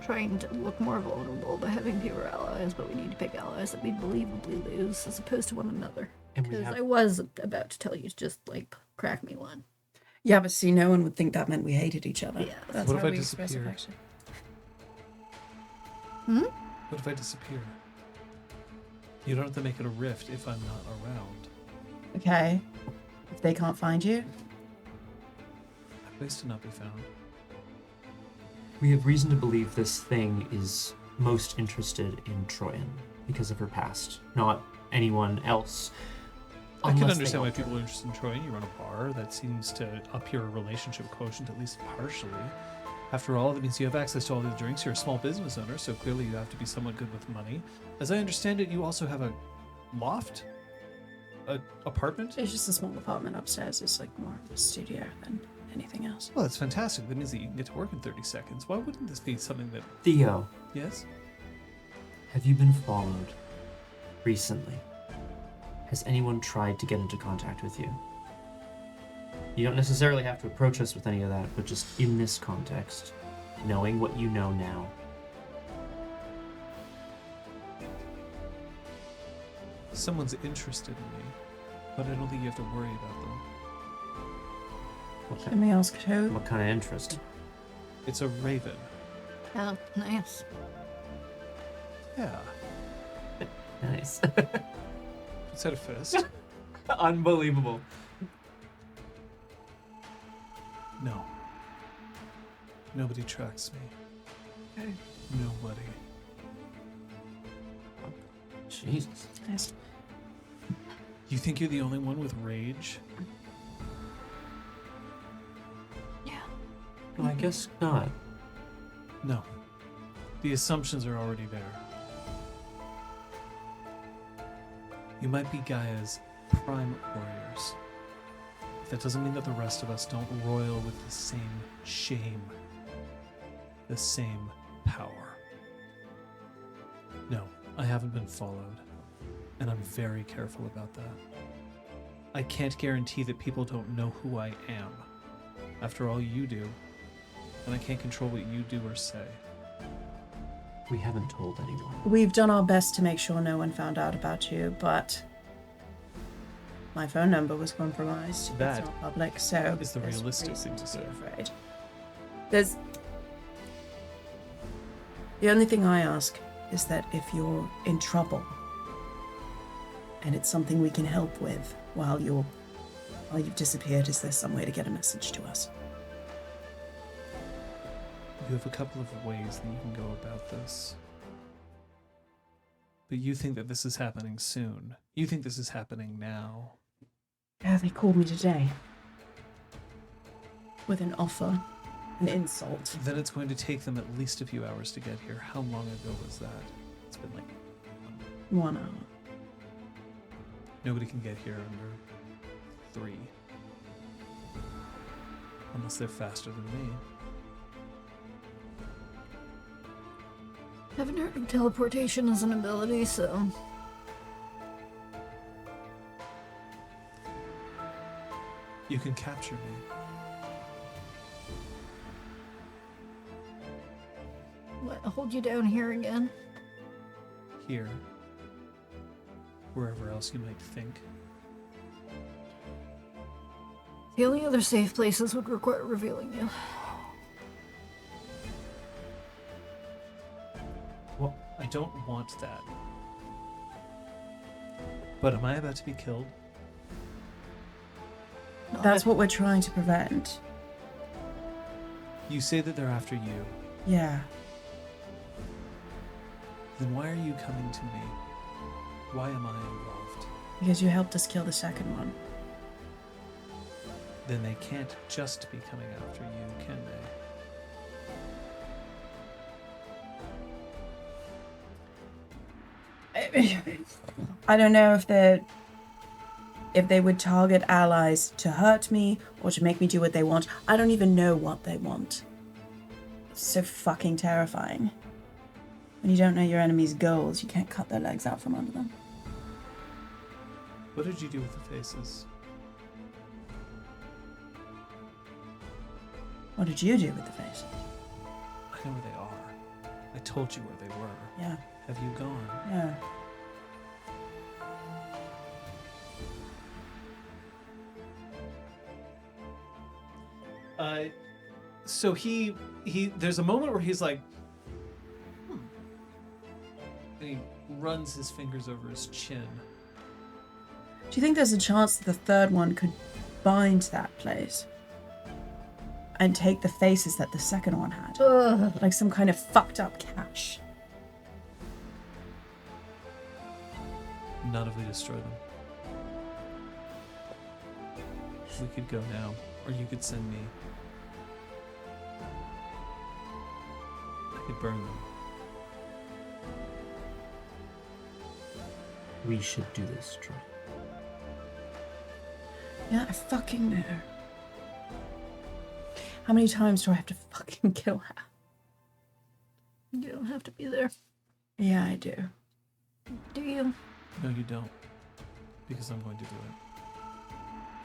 trying to look more vulnerable by having fewer allies, but we need to pick allies that we believably lose as opposed to one another.
And we
Because
have
I was about to tell you to just, crack me one.
Yeah, but see, no one would think that meant we hated each other.
Yeah.
That's
What if
how
I
we express
disappear?
affection.
What if I disappear? You don't have to make it a rift if I'm not around.
Okay. If they can't find you,
A place to not be found.
We have reason to believe this thing is most interested in Troyan because of her past, not anyone else.
I can
Unless they
understand why
want her.
people are interested in Troy. You run a bar. That seems to up your relationship quotient, at least partially. After all, that means you have access to all the drinks. You're a small business owner, so clearly you have to be somewhat good with money. As I understand it, you also have a loft? An apartment?
it's just a small apartment upstairs. It's like more of a studio than anything else.
Well, that's fantastic. That means that you can get to work in 30 seconds. Why wouldn't this be something that...
Theo,
Yes?
have you been followed recently? Has anyone tried to get into contact with you? You don't necessarily have to approach us with any of that, but just in this context, knowing what you know now.
Someone's interested in me, but I don't think you have to worry about them.
What
Let
kind,
me ask who?
what kind of interest?
It's a raven.
Oh, nice.
Yeah.
Nice.
Let's had a fist.
Unbelievable.
No. Nobody tracks me.
Okay.
Nobody.
Jesus.
Yes.
You think you're the only one with rage?
Yeah.
Well, I guess not.
No. The assumptions are already there. You might be Gaia's prime warriors. That doesn't mean that the rest of us don't roil with the same shame, the same power. No, I haven't been followed, and I'm very careful about that. I can't guarantee that people don't know who I am. After all, you do, and I can't control what you do or say.
We haven't told anyone.
We've done our best to make sure no one found out about you, but my phone number was compromised.
That
it's not public, so
is the
there's
realistic
reason
thing to say.
be afraid. There's the only thing I ask is that if you're in trouble and it's something we can help with while you've disappeared, is there some way to get a message to us?
You have a couple of ways that you can go about this. But you think that this is happening soon. You think this is happening now.
Yeah, they called me today with an offer, an insult.
Then it's going to take them at least a few hours to get here. How long ago was that? It's been like
1 hour.
nobody can get here under 3. Unless they're faster than me.
Haven't heard of teleportation as an ability, so
You can capture me.
What, hold you down here again?
Here. Wherever else you might think.
The only other safe places would require revealing you.
Well, I don't want that. But am I about to be killed?
That's what we're trying to prevent.
You say that they're after you.
Yeah.
Then why are you coming to me? Why am I involved?
Because you helped us kill the second one.
Then they can't just be coming after you, can they?
I don't know if they would target allies to hurt me or to make me do what they want. I don't even know what they want. It's so fucking terrifying. When you don't know your enemy's goals, you can't cut their legs out from under them.
What did you do with the faces?
What did you do with the face?
I know where they are. I told you where they were.
Yeah,
Have you gone?
yeah.
So he there's a moment where he's like, and he runs his fingers over his chin.
Do you think there's a chance that the third one could bind that place? And take the faces that the second one had?
Ugh.
Like some kind of fucked up cache.
None if we destroy them. We could go now, or you could send me. I could burn them.
We should do this, Troy.
Yeah, I fucking know. How many times do I have to fucking kill her?
You don't have to be there,
Yeah, I do.
do you?
No, you don't. Because I'm going to do it.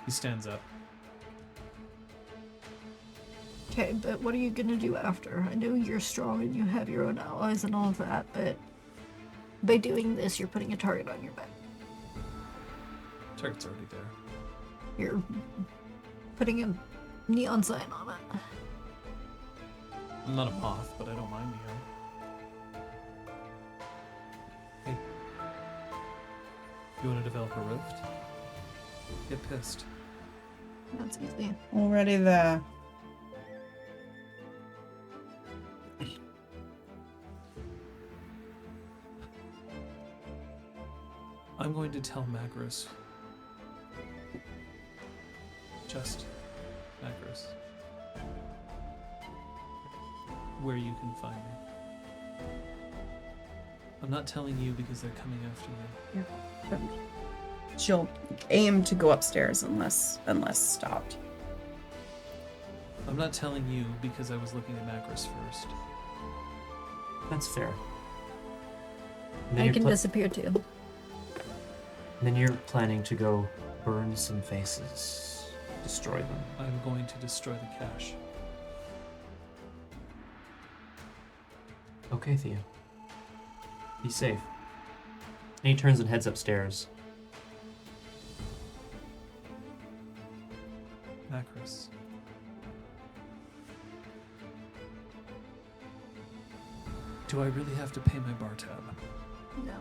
He stands up.
Okay, but what are you gonna do after? I know you're strong and you have your own allies and all of that, but by doing this, you're putting a target on your back.
Target's already there.
You're putting a neon sign on it.
I'm not a moth, but I don't mind neon. Hey. You want to develop a rift? Get pissed.
That's easy.
Already there.
I'm going to tell Magris. Just Magris. Where you can find me. I'm not telling you because they're coming after you.
She'll aim to go upstairs unless stopped.
I'm not telling you because I was looking at Magris first.
That's fair. And then
I
you're
can
pla-
disappear too.
and then you're planning to go burn some faces, destroy them.
I'm going to destroy the cache.
Okay, Theo. Be safe. And he turns and heads upstairs.
Magris. Do I really have to pay my bar tab?
No.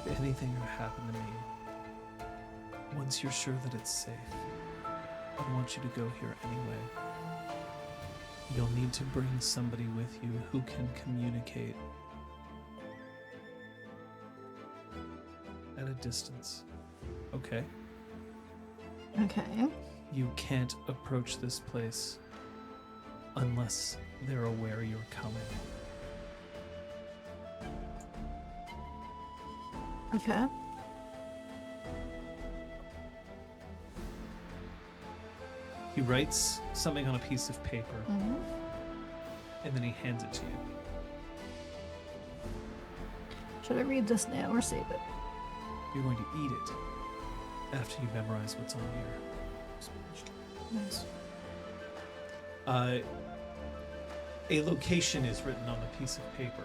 If anything were to happen to me, once you're sure that it's safe, I want you to go here anyway. You'll need to bring somebody with you who can communicate at a distance. Okay?
Okay.
You can't approach this place unless they're aware you're coming.
Okay.
He writes something on a piece of paper,
Mm-hmm.
and then he hands it to you.
Should I read this now or save it?
You're going to eat it after you memorize what's on here.
Nice.
A location is written on a piece of paper.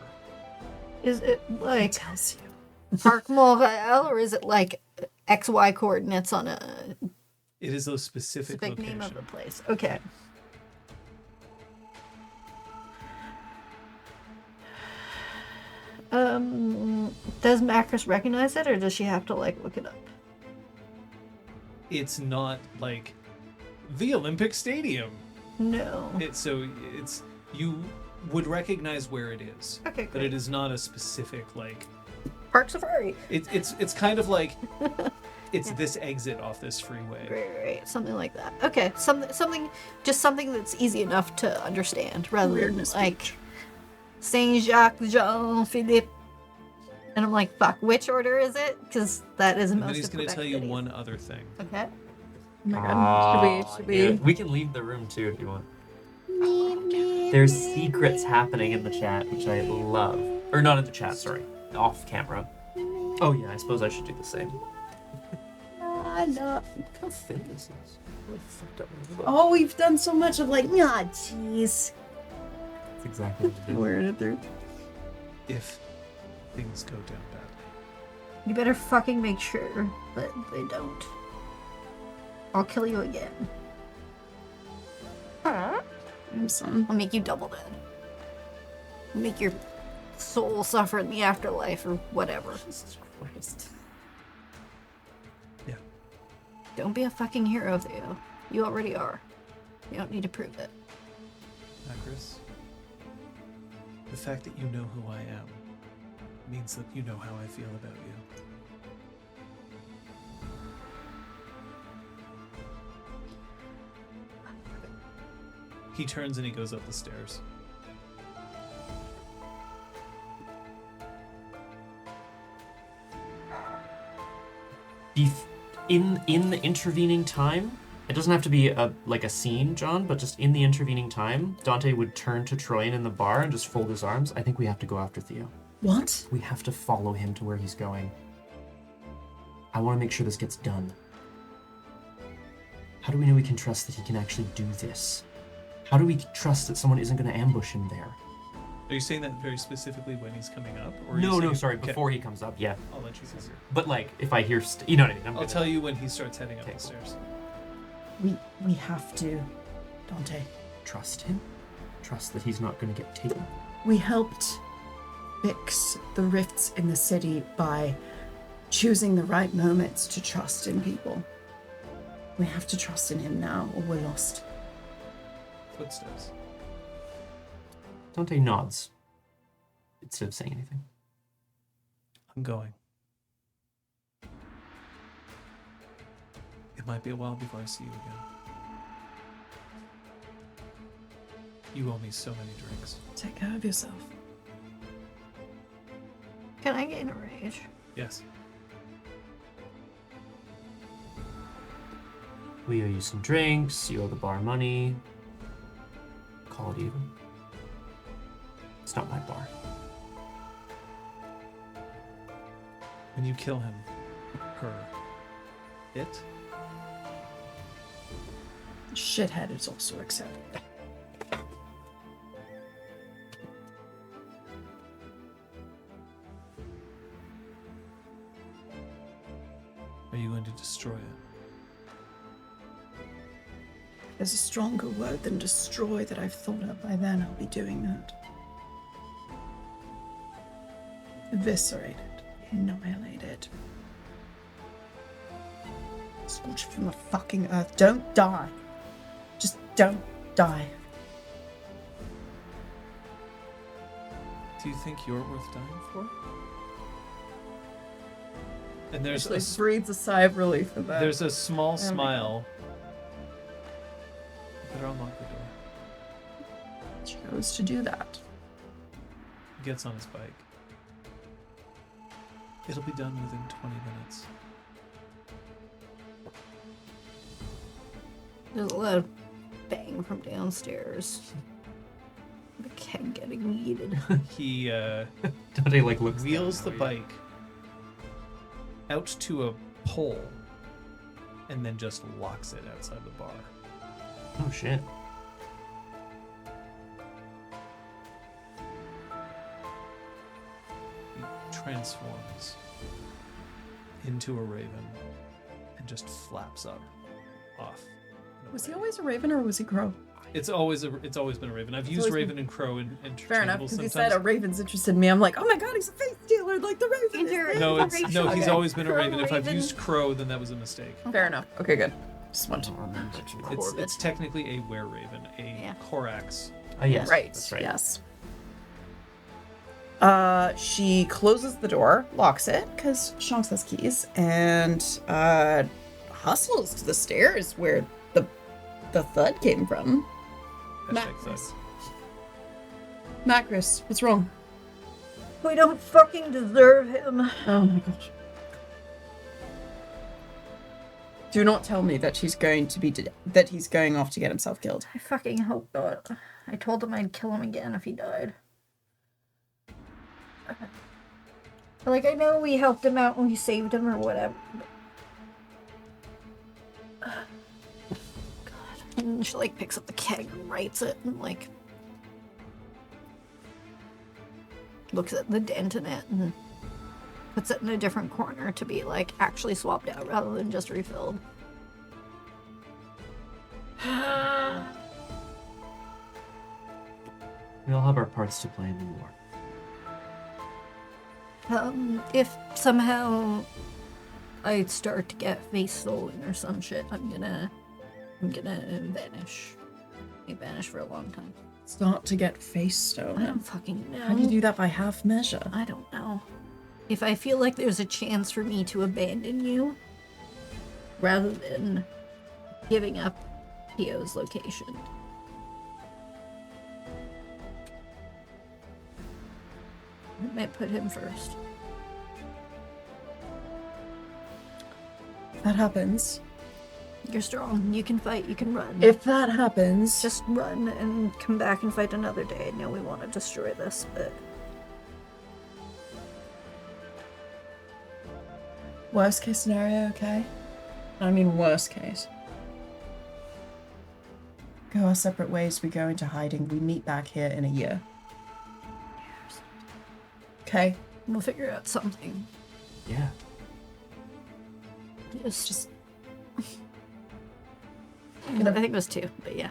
Is it like
Tells you.
Parc Montreal, or is it like XY coordinates on a
It is a specific
specific
location.
name of the place? Okay. Does Macris recognize it, or does she have to like look it up?
It's not like the Olympic Stadium.
No.
It's you would recognize where it is,
Okay,
but
great.
it is not a specific like.
Park Safari.
It's kind of like it's this exit off this freeway.
Right, something like that. Okay, something that's easy enough to understand, rather
Weirdness
than like Saint Jacques Jean Philippe. And I'm like, fuck, which order is it? Because that is
And
most
then he's
of
going to
Quebec
tell you
cities.
one other thing.
Okay.
Oh my god. Should we?
Yeah. We can leave the room too if you want. There's secrets happening in the chat, which I love. Or not in the chat, sorry. Off camera. Oh yeah, I suppose I should do the same.
I love.
Look how thin this is. Really fucked up.
Oh, we've done so much of like, nah, jeez.
That's exactly what it is.
Where did there?
If things go down badly.
You better fucking make sure that they don't. I'll kill you again.
I'm son.
I'll make you double dead. I'll make your soul suffer in the afterlife or whatever.
Jesus Christ.
Yeah.
Don't be a fucking hero, Theo. You already are. You don't need to prove it.
Macris, the fact that you know who I am means that you know how I feel about you. He turns and he goes up the stairs.
In the intervening time, it doesn't have to be a scene, John, but just in the intervening time, Dante would turn to Troyan in the bar and just fold his arms. I think we have to go after Theo.
What?
We have to follow him to where he's going. I want to make sure this gets done. How do we know we can trust that he can actually do this? How do we trust that someone isn't going to ambush him there?
Are you saying that very specifically when he's coming up? Or are
No,
you
no,
saying-
sorry,
Okay,
before he comes up, yeah.
I'll let you figure.
But like, if I hear, you know what I mean?
I'll tell you when he starts heading up
Okay,
the
cool.
stairs.
We have to, Dante.
Trust him. Trust that he's not going to get taken.
We helped fix the rifts in the city by choosing the right moments to trust in people. We have to trust in him now, or we're lost.
Footsteps.
Dante nods instead of saying anything.
I'm going. It might be a while before I see you again. You owe me so many drinks.
Take care of yourself.
Can I gain a rage?
Yes.
We owe you some drinks, you owe the bar money. Call it even. It's not my bar.
When you kill him, her, it,
Shithead is also accepted.
are you going to destroy it?
There's a stronger word than destroy that I've thought of. By then, I'll be doing that. Eviscerate it. Annihilate it. Scorch it from the fucking earth. Don't die. Just don't die.
Do you think you're worth dying for? And there's
Actually,
a, s-
breathes a sigh of relief at that.
there's a small
my
smile. Better unlock the door.
chose to do that.
He gets on his bike. It'll be done within 20 minutes.
There's a loud bang from downstairs. The keg getting yeeted.
He
Dante like looks
wheels the
down now,
bike out to a pole and then just locks it outside the bar.
Oh shit.
He transforms into a raven and just flaps up off.
Was he always a raven or was he crow?
It's always been a raven. I've used
always
raven and crow in
Fair enough,
interchangeable
because he
sometimes.
said a raven's interested in me. I'm like, oh my god, he's a face stealer like the raven. is.
No, he's
Okay.
always been a raven. If I've
Raven.
used crow, then that was a mistake.
Fair enough. Okay, good. Just want to...
It's technically a were-raven, a Korax.
Oh yes.
Right.
That's right.
Yes. She closes the door, locks it, because Shanks has keys, and hustles to the stairs where the thud came from.
Hashtag thug.
Macris, what's wrong?
We don't fucking deserve him.
Oh my gosh. Do not tell me that he's going off to get himself killed.
I fucking hope not. I told him I'd kill him again if he died. Like, I know we helped him out and we saved him or whatever. God. And she, like, picks up the keg and writes it and, like, looks at the dent in it and puts it in a different corner to be, like, actually swapped out rather than just refilled.
We all have our parts to play in the war.
If somehow I start to get face stolen or some shit, I'm gonna vanish. I vanish for a long time.
Start to get face
I
stolen.
don't fucking know.
How do you do that by half measure?
I don't know. If I feel like there's a chance for me to abandon you, rather than giving up Pio's location. I might put him first.
If that happens,
You're strong. You can fight. You can run.
if that happens,
Just run and come back and fight another day. I know we want to destroy this, but
worst case scenario, okay? I mean worst case. Go our separate ways, we go into hiding, we meet back here in a year. Okay?
we'll figure out something.
Yeah.
Just I think it was 2, but yeah.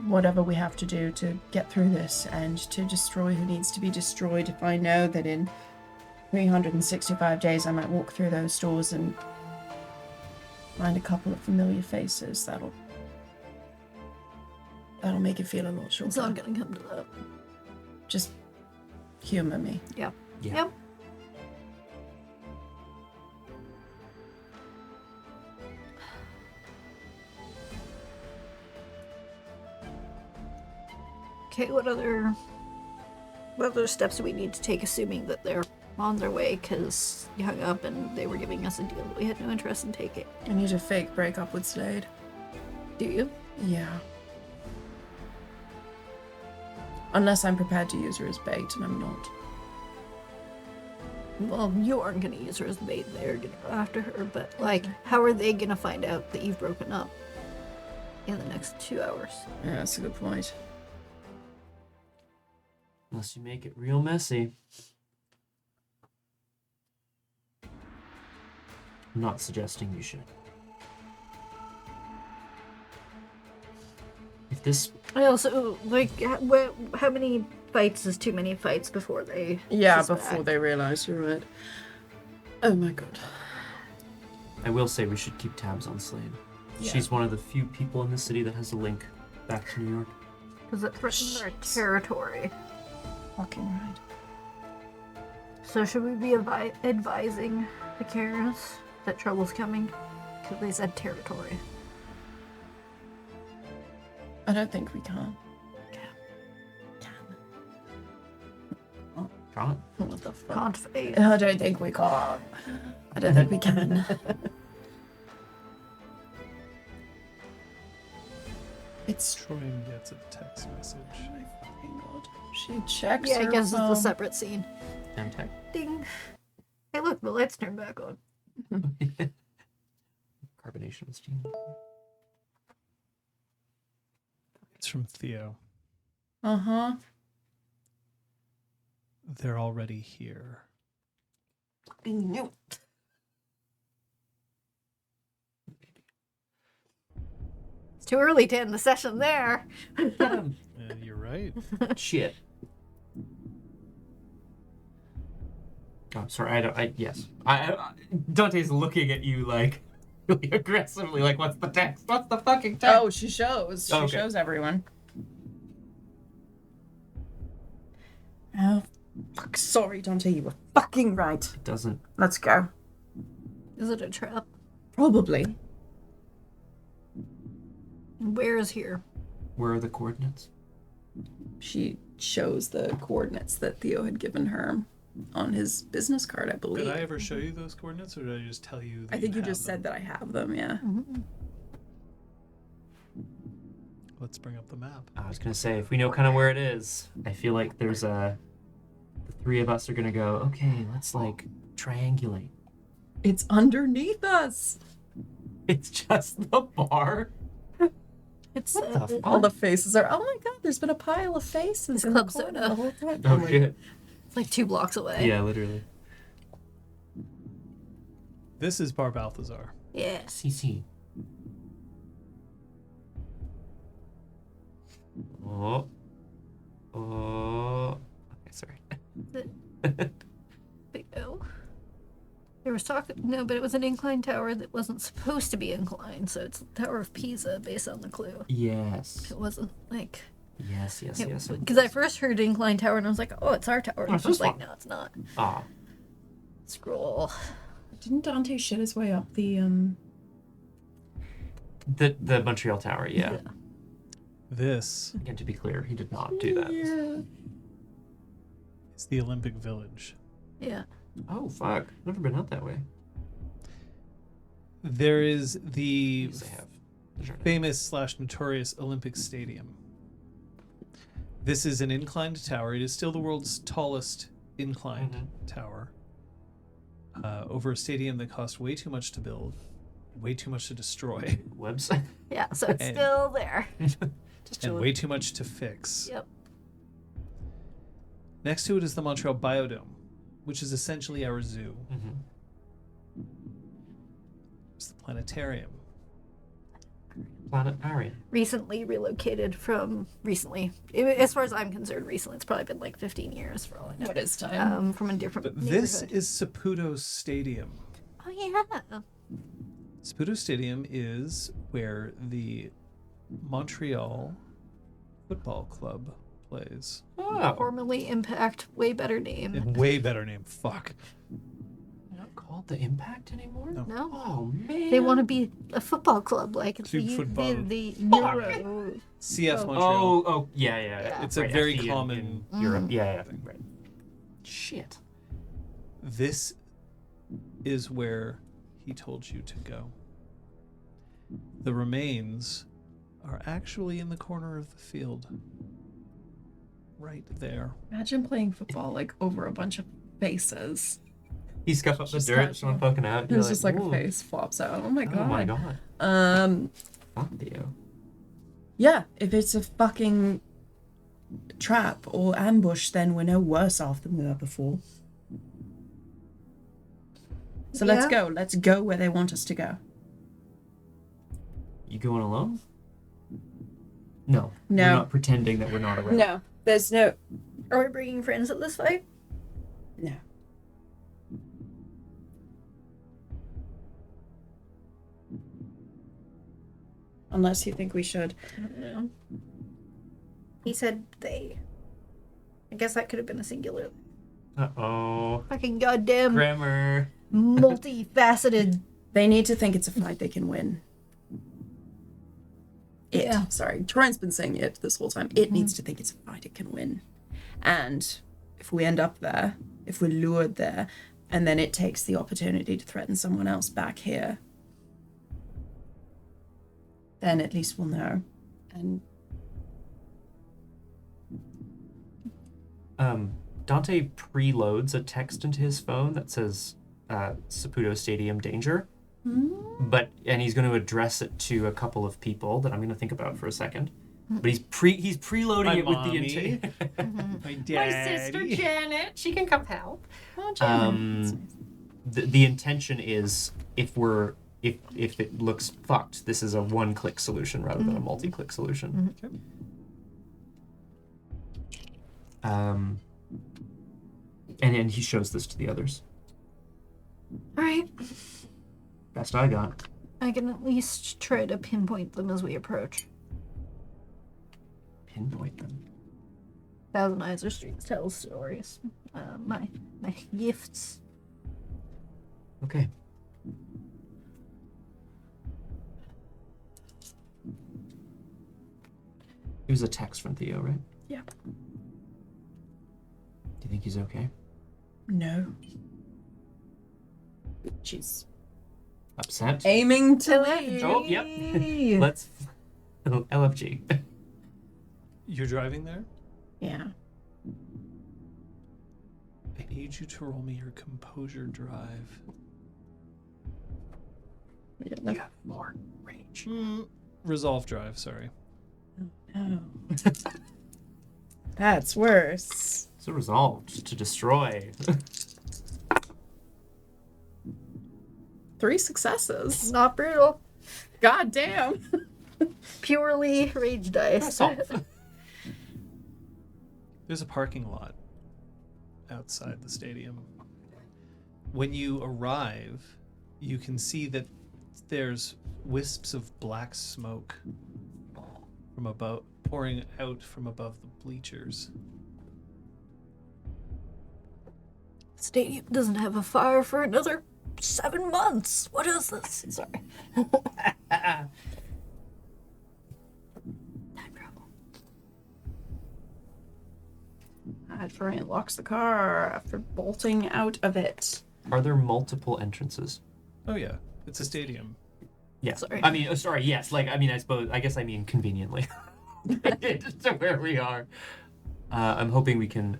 Whatever we have to do to get through this and to destroy who needs to be destroyed. If I know that in 365 days I might walk through those doors and find a couple of familiar faces, that'll make it feel a lot shorter.
It's not gonna come to that.
Just humor me.
Yeah.
Yeah.
Yep. Okay, what other steps do we need to take, assuming that they're on their way, because you hung up and they were giving us a deal that we had no interest in taking?
I need a fake breakup with Slade.
Do you?
Yeah. Unless I'm prepared to use her as bait, and I'm not.
Well, you aren't gonna use her as bait, they're gonna go after her, but, like, how are they gonna find out that you've broken up in the next 2 hours?
Yeah, that's a good point.
Unless you make it real messy. I'm not suggesting you should. If this...
I also, like, how many fights is too many fights before they
Yeah,
suspect?
before they realize you're right. Oh my god.
I will say we should keep tabs on Slade.
Yeah.
She's one of the few people in the city that has a link back to New York.
Because it threatens our territory.
Fucking right.
So should we be advising the Karens that trouble's coming? Because they said territory.
I don't think we can.
Can't?
What the fuck?
Can't face.
I don't think we can. I don't think we can. It's
Troy gets a text message.
fucking God. She checks
Yeah, I
her
guess it's a
phone.
separate scene.
Amtech.
Ding. Hey, look, the lights turned back on.
Carbonation steam.
It's from Theo.
Uh-huh.
They're already here.
No. It's too early to end the session there.
You're right.
Shit. Oh, sorry. Yes. Dante's looking at you like really aggressively. Like, what's the text? What's the fucking text?
Oh, she shows. She
Okay.
shows everyone. Oh, fuck. Sorry, Dante. You were fucking right.
It doesn't.
Let's go.
Is it a trap?
Probably.
Where is here?
Where are the coordinates?
She shows the coordinates that Theo had given her on his business card, I believe.
Did I ever show you those coordinates, or did I just tell you? That
I think you
have
just
them?
said that I have them, yeah.
Let's bring up the map.
I was gonna say, if we know kind of where it is, I feel like there's the three of us are gonna go, okay, let's like triangulate.
It's underneath us.
It's just the bar.
It's
What the fuck?
All the faces are, oh my God, there's been a pile of faces
It's
in the
Club
corner
Soda.
the whole time.
Oh
my-
shit.
It's like 2 blocks away.
Yeah, literally.
This is Bar Balthazar.
Yeah.
CC. Oh. Oh. Okay, sorry.
Big O. There was talk. No, but it was an inclined tower that wasn't supposed to be inclined, so it's the Tower of Pisa based on the clue.
Yes.
It wasn't like.
Yes.
Because I first heard inclined tower and I was like, oh, it's our tower. And
it's
I was
this
like,
one.
no, it's not.
Ah.
Scroll.
Didn't Dante shit his way up the,
The Montreal Tower, yeah.
This
Again, to be clear, he did not do that.
is the Olympic Village.
Yeah.
Oh, fuck. Never been out that way.
There is the
Yes, I have. The Jardin.
famous / notorious Olympic Stadium. This is an inclined tower. It is still the world's tallest inclined tower. Over a stadium that cost way too much to build, way too much to destroy,
Website.
Yeah, so it's
And-
still there.
Just
and way too much to fix.
Yep.
Next to it is the Montreal Biodome, which is essentially our zoo. It's the planetarium.
Planetarium.
Recently relocated from as far as I'm concerned, recently. It's probably been like 15 years for all I know.
what is time?
From a different
But this
neighborhood.
is Saputo Stadium.
Oh, yeah.
Saputo Stadium is where the Montreal Football Club plays.
Oh.
Formerly Impact, way better name.
A way better name. Fuck.
They're not called the Impact anymore?
No.
No.
Oh, man.
They want to be a football club, like
Club football.
the Euro.
CF Montreal.
Oh, yeah.
It's a
Right,
very
FC
common-
in Europe. Yeah, right. Shit.
This is where he told you to go. The remains are actually in the corner of the field. Right there.
Imagine playing football, like, over a bunch of faces.
He scuffed up the
Just
dirt,
that-
someone poking out.
There's just like
"Ooh."
a face flops out. Oh my God.
Oh my god. Fuck Theo.
Yeah, if it's a fucking trap or ambush, then we're no worse off than we were before. So let's
Yeah.
go. Let's go where they want us to go.
You going alone? No.
No.
We're not pretending that we're not around.
No, there's no.
Are we bringing friends at this fight?
No. Unless you think we should.
I don't know. He said they. I guess that could have been a singular.
Uh-oh.
Fucking goddamn
Grammar.
multifaceted.
They need to think it's a fight they can win.
Yeah.
Sorry, Troy's been saying it this whole time. It needs to think it's a fight it can win. And if we end up there, if we're lured there, and then it takes the opportunity to threaten someone else back here, then at least we'll know. And
Dante preloads a text into his phone that says Saputo Stadium danger. And he's going to address it to a couple of people that I'm going to think about for a second. But he's preloading
My
it with
mommy.
the intent.
My daddy.
My sister Janet, she can come help.
The intention is if it looks fucked, this is a one-click solution rather than a multi-click solution.
Okay.
And he shows this to the others.
All right.
Best I got.
I can at least try to pinpoint them as we approach.
Pinpoint them.
Thousand Eyes or Streets tell stories. My gifts.
Okay. It was a text from Theo, right?
Yeah.
Do you think he's okay?
no. She's
Upset?
aiming to leave.
Oh, yep. Let's... LFG.
You're driving there?
Yeah.
I need you to roll me your composure drive.
We don't know.
You have more range.
Resolve drive, sorry.
No. That's worse.
So resolved to destroy.
3 successes.
Not brutal.
God damn.
Purely rage dice.
There's a parking lot outside the stadium. When you arrive, you can see that there's wisps of black smoke from above, pouring out from above the bleachers.
Stadium doesn't have a fire for another 7 months. What is this? Sorry. Time travel.
Florian locks the car after bolting out of it.
Are there multiple entrances?
Oh yeah, it's a stadium.
Yeah.
Sorry.
I mean, sorry, yes. Like, I mean, I guess I mean conveniently. To where we are. I'm hoping we can...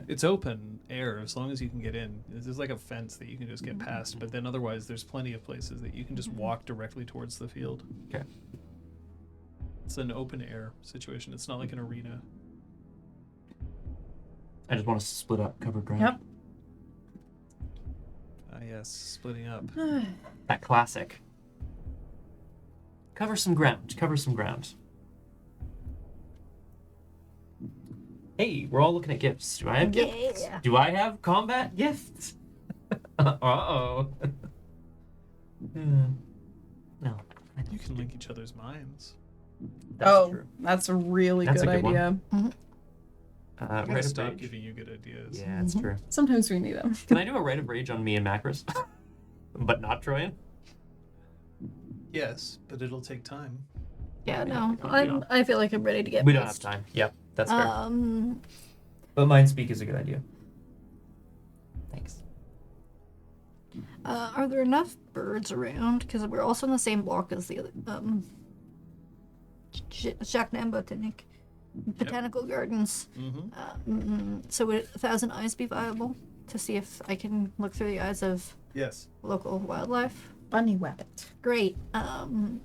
It's open air as long as you can get in. There's like a fence that you can just get past, but then otherwise there's plenty of places that you can just walk directly towards the field.
Okay.
It's an open air situation. It's not like an arena.
I just want us to split up covered ground.
Yep.
Ah yes, splitting up.
That classic. Cover some ground. Cover some ground. Hey, we're all looking at gifts. Do I have gifts?
Yeah.
Do I have combat gifts? Uh-oh. No. I don't
You can link each other's minds.
That's true.
That's a really
That's a
good
good
idea.
I gotta
Rite of
stop
Rage.
giving you good ideas.
Yeah, that's true.
Sometimes we need them.
Can I do a Rite of Rage on me and Macros? But not Troyan?
Yes, but it'll take time.
Yeah,
We
no.
don't.
I feel like I'm ready to get
We don't have
pissed.
time. Yep, that's fair.
Um,
But Mind Speak is a good idea. Thanks.
are there enough birds around? Because we're also in the same block as the other, Jardin Botanical Gardens.
Mm-hmm.
So would 1,000 Eyes be viable to see if I can look through the eyes of
Yes.
local wildlife?
Bunny weapon.
Great.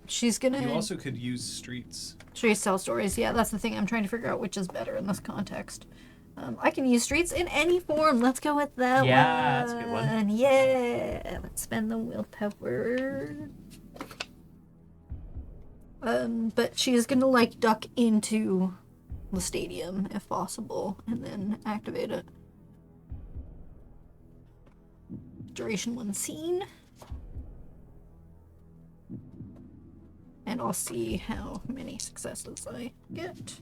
She's gonna.
You also could use streets.
Streets tell stories. Yeah, that's the thing. I'm trying to figure out which is better in this context. I can use streets in any form. Let's go with that
Yeah,
one.
that's a good one.
Yeah. Let's spend the willpower. But she is gonna like duck into the stadium if possible, and then activate it. Duration 1 scene. And I'll see how many successes I get.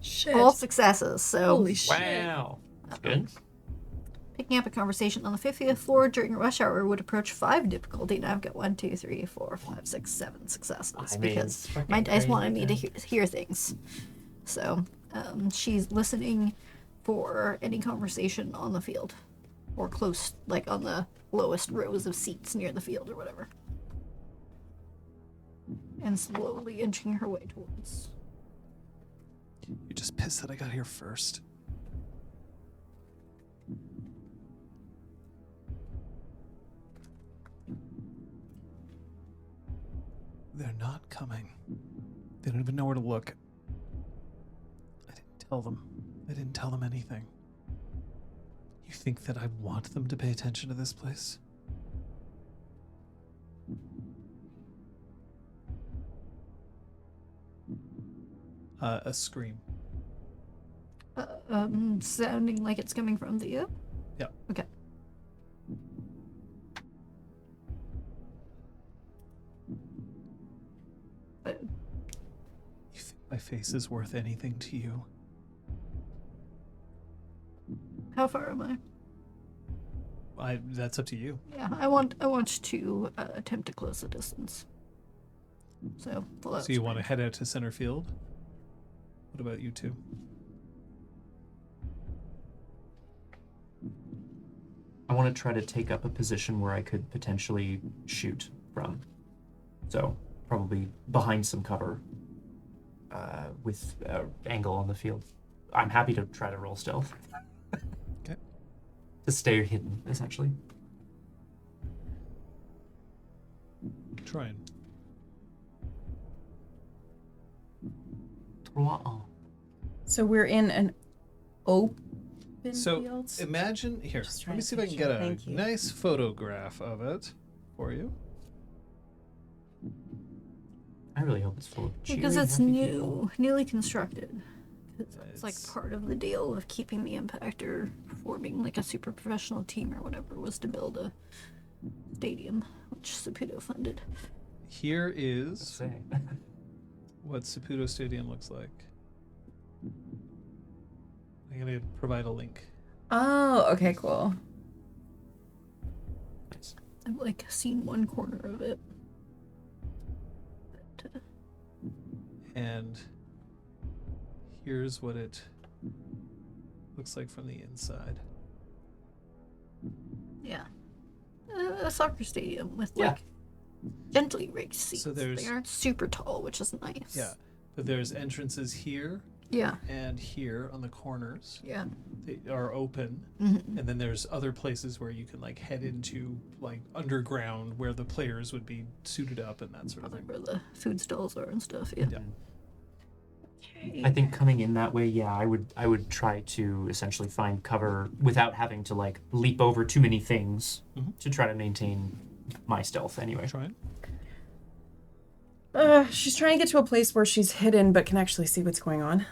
Shit.
All successes, so
Holy shit.
Wow. That's good.
picking up a conversation on the 50th floor during rush hour would approach 5 difficulty. Now I've got 1, 2, 3, 4, 5, 6, 7 successes
I mean,
because
it's fucking
my dice
crazy,
wanted me to
man.
hear things. So she's listening for any conversation on the field or close, like on the lowest rows of seats near the field or whatever. And slowly inching her way towards.
You're just pissed that I got here first. They're not coming. They don't even know where to look. I didn't tell them. I didn't tell them anything. You think that I want them to pay attention to this place? A scream.
Sounding like it's coming from Theo?
Yeah.
Okay.
You think my face is worth anything to you?
How far am I?
That's up to you.
Yeah, I want to attempt to close the distance. So,
So you want to head out to center field? What about you two?
I want to try to take up a position where I could potentially shoot from. So probably behind some cover with angle on the field. I'm happy to try to roll stealth.
Okay.
To stay hidden, essentially.
Trying.
3 ans.
So we're in an open
So
field?
imagine here.
Just
Let
trying
me
to
see if I can
picture.
get a
Thank you.
nice photograph of it for you.
I really hope it's full of cheery,
because it's
happy
new,
people.
newly constructed. 'Cause it's like
It's-
part of the deal of keeping the Impactor forming like a super professional team or whatever was to build a stadium, which Saputo funded.
Here
Let's
is
say.
what Saputo Stadium looks like. I'm gonna provide a link.
Oh, okay, cool.
Nice.
I've like seen one corner of it. But,
And here's what it looks like from the inside.
yeah, a soccer stadium with
Yeah.
like gently rigged seats.
there's-
They aren't super tall, which is nice.
Yeah. But there's entrances here
Yeah.
and here on the corners.
Yeah.
They are open.
Mm-hmm.
And then there's other places where you can like head into like underground where the players would be suited up and that sort of
Like
thing.
where the food stalls are and stuff. Yeah.
Yeah.
I think coming in that way, yeah, I would try to essentially find cover without having to like leap over too many things
Mhm.
to try to maintain my stealth anyway.
Trying.
She's trying to get to a place where she's hidden but can actually see what's going on.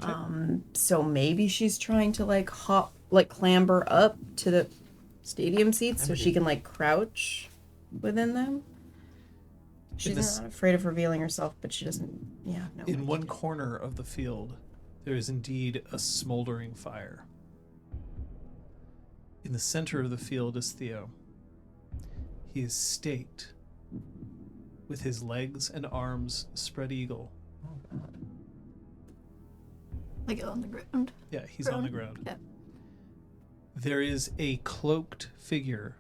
Okay.
So maybe she's trying to like clamber up to the stadium seats so she can like crouch within them. She's
this-
not afraid of revealing herself, but she doesn't. Yeah, no.
In one corner of the field, there is indeed a smoldering fire. In the center of the field is Theo. He is staked with his legs and arms spread eagle.
Like on the ground.
Yeah, he's on the ground.
Yeah.
There is a cloaked figure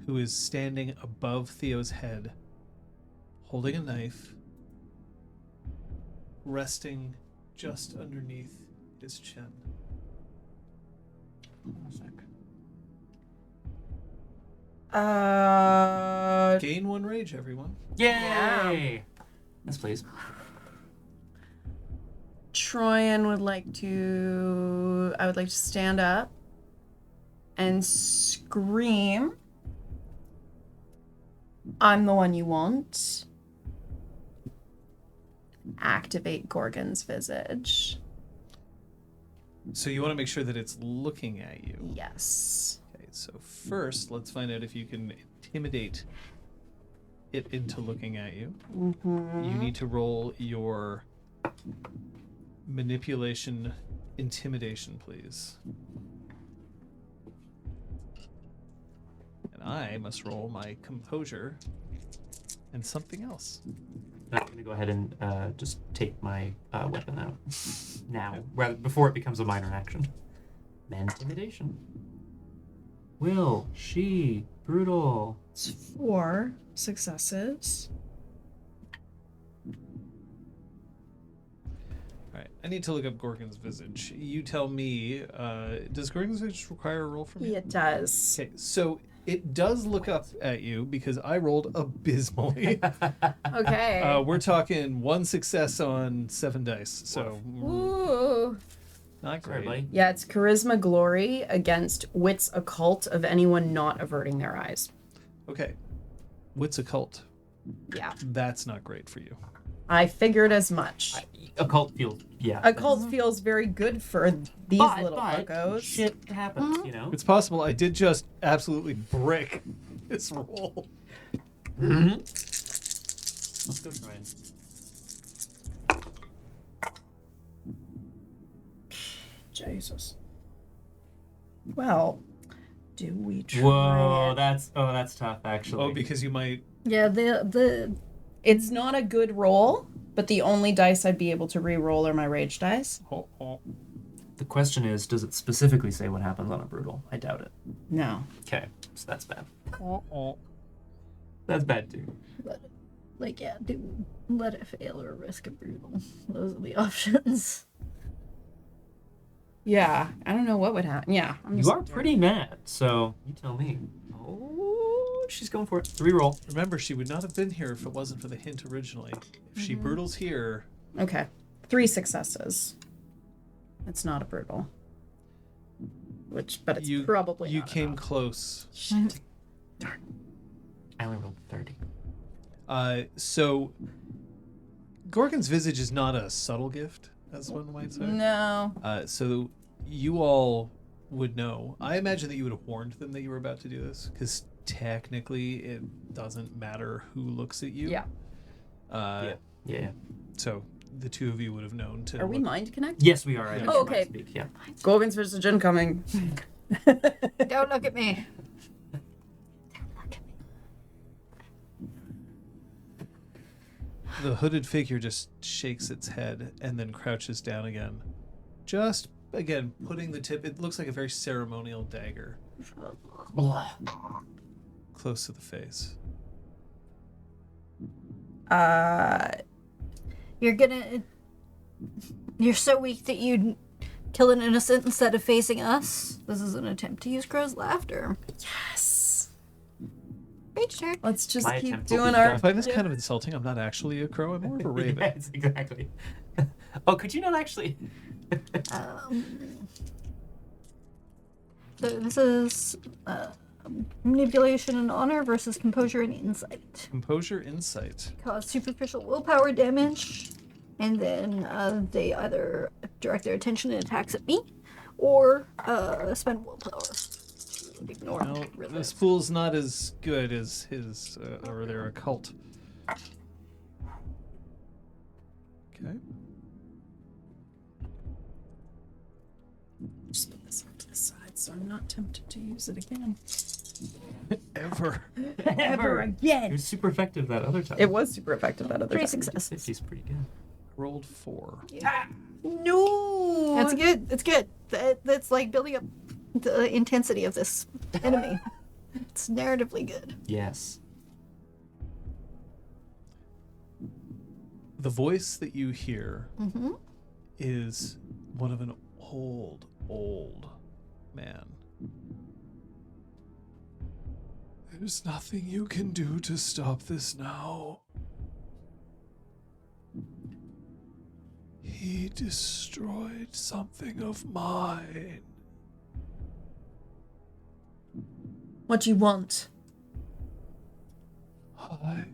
who is standing above Theo's head, holding a knife, resting just underneath his chin. Gain 1 rage, everyone.
Yay! Yes, please.
Troyan would like to. I would like to stand up and scream. I'm the one you want. Activate Gorgon's visage.
So you want to make sure that it's looking at you.
Yes.
Okay, so first, let's find out if you can intimidate it into looking at you. You need to roll your manipulation intimidation, please. And I must roll my composure and something else.
I'm gonna go ahead and just take my weapon out now, rather before it becomes a minor action. Intimidation. Will she brutal?
It's 4 successes.
All right, I need to look up Gorgon's visage. You tell me. Does Gorgon's visage require a roll from you?
It does.
Okay, so it does look up at you because I rolled abysmally.
Okay.
We're talking 1 success on 7 dice, so
Ooh.
not
Sorry,
great.
buddy.
Yeah, it's charisma glory against wits occult of anyone not averting their eyes.
Okay, wits occult.
Yeah.
That's not great for you.
I figured as much.
Occult feels, yeah.
Occult feels very good for these little fuckos.
Shit happens, you know?
It's possible I did just absolutely brick this roll.
Let's go try it.
Jesus. Well, do we try
Whoa,
it?
that's tough, actually.
Oh, because you might.
Yeah, the
It's not a good roll, but the only dice I'd be able to re-roll are my rage dice.
The question is, does it specifically say what happens on a brutal? I doubt it.
No.
Okay, so that's bad. That's bad too.
like yeah, do let it fail or risk a brutal. Those are the options.
Yeah, I don't know what would happen. Yeah, I'm
You
just
are pretty mad, so you tell me. Oh, she's going for it. Reroll.
Remember, she would not have been here if it wasn't for the hint originally. If she brutals here,
Okay, 3 successes. It's not a brutal. But it's probably
you
not
came
enough.
close.
Shit.
I only rolled 30.
So Gorgon's visage is not a subtle gift, as one might say.
No.
So you all would know. I imagine that you would have warned them that you were about to do this, because technically it doesn't matter who looks at you.
Yeah.
Yeah.
So the two of you would have known to.
Are we
look-
mind connected?
Yes, we are. I
Oh, okay.
Speak. Yeah.
Gorgon's visage incoming.
Don't look at me.
The hooded figure just shakes its head and then crouches down again. Just, again, putting the tip, it looks like a very ceremonial dagger close to the face.
You're so weak that you'd kill an innocent instead of facing us. This is an attempt to use Crow's laughter.
Yes.
Rage check.
Let's just
My
keep
attempt will
doing
be
our.
done.
I find this kind of insulting. I'm not actually a crow. I'm more of a raven.
Yes, exactly. Oh, could you not actually?
So this is manipulation and honor versus composure and insight.
Composure, insight.
Cause superficial willpower damage, and then they either direct their attention and attacks at me, or spend willpower to ignore
Well,
resist.
this fool's not as good as his, or their occult. Okay.
Just put this off to the side so I'm not tempted to use it again.
Ever.
Ever
It
again.
was super effective that other time.
It was super effective that other
3
time.
successes.
50's pretty good.
Rolled 4.
No.
That's good. It's good. That's like building up the intensity of this enemy. It's narratively good.
Yes.
The voice that you hear is one of an old man. There's nothing you can do to stop this now. He destroyed something of mine.
What do you want?
I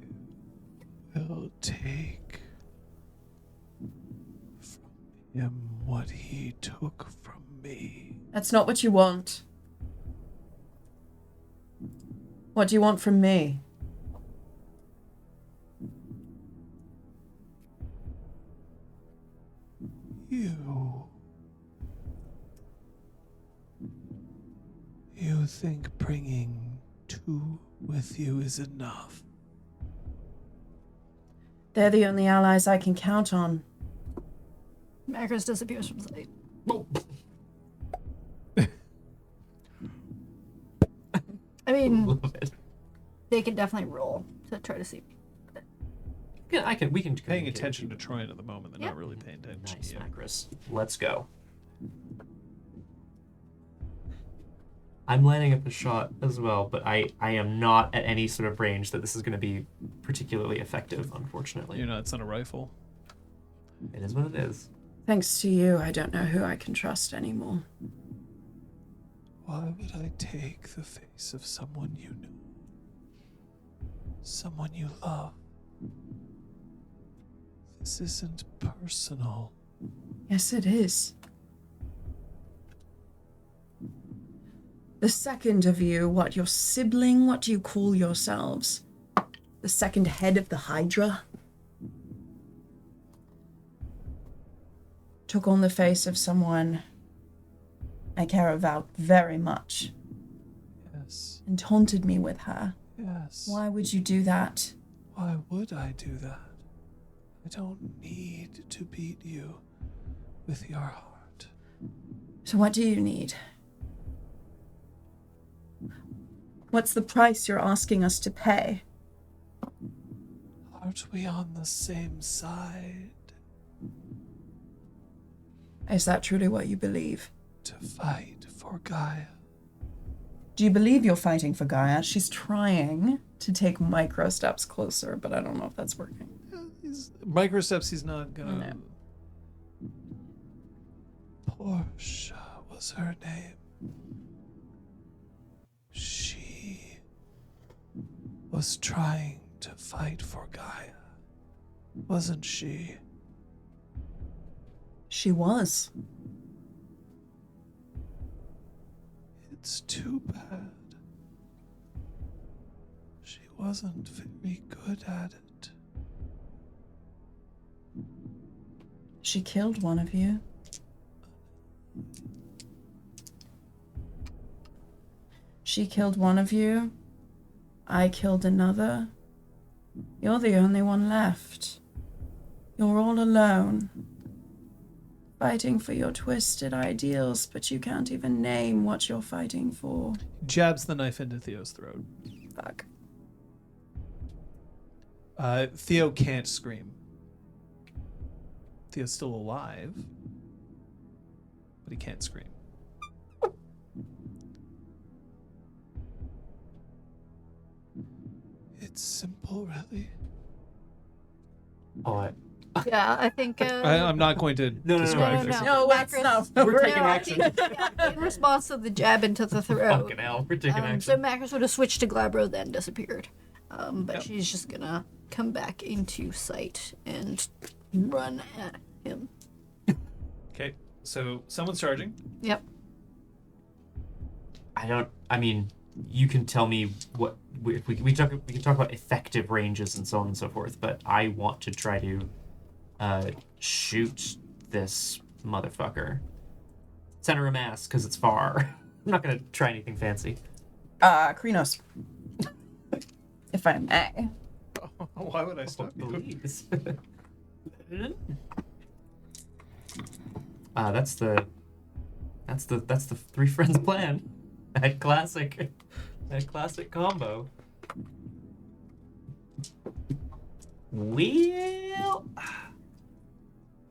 will take from him what he took from me.
That's not what you want. What do you want from me?
You think bringing 2 with you is enough?
They're the only allies I can count on.
Macros disappears from sight. I mean,
Love it.
they can definitely roll to try to see.
Yeah, we can
Paying
communicate
attention
with
to
you.
Troyan at the moment. They're not really paying attention
Nice,
to you.
Macros. Let's go. I'm lining up a shot as well, but I am not at any sort of range that this is going to be particularly effective, unfortunately.
You're not. It's not a rifle.
It is what it is.
Thanks to you, I don't know who I can trust anymore.
Why would I take the face of someone you know? Someone you love? This isn't personal.
Yes, it is. The second of you, what, your sibling? What do you call yourselves? The second head of the Hydra? Took on the face of someone I care about very much
Yes.
and taunted me with her.
Yes.
Why would you do that?
Why would I do that? I don't need to beat you with your heart.
So what do you need? What's the price you're asking us to pay?
Aren't we on the same side?
Is that truly what you believe?
To fight for Gaia.
Do you believe you're fighting for Gaia? She's trying to take micro steps closer, but I don't know if that's working.
Microsteps, he's not gonna.
No.
Portia was her name. She was trying to fight for Gaia, wasn't she?
She was.
It's too bad. She wasn't very good at it.
She killed one of you. She killed one of you. I killed another. You're the only one left. You're all alone. Fighting for your twisted ideals, but you can't even name what you're fighting for.
Jabs the knife into Theo's throat.
Fuck.
Theo can't scream. Theo's still alive, but he can't scream. It's simple, really.
Oh,
Yeah, I think.
I'm not going to
No,
describe
no.
this.
No, it's
Macros-
not.
We're taking
No, I
action.
think, yeah, in response to the jab into the throat.
Fucking hell, we're taking
So
action.
Macros would have switched to Glabro, then disappeared. But
Yep.
she's just gonna come back into sight and run at him.
Okay, so someone's charging.
Yep.
I mean, you can tell me what we can talk about effective ranges and so on and so forth, but I want to try to shoot this motherfucker. Center of mass, because it's far. I'm not gonna try anything fancy.
Krinos. If I may.
Why would I stop you?
Please. That's the three friends plan. That classic combo. Well,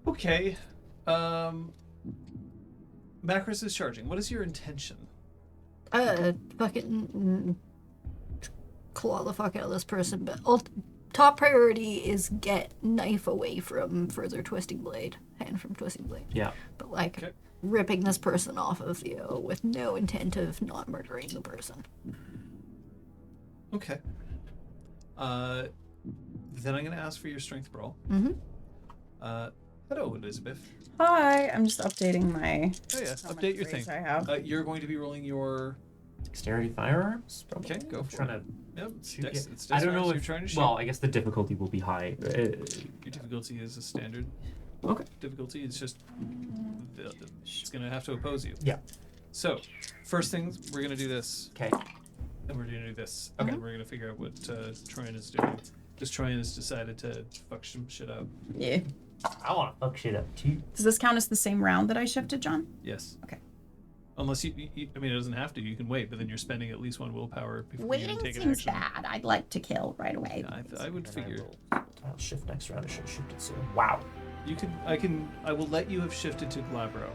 Okay. Macros is charging. What is your intention?
Fucking claw the fuck out of this person. But top priority is get knife away from further twisting blade, hand from twisting blade.
yeah.
But like
Okay.
ripping this person off of Theo with no intent of not murdering the person.
Okay. Then I'm going to ask for your strength roll.
Mm-hmm.
Hello, Elizabeth.
Hi, I'm just updating my.
Oh yeah,
how much
update your
raise
thing.
I have.
You're going to be rolling your.
Dexterity firearms.
Okay, go for
trying
it.
To
Yep, it's
shoot
dex,
it.
it's
I don't know
you're
if.
trying to shoot.
Well, I guess the difficulty will be high.
Your difficulty is a standard
Okay.
difficulty. It's just it's going to have to oppose you.
Yeah.
So, first things we're going to do this,
Okay.
and we're going to do this,
Okay.
and then we're going to figure out what Troyan is doing. Just Troyan has decided to fuck some shit up.
Yeah.
I want to fuck shit up too.
Does this count as the same round that I shifted, John?
Yes.
Okay.
Unless you, I mean, it doesn't have to. You can wait, but then you're spending at least 1 willpower before
Waiting
you take an
seems
action.
bad. I'd like to kill right away.
I would figure.
I'll shift next round. I should have shifted soon. Wow.
You can. I will let you have shifted to Glabro.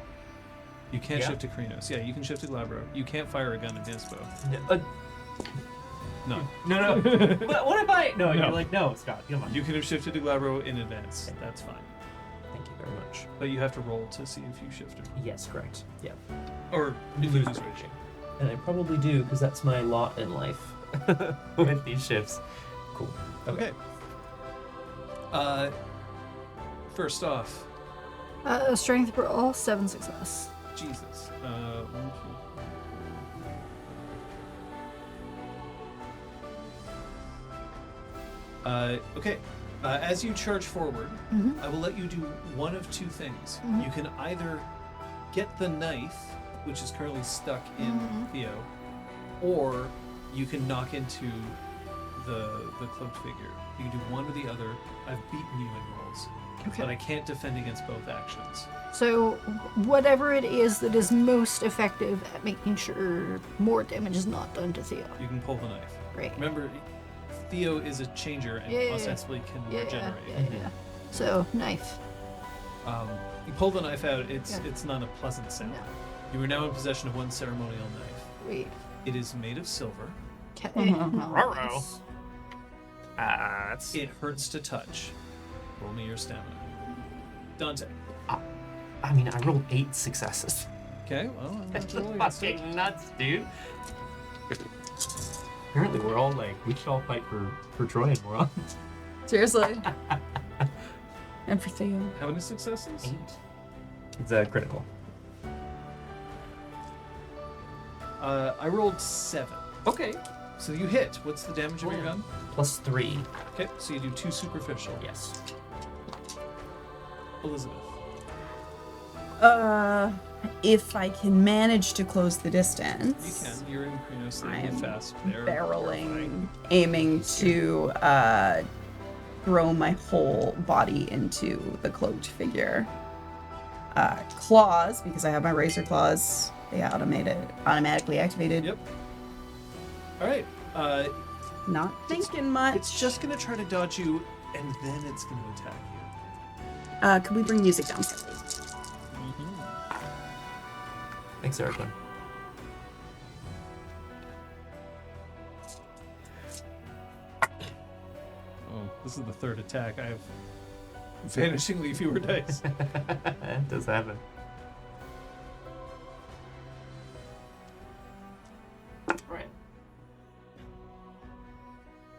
You can't shift to Krinos. Yeah, you can shift to Glabro. You can't fire a gun in his bow. No.
No. But what if I? No,
No.
you're like, no, Scott. Come on.
You can have shifted to Glabro in advance. That's fine.
Thank you very much.
But you have to roll to see if you shifted.
Yes, correct. Yeah.
Or if you lose raging.
And I probably do because that's my lot in life with these shifts. Cool.
Okay. First off,
Strength roll, 7 success.
Jesus. 1, 2. Okay. As you charge forward, I will let you do one of 2 things. You can either get the knife, which is currently stuck in Theo, or you can knock into the cloaked figure. You can do one or the other. I've beaten you in rolls, but I can't defend against both actions.
So, whatever it is that is most effective at making sure more damage is not done to Theo.
You can pull the knife.
Great.
Remember, Theo is a changer and ostensibly can regenerate.
Yeah. So, knife.
You pull the knife out. It's not a pleasant sound.
No.
You are now in possession of one ceremonial knife.
Wait.
It is made of silver.
Okay.
Nice.
It hurts to touch. Roll me your stamina. Dante.
I mean, I rolled 8 successes.
Okay, well,
That's
roll
just
against it.
fucking nuts, dude. Apparently, we're all like, we should all fight for Troy and we're all
Seriously. And for Theo.
How many successes?
8. It's a critical.
I rolled 7.
Okay.
So you hit. What's the damage of your gun?
+3.
Okay, so you do 2 superficial.
Yes.
Elizabeth.
If I can manage to close the distance.
You can. You're in Krinos. They
I'm
move fast. They're
barreling, aiming to throw my whole body into the cloaked figure. Claws, because I have my razor claws, they automatically activated.
Yep. All right.
Not thinking much.
It's just gonna try to dodge you, and then it's gonna attack you.
Could we bring music down slightly?
Thanks, Erica.
Oh, this is the 3rd attack. I have vanishingly fewer dice.
It does happen. Right.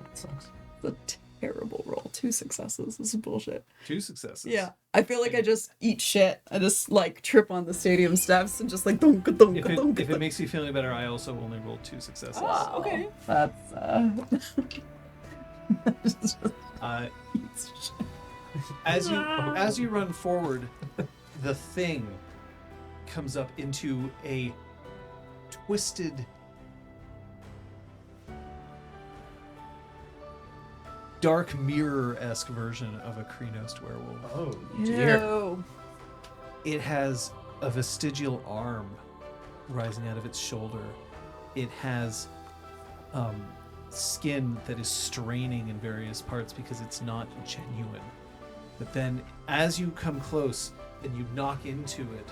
That sucks.
The terrible roll. 2 successes. This is bullshit.
2 successes.
Yeah. I feel like I just eat shit. I just like trip on the stadium steps and just like dunk, dunk,
If
dunk.
it makes you feel any better, I also only rolled 2 successes.
Okay. That's
As you run forward, the thing comes up into a twisted, dark mirror-esque version of a Krenost werewolf.
Oh,
Ew.
It has a vestigial arm rising out of its shoulder. It has skin that is straining in various parts because it's not genuine. But then as you come close and you knock into it,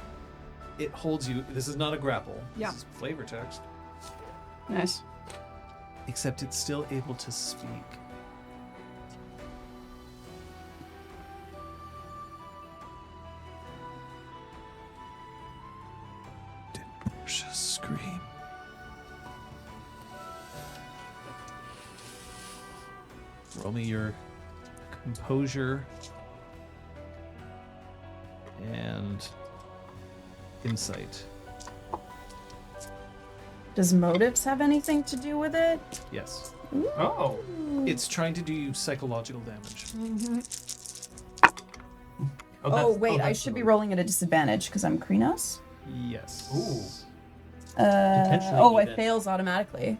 it holds you. This is not a grapple.
Yeah.
This is flavor text.
Nice.
Except it's still able to speak. Did Portia scream? Roll me your composure and insight.
Does motives have anything to do with it?
Yes.
Oh.
It's trying to do you psychological damage.
Oh, wait, I should be rolling at a disadvantage because I'm Krenos?
Yes.
Ooh.
Oh, it
even.
fails automatically.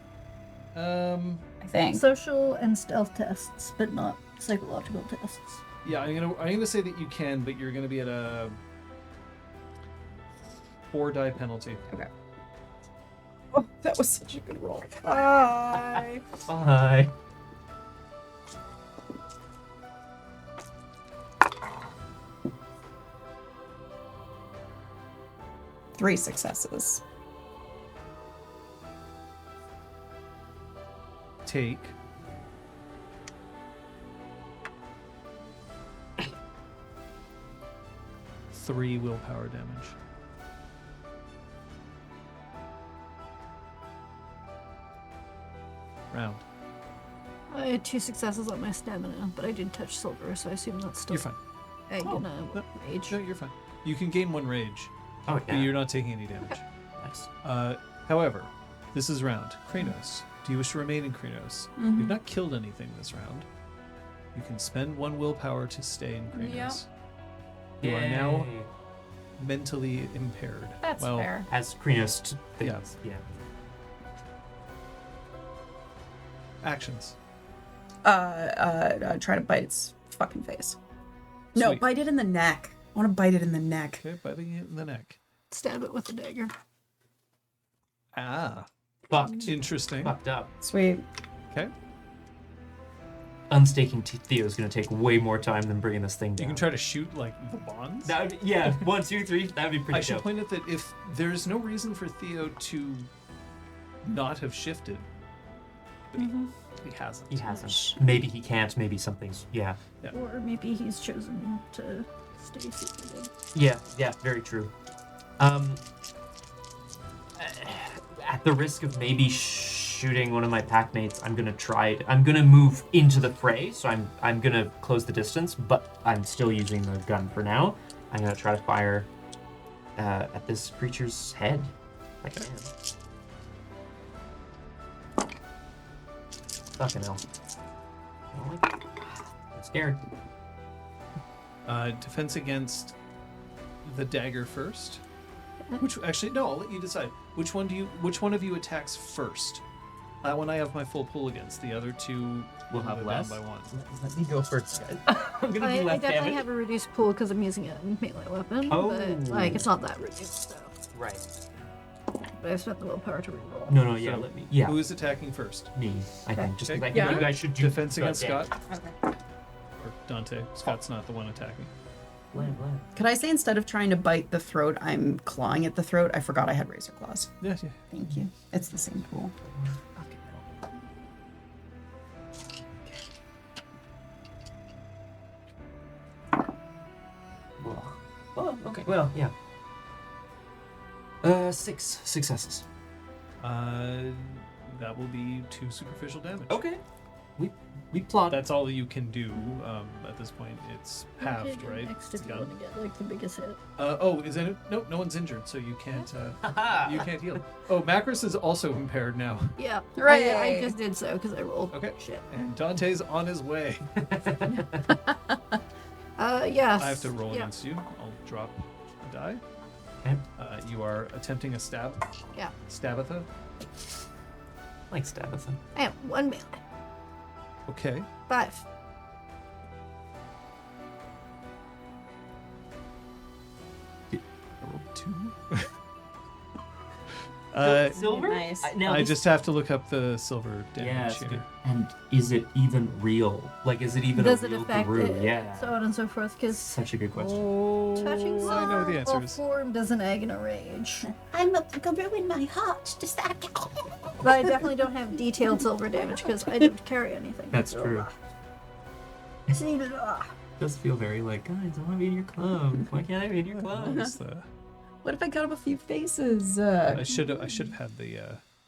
I think.
Social and stealth tests, but not psychological tests.
Yeah, I'm gonna say that you can, but you're gonna be at a 4-die penalty.
Okay. Oh, that was such a good roll. Bye.
Bye.
Three successes.
Take 3 willpower damage. Round.
I had 2 successes on my stamina, but I did touch silver, so I assume that's still
You're fine.
gonna
No,
rage.
No, you're fine. You can gain 1 rage,
Oh,
but
yeah.
you're not taking any damage.
Nice.
However, this is round. Kranos, do you wish to remain in Kranos? You've not killed anything this round. You can spend 1 willpower to stay in Kranos. You are now
Yay.
mentally impaired.
That's
well,
fair.
As Krenos things. Yeah.
Actions.
Try to bite its fucking face. No,
Sweet.
bite it in the neck. I want to bite it in the neck.
Okay, biting it in the neck.
Stab it with the dagger.
Ah,
Fucked.
interesting.
Fucked up.
Sweet.
Okay,
Unstaking Theo is going to take way more time than bringing this thing down.
you can try to shoot like the bonds.
That would, yeah, 1, 2, 3. That would be pretty
I should
dope.
point out that if there's no reason for Theo to not have shifted, but he hasn't.
He hasn't. Maybe he can't. Maybe something's. Yeah.
Or maybe he's chosen to stay secretive.
Yeah. Very true. At the risk of maybe shooting one of my pack mates, I'm gonna move into the fray. So I'm gonna close the distance, but I'm still using the gun for now. I'm gonna try to fire at this creature's head. If I can. Fucking hell. I don't like it. I'm scared.
Defense against the dagger first. Which actually no, I'll let you decide. Which one of you attacks first? That one I have my full pull against. The other 2
We'll have
go
less.
down by 1.
Let me go first, guys. I'm gonna
I
be left
definitely
damage.
have a reduced pool because I'm using a melee weapon.
Oh.
But like it's not that reduced, so.
Right.
But I spent the willpower to reroll.
No, yeah,
So,
let me. Yeah,
Who is attacking first?
me. I think. Just because I
Okay.
think you guys should do
Defense against
damage.
Scott or Dante. Scott's not the one attacking.
Blam.
Could I say instead of trying to bite the throat, I'm clawing at the throat? I forgot I had razor claws.
Yeah.
Thank you. It's the same tool.
Oh, okay. Well, yeah. 6 successes.
That will be 2 superficial damage.
Okay. We plot.
That's all that you can do at this point. It's halved,
Okay,
right?
Next
It's
if you
gun.
want to get like the biggest hit.
Is it? No, no one's injured, so you can't. You can't heal. Oh, Macros is also impaired now,
Yeah.
Hooray.
I just did so because I rolled.
Okay.
Shit.
and Dante's on his way.
Yes.
I have to roll
yeah.
against you. I'll drop a die.
Okay.
You are attempting a stab.
Yeah.
Stabatha.
Like Stabatha.
I have 1 melee.
Okay.
5.
I rolled 2.
Silver.
Nice.
Now
I
this-
just have to look up the silver
Yeah.
damage
it's
here.
good. And is it even real? Like, is it even
Does
a
it
real
affect
guru?
it?
Yeah.
So on and so forth. Because
Such a good question.
Oh,
touching
I know what the
silver
answer
or
is.
formed as an egg in a rage.
I'm a guru in my heart. Does that?
But I definitely don't have detailed silver damage because I don't carry anything.
That's
So,
true.
see,
It does feel very like, guys, I want to be in your club. Why can't I be in your club?
What's the-
What if I cut up a few faces?
I should have had the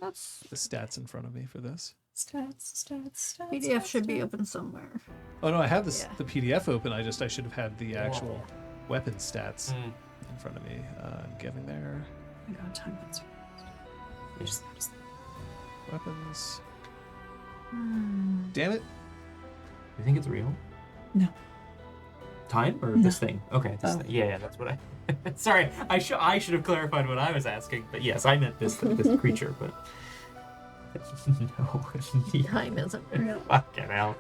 That's
stats in front of me for this.
Stats.
PDF should be open somewhere.
Oh no, I have this
Yeah.
the PDF open. I should have had the actual weapon stats
Mm.
in front of me. I'm getting there.
Oh my god, time went so fast. I just noticed that.
Weapons. Damn it!
You think it's real?
No.
Time or this thing? Okay, this thing. Yeah, that's what I. Sorry, I should have clarified what I was asking, but yes, I meant this creature. But No.
Time isn't real.
Fucking hell.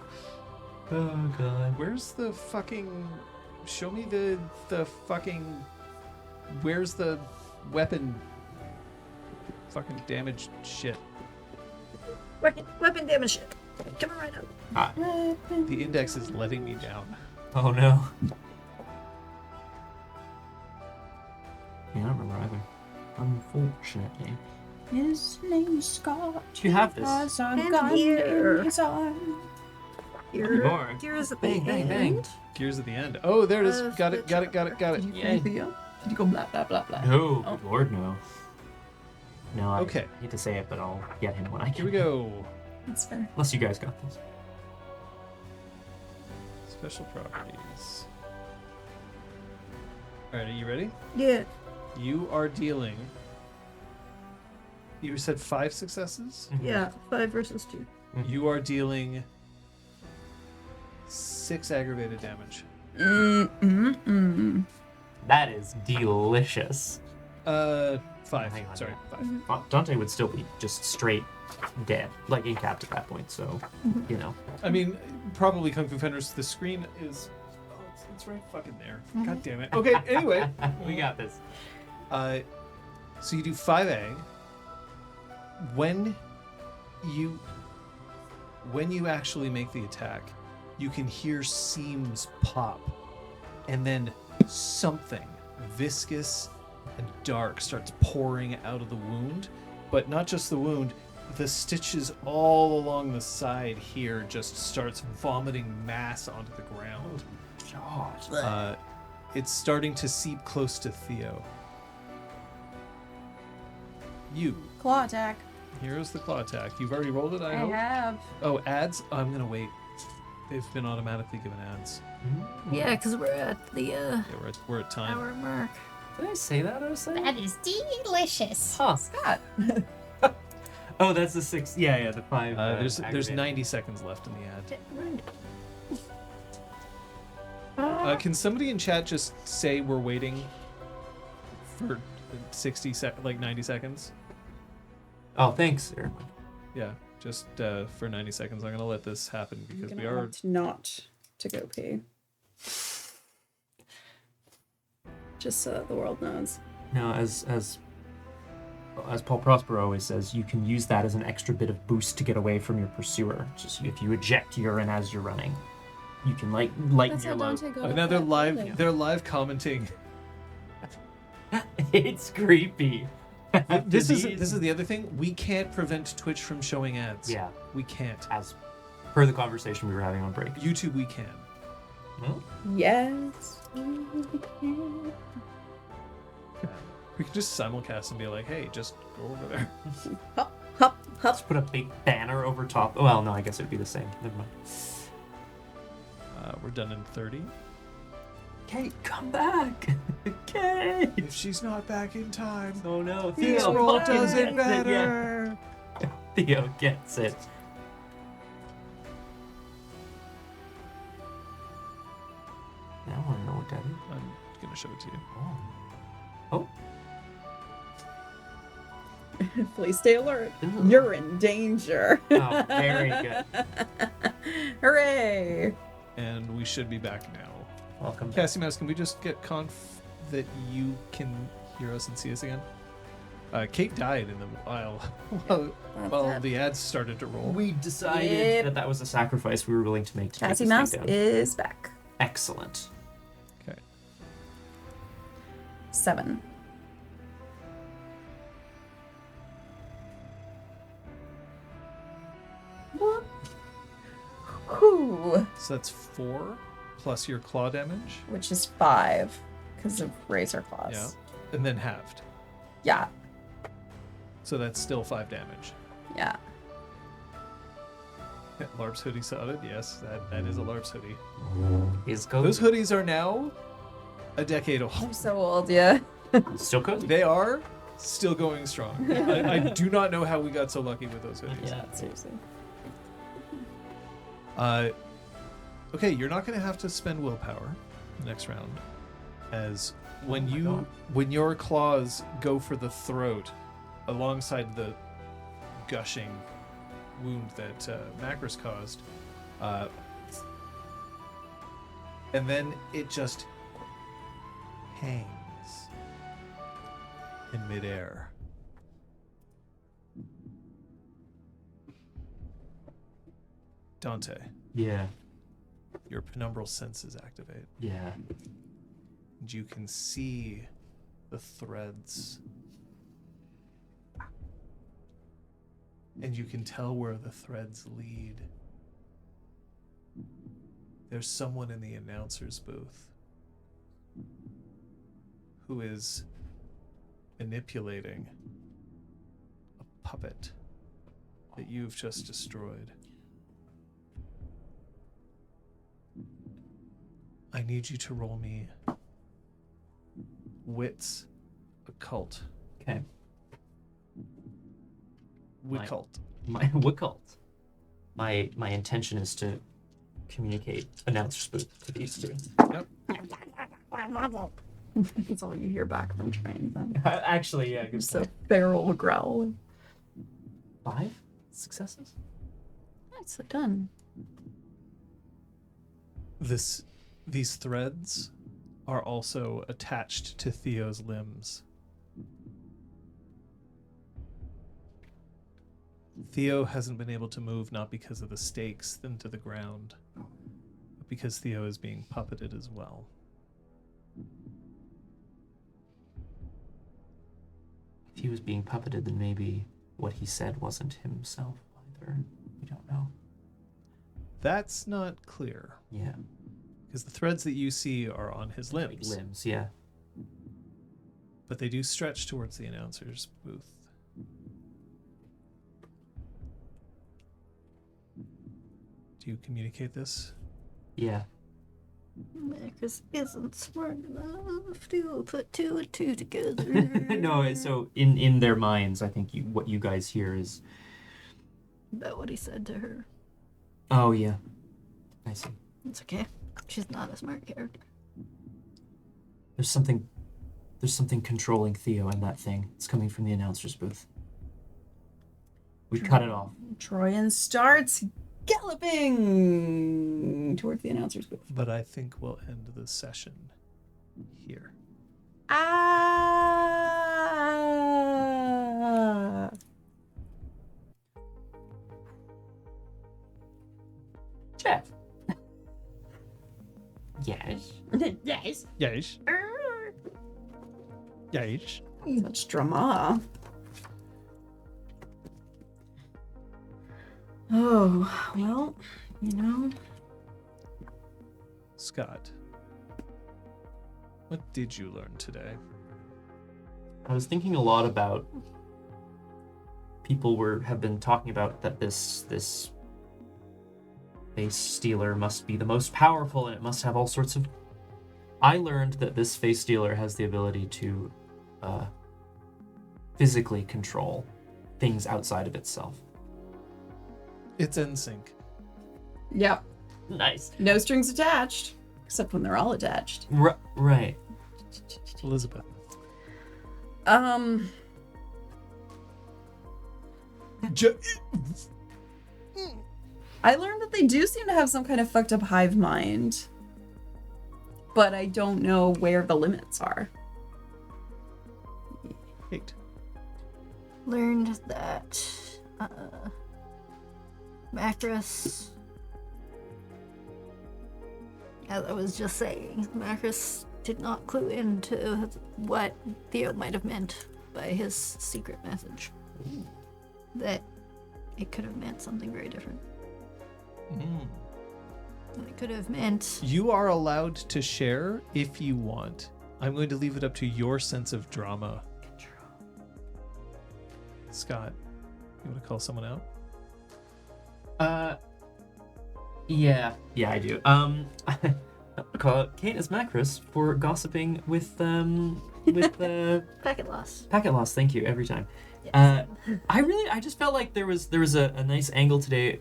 Oh god.
Where's the fucking... Show me the fucking... Where's the weapon... Fucking damage shit.
Weapon damage shit. Coming right up.
Ah.
The index is letting me down.
Oh no. Yeah, I don't remember either. Unfortunately.
His name's Scott.
Do you have this?
Has a
And
gun
here.
in his arm.
More.
Here's a
Bang, bang, bang.
Gears at the end. Oh, there it is. Got it.
Did you
Yay.
Did you go blah blah blah blah?
No,
Oh.
good lord, no. No, I
Okay.
hate to say it, but I'll get him when I
Here we
can.
go.
That's fair.
Unless you guys got this.
Special properties. Alright, are you ready?
Yeah.
You are dealing... You said 5 successes?
Yeah. 5 versus 2.
You are dealing 6 aggravated damage.
That is delicious.
5.
Hang on,
Sorry,
yeah.
5.
Dante would still be just straight dead, like incapped at that point, so, you know.
I mean, probably Kung Fu Fenders, the screen is... Oh, it's right fucking there. God damn it. Okay, anyway.
We got this.
So you do 5A. When you actually make the attack, you can hear seams pop, and then something viscous and dark starts pouring out of the wound. But not just the wound, the stitches all along the side here just starts vomiting mass onto the ground.
God.
It's starting to seep close to Theo. You.
Claw attack.
Here's the claw attack. You've already rolled it, I hope?
have.
Oh, ads? Oh, I'm gonna wait. They've been automatically given ads.
Yeah, because we're at the
Yeah, we're at time.
hour mark.
Did I say that? I was saying?
That is delicious.
Huh.
Scott.
Oh, that's the 6. Yeah, the 5.
There's
aggravated.
90 seconds left in the ad. Can somebody in chat just say we're waiting for 90 seconds?
Oh, thanks, Aaron.
Yeah, just for 90 seconds. I'm gonna let this happen because
I'm
we
gonna
are.
opt not to go pee. Just so that the world knows.
No, as Paul Prosper always says, you can use that as an extra bit of boost to get away from your pursuer. Just if you eject urine as you're running, you can lighten your load.
Now they're live. They're live commenting.
It's creepy.
This is the other thing. We can't prevent Twitch from showing ads.
Yeah,
We can't.
as per the conversation we were having on break.
YouTube, we can.
Well,
Yes.
We can just simulcast and be like, hey, just go over there.
Hop, hop, hop.
let's put a big banner over top. Well, no, I guess it'd be the same. Never mind.
We're done in 30.
Kate, come back. Kate.
If she's not back in time,
Oh no,
this
Theo
roll
fucking
does it
gets yeah.
better.
Theo gets it. Now I want to know what that is.
I'm gonna show it to you.
Oh.
Please stay alert.
Ooh.
You're in danger.
Oh, very good.
Hooray.
And we should be back now.
Welcome.
Cassie Mouse, can we just get conf that you can hear us and see us again? Kate died in the while while the ads started to roll.
We decided
Yep.
that was a sacrifice we were willing to make to
Cassie
take
Mouse
this thing down.
is back.
Excellent.
Okay.
7. Whew.
So that's 4 plus your claw damage.
Which is 5 because of razor claws.
Yeah. And then halved.
Yeah.
So that's still 5 damage.
Yeah.
LARP's hoodie sodded. Yes, that is a LARP's hoodie.
Is cozy.
Those hoodies are now a decade old.
I'm so old, yeah.
Still cozy.
They are still going strong. I do not know how we got so lucky with those hoodies.
Yeah.
Seriously.
Okay, you're not going to have to spend willpower next round, as when your claws go for the throat, alongside the gushing wound that Macris caused. And then it just hangs in midair. Dante,
Yeah.
your penumbral senses activate,
Yeah.
and you can see the threads. And you can tell where the threads lead. There's someone in the announcer's booth who is manipulating a puppet that you've just destroyed. I need you to roll me Wits Occult.
Okay.
Wiccult.
My Wiccult. My intention is to communicate announcer's booth to these two.
Yep.
That's all you hear back from trains then.
Actually, yeah. Good
Just a barrel growl.
5 successes.
Nicely done.
These threads are also attached to Theo's limbs. Theo hasn't been able to move not because of the stakes into the ground, but because Theo is being puppeted as well.
If he was being puppeted, then maybe what he said wasn't himself either. We don't know.
That's not clear,
Yeah.
because the threads that you see are on his limbs,
Limbs, yeah.
but they do stretch towards the announcer's booth. Do you communicate this?
Yeah.
Marcus isn't smart enough to put 2 and 2 together.
No, so in their minds, I think what you guys hear is,
About what he said to her.
oh yeah, I see.
It's okay. She's not a smart character.
There's something controlling Theo in that thing. It's coming from the announcer's booth. We cut it off.
Troyan starts galloping towards the announcer's booth.
But I think we'll end the session here.
Ah!
Jeff. Yes.
Yes.
Yes. Yes.
Such drama. Oh, well, you know.
Scott, what did you learn today?
I was thinking a lot about people have been talking about that this face stealer must be the most powerful and it must have all sorts of. I learned that this face stealer has the ability to physically control things outside of itself.
It's NSYNC.
Yep.
Nice.
No strings attached. Except when they're all attached.
Right.
Elizabeth.
I learned that they do seem to have some kind of fucked up hive mind. But I don't know where the limits are.
8.
Learned that Macris, as I was just saying, Macris did not clue into what Theo might have meant by his secret message. That it could have meant something very different. And it could have meant...
You are allowed to share if you want. I'm going to leave it up to your sense of drama. Scott, you want to call someone out?
Yeah, I do. Call out Canis Macris for gossiping with
Packet loss.
Packet loss. Thank you every time.
Yes.
I just felt like there was a nice angle today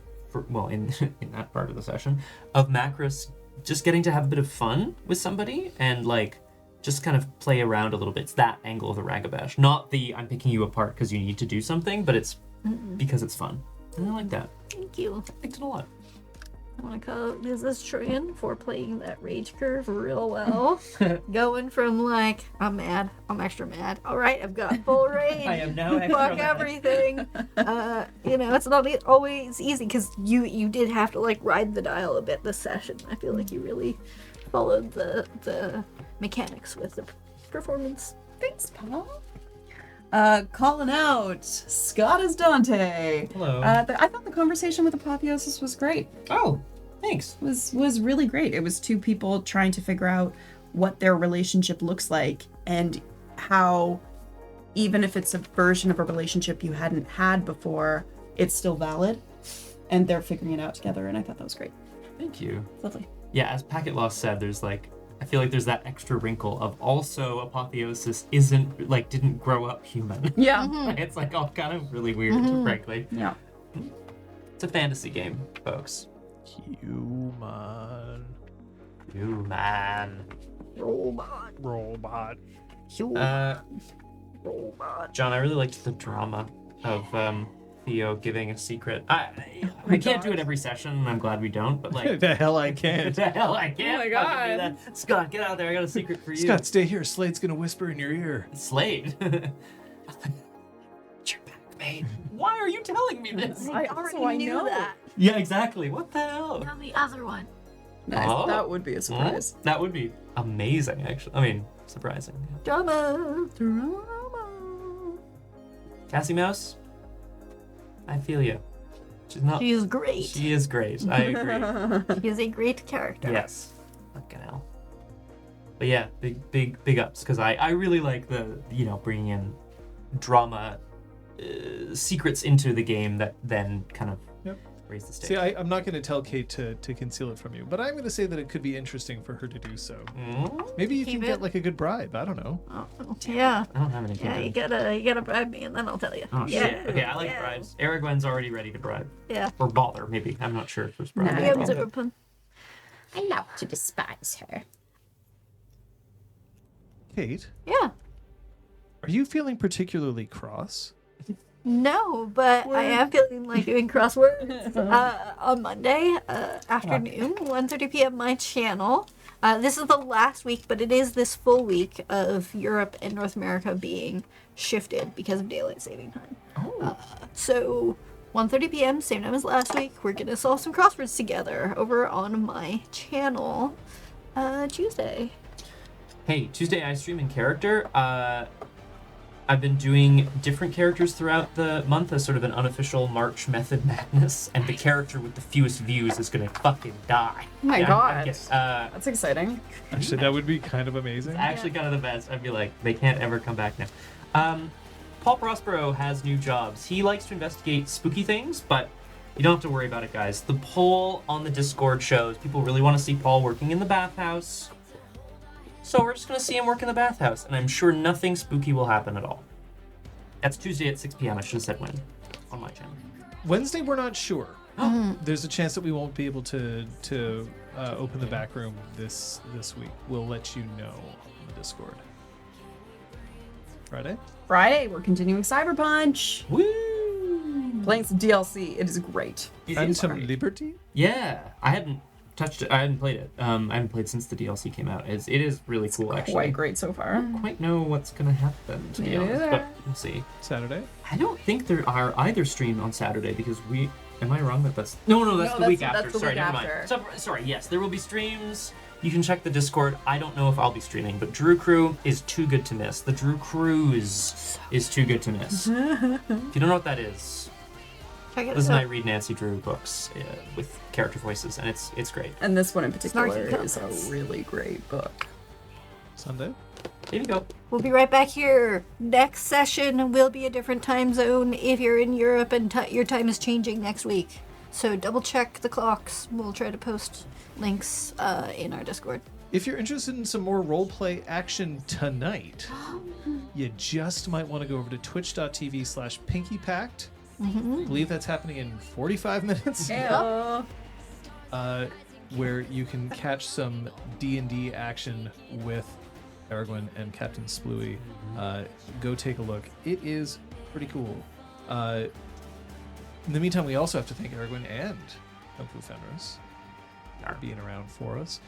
in that part of the session of Macris just getting to have a bit of fun with somebody and like just kind of play around a little bit. It's that angle of the Ragabash, not the I'm picking you apart because you need to do something, but it's because it's fun. And I like that.
Thank you.
Liked it a lot.
I want to call Mrs. Tran for playing that rage curve real well. Going from like, I'm mad, I'm extra mad. All right, I've got full rage.
I am now extra
Fuck
mad.
everything. It's not always easy because you did have to like ride the dial a bit this session. I feel like you really followed the mechanics with the performance.
Thanks, Paul. Calling out Scott as Dante.
Hello.
I thought the conversation with Apotheosis was great.
Oh, thanks.
Was really great. It was two people trying to figure out what their relationship looks like and how, even if it's a version of a relationship you hadn't had before, it's still valid, and they're figuring it out together. And I thought that was great.
Thank you.
Lovely.
Yeah, as Packet Loss said, I feel like there's that extra wrinkle of also Apotheosis didn't grow up human.
Yeah.
It's like all kind of really weird, frankly.
Yeah.
It's a fantasy game, folks.
Human.
Human.
Robot.
Robot.
Robot.
John, I really liked the drama of Theo giving a secret. We can't do it every session, and I'm glad we don't, but like...
The hell I can't.
the hell I can't
Oh my
fucking do
God.
that. Scott, get out there, I got a secret for you.
Scott, stay here. Slade's gonna whisper in your ear.
Slade. You're back, mate. Why are you telling me this?
I know
that.
Yeah, exactly. What the hell?
Now the other one.
Nice.
Oh.
That would be a surprise.
That would be amazing, actually. I mean, surprising.
Drama.
Cassie Mouse, I feel you. She's not.
She is great.
She is great. I agree.
She is a great character.
Yes. Fucking hell. But yeah, big ups, because I really like the, bringing in drama secrets into the game that then kind of raise the stakes.
See, I'm not going to tell Kate to conceal it from you, but I'm going to say that it could be interesting for her to do so. Maybe you
Keep
can
it.
get like a good bribe. I don't know.
Oh, yeah.
I don't have any
Yeah,
kids.
you gotta bribe me and then I'll tell you.
Oh
yeah.
shit. Okay, I like bribes. Aragwen's already ready to bribe.
Yeah.
Or bother, maybe. I'm not sure if there's bribe.
Nah.
The game's open.
I love to despise her.
Kate,
Yeah.
are you feeling particularly cross?
No, but I am feeling like doing crosswords on Monday afternoon, 1:30 p.m. my channel. This is the last week, but it is this full week of Europe and North America being shifted because of daylight saving time. So 1:30 p.m., same time as last week, we're gonna solve some crosswords together over on my channel Tuesday.
Hey, Tuesday I stream in character. I've been doing different characters throughout the month as sort of an unofficial March method madness, and the character with the fewest views is gonna fucking die.
Oh my
Yeah,
God.
It's
That's exciting.
Actually, that would be kind of amazing.
actually kind of the best. I'd be like, they can't ever come back now. Paul Prospero has new jobs. He likes to investigate spooky things, but you don't have to worry about it, guys. The poll on the Discord shows people really want to see Paul working in the bathhouse. So we're just going to see him work in the bathhouse, and I'm sure nothing spooky will happen at all. That's Tuesday at 6 p.m. I should have said when on my channel.
Wednesday, we're not sure. There's a chance that we won't be able to open the back room this week. We'll let you know on the Discord. Friday,
We're continuing Cyber Punch.
Woo!
Playing some DLC. It is great.
Phantom Liberty.
Yeah, I hadn't touched it. I hadn't played it. I haven't played since the DLC came out. It is really cool, actually.
Quite great so far.
I don't quite know what's gonna happen, to be
Me
honest,
neither.
but we'll see.
Saturday.
I don't think there are either streamed on Saturday because we. Am I wrong that that's? No, that's the
No,
week
that's
after.
the
Sorry,
week
never
after.
mind. So, sorry, yes, there will be streams. You can check the Discord. I don't know if I'll be streaming, but Drew Crew is too good to miss. The Drew Cruise is too good to miss. If you don't know what that is,
Check it
Liz and I
out.
read Nancy Drew books with character voices, and it's great.
And this one in particular
Snarky
is
comments.
a really great book.
Sunday.
There you go.
We'll be right back here. Next session will be a different time zone if you're in Europe and your time is changing next week. So double check the clocks. We'll try to post links in our Discord.
If you're interested in some more roleplay action tonight, you just might want to go over to twitch.tv/pinkypact. I believe that's happening in 45 minutes. Where you can catch some D&D action with Aragwen and Captain Splooey. Go take a look. It is pretty cool. In the meantime, we also have to thank Erwin and Kung Fu Fenris for being around for us.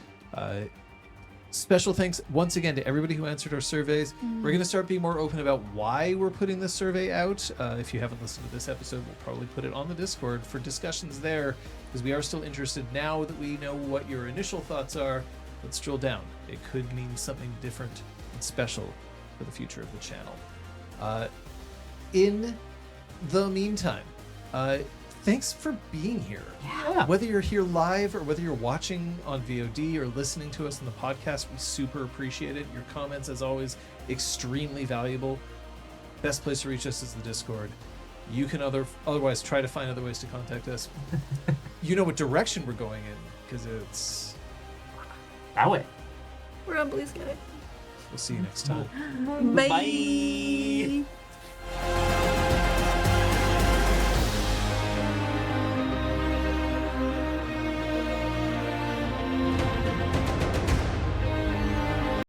Special thanks once again to everybody who answered our surveys. We're going to start being more open about why we're putting this survey out. If you haven't listened to this episode, we'll probably put it on the Discord for discussions there, because we are still interested now that we know what your initial thoughts are. Let's drill down. It could mean something different and special for the future of the channel. In the meantime, thanks for being here.
Yeah.
Whether you're here live or whether you're watching on VOD or listening to us on the podcast, we super appreciate it. Your comments, as always, extremely valuable. Best place to reach us is the Discord. You can otherwise try to find other ways to contact us. You know what direction we're going in, because it's...
That way.
We're on Bluesky.
We'll see you next time.
Bye.
Bye.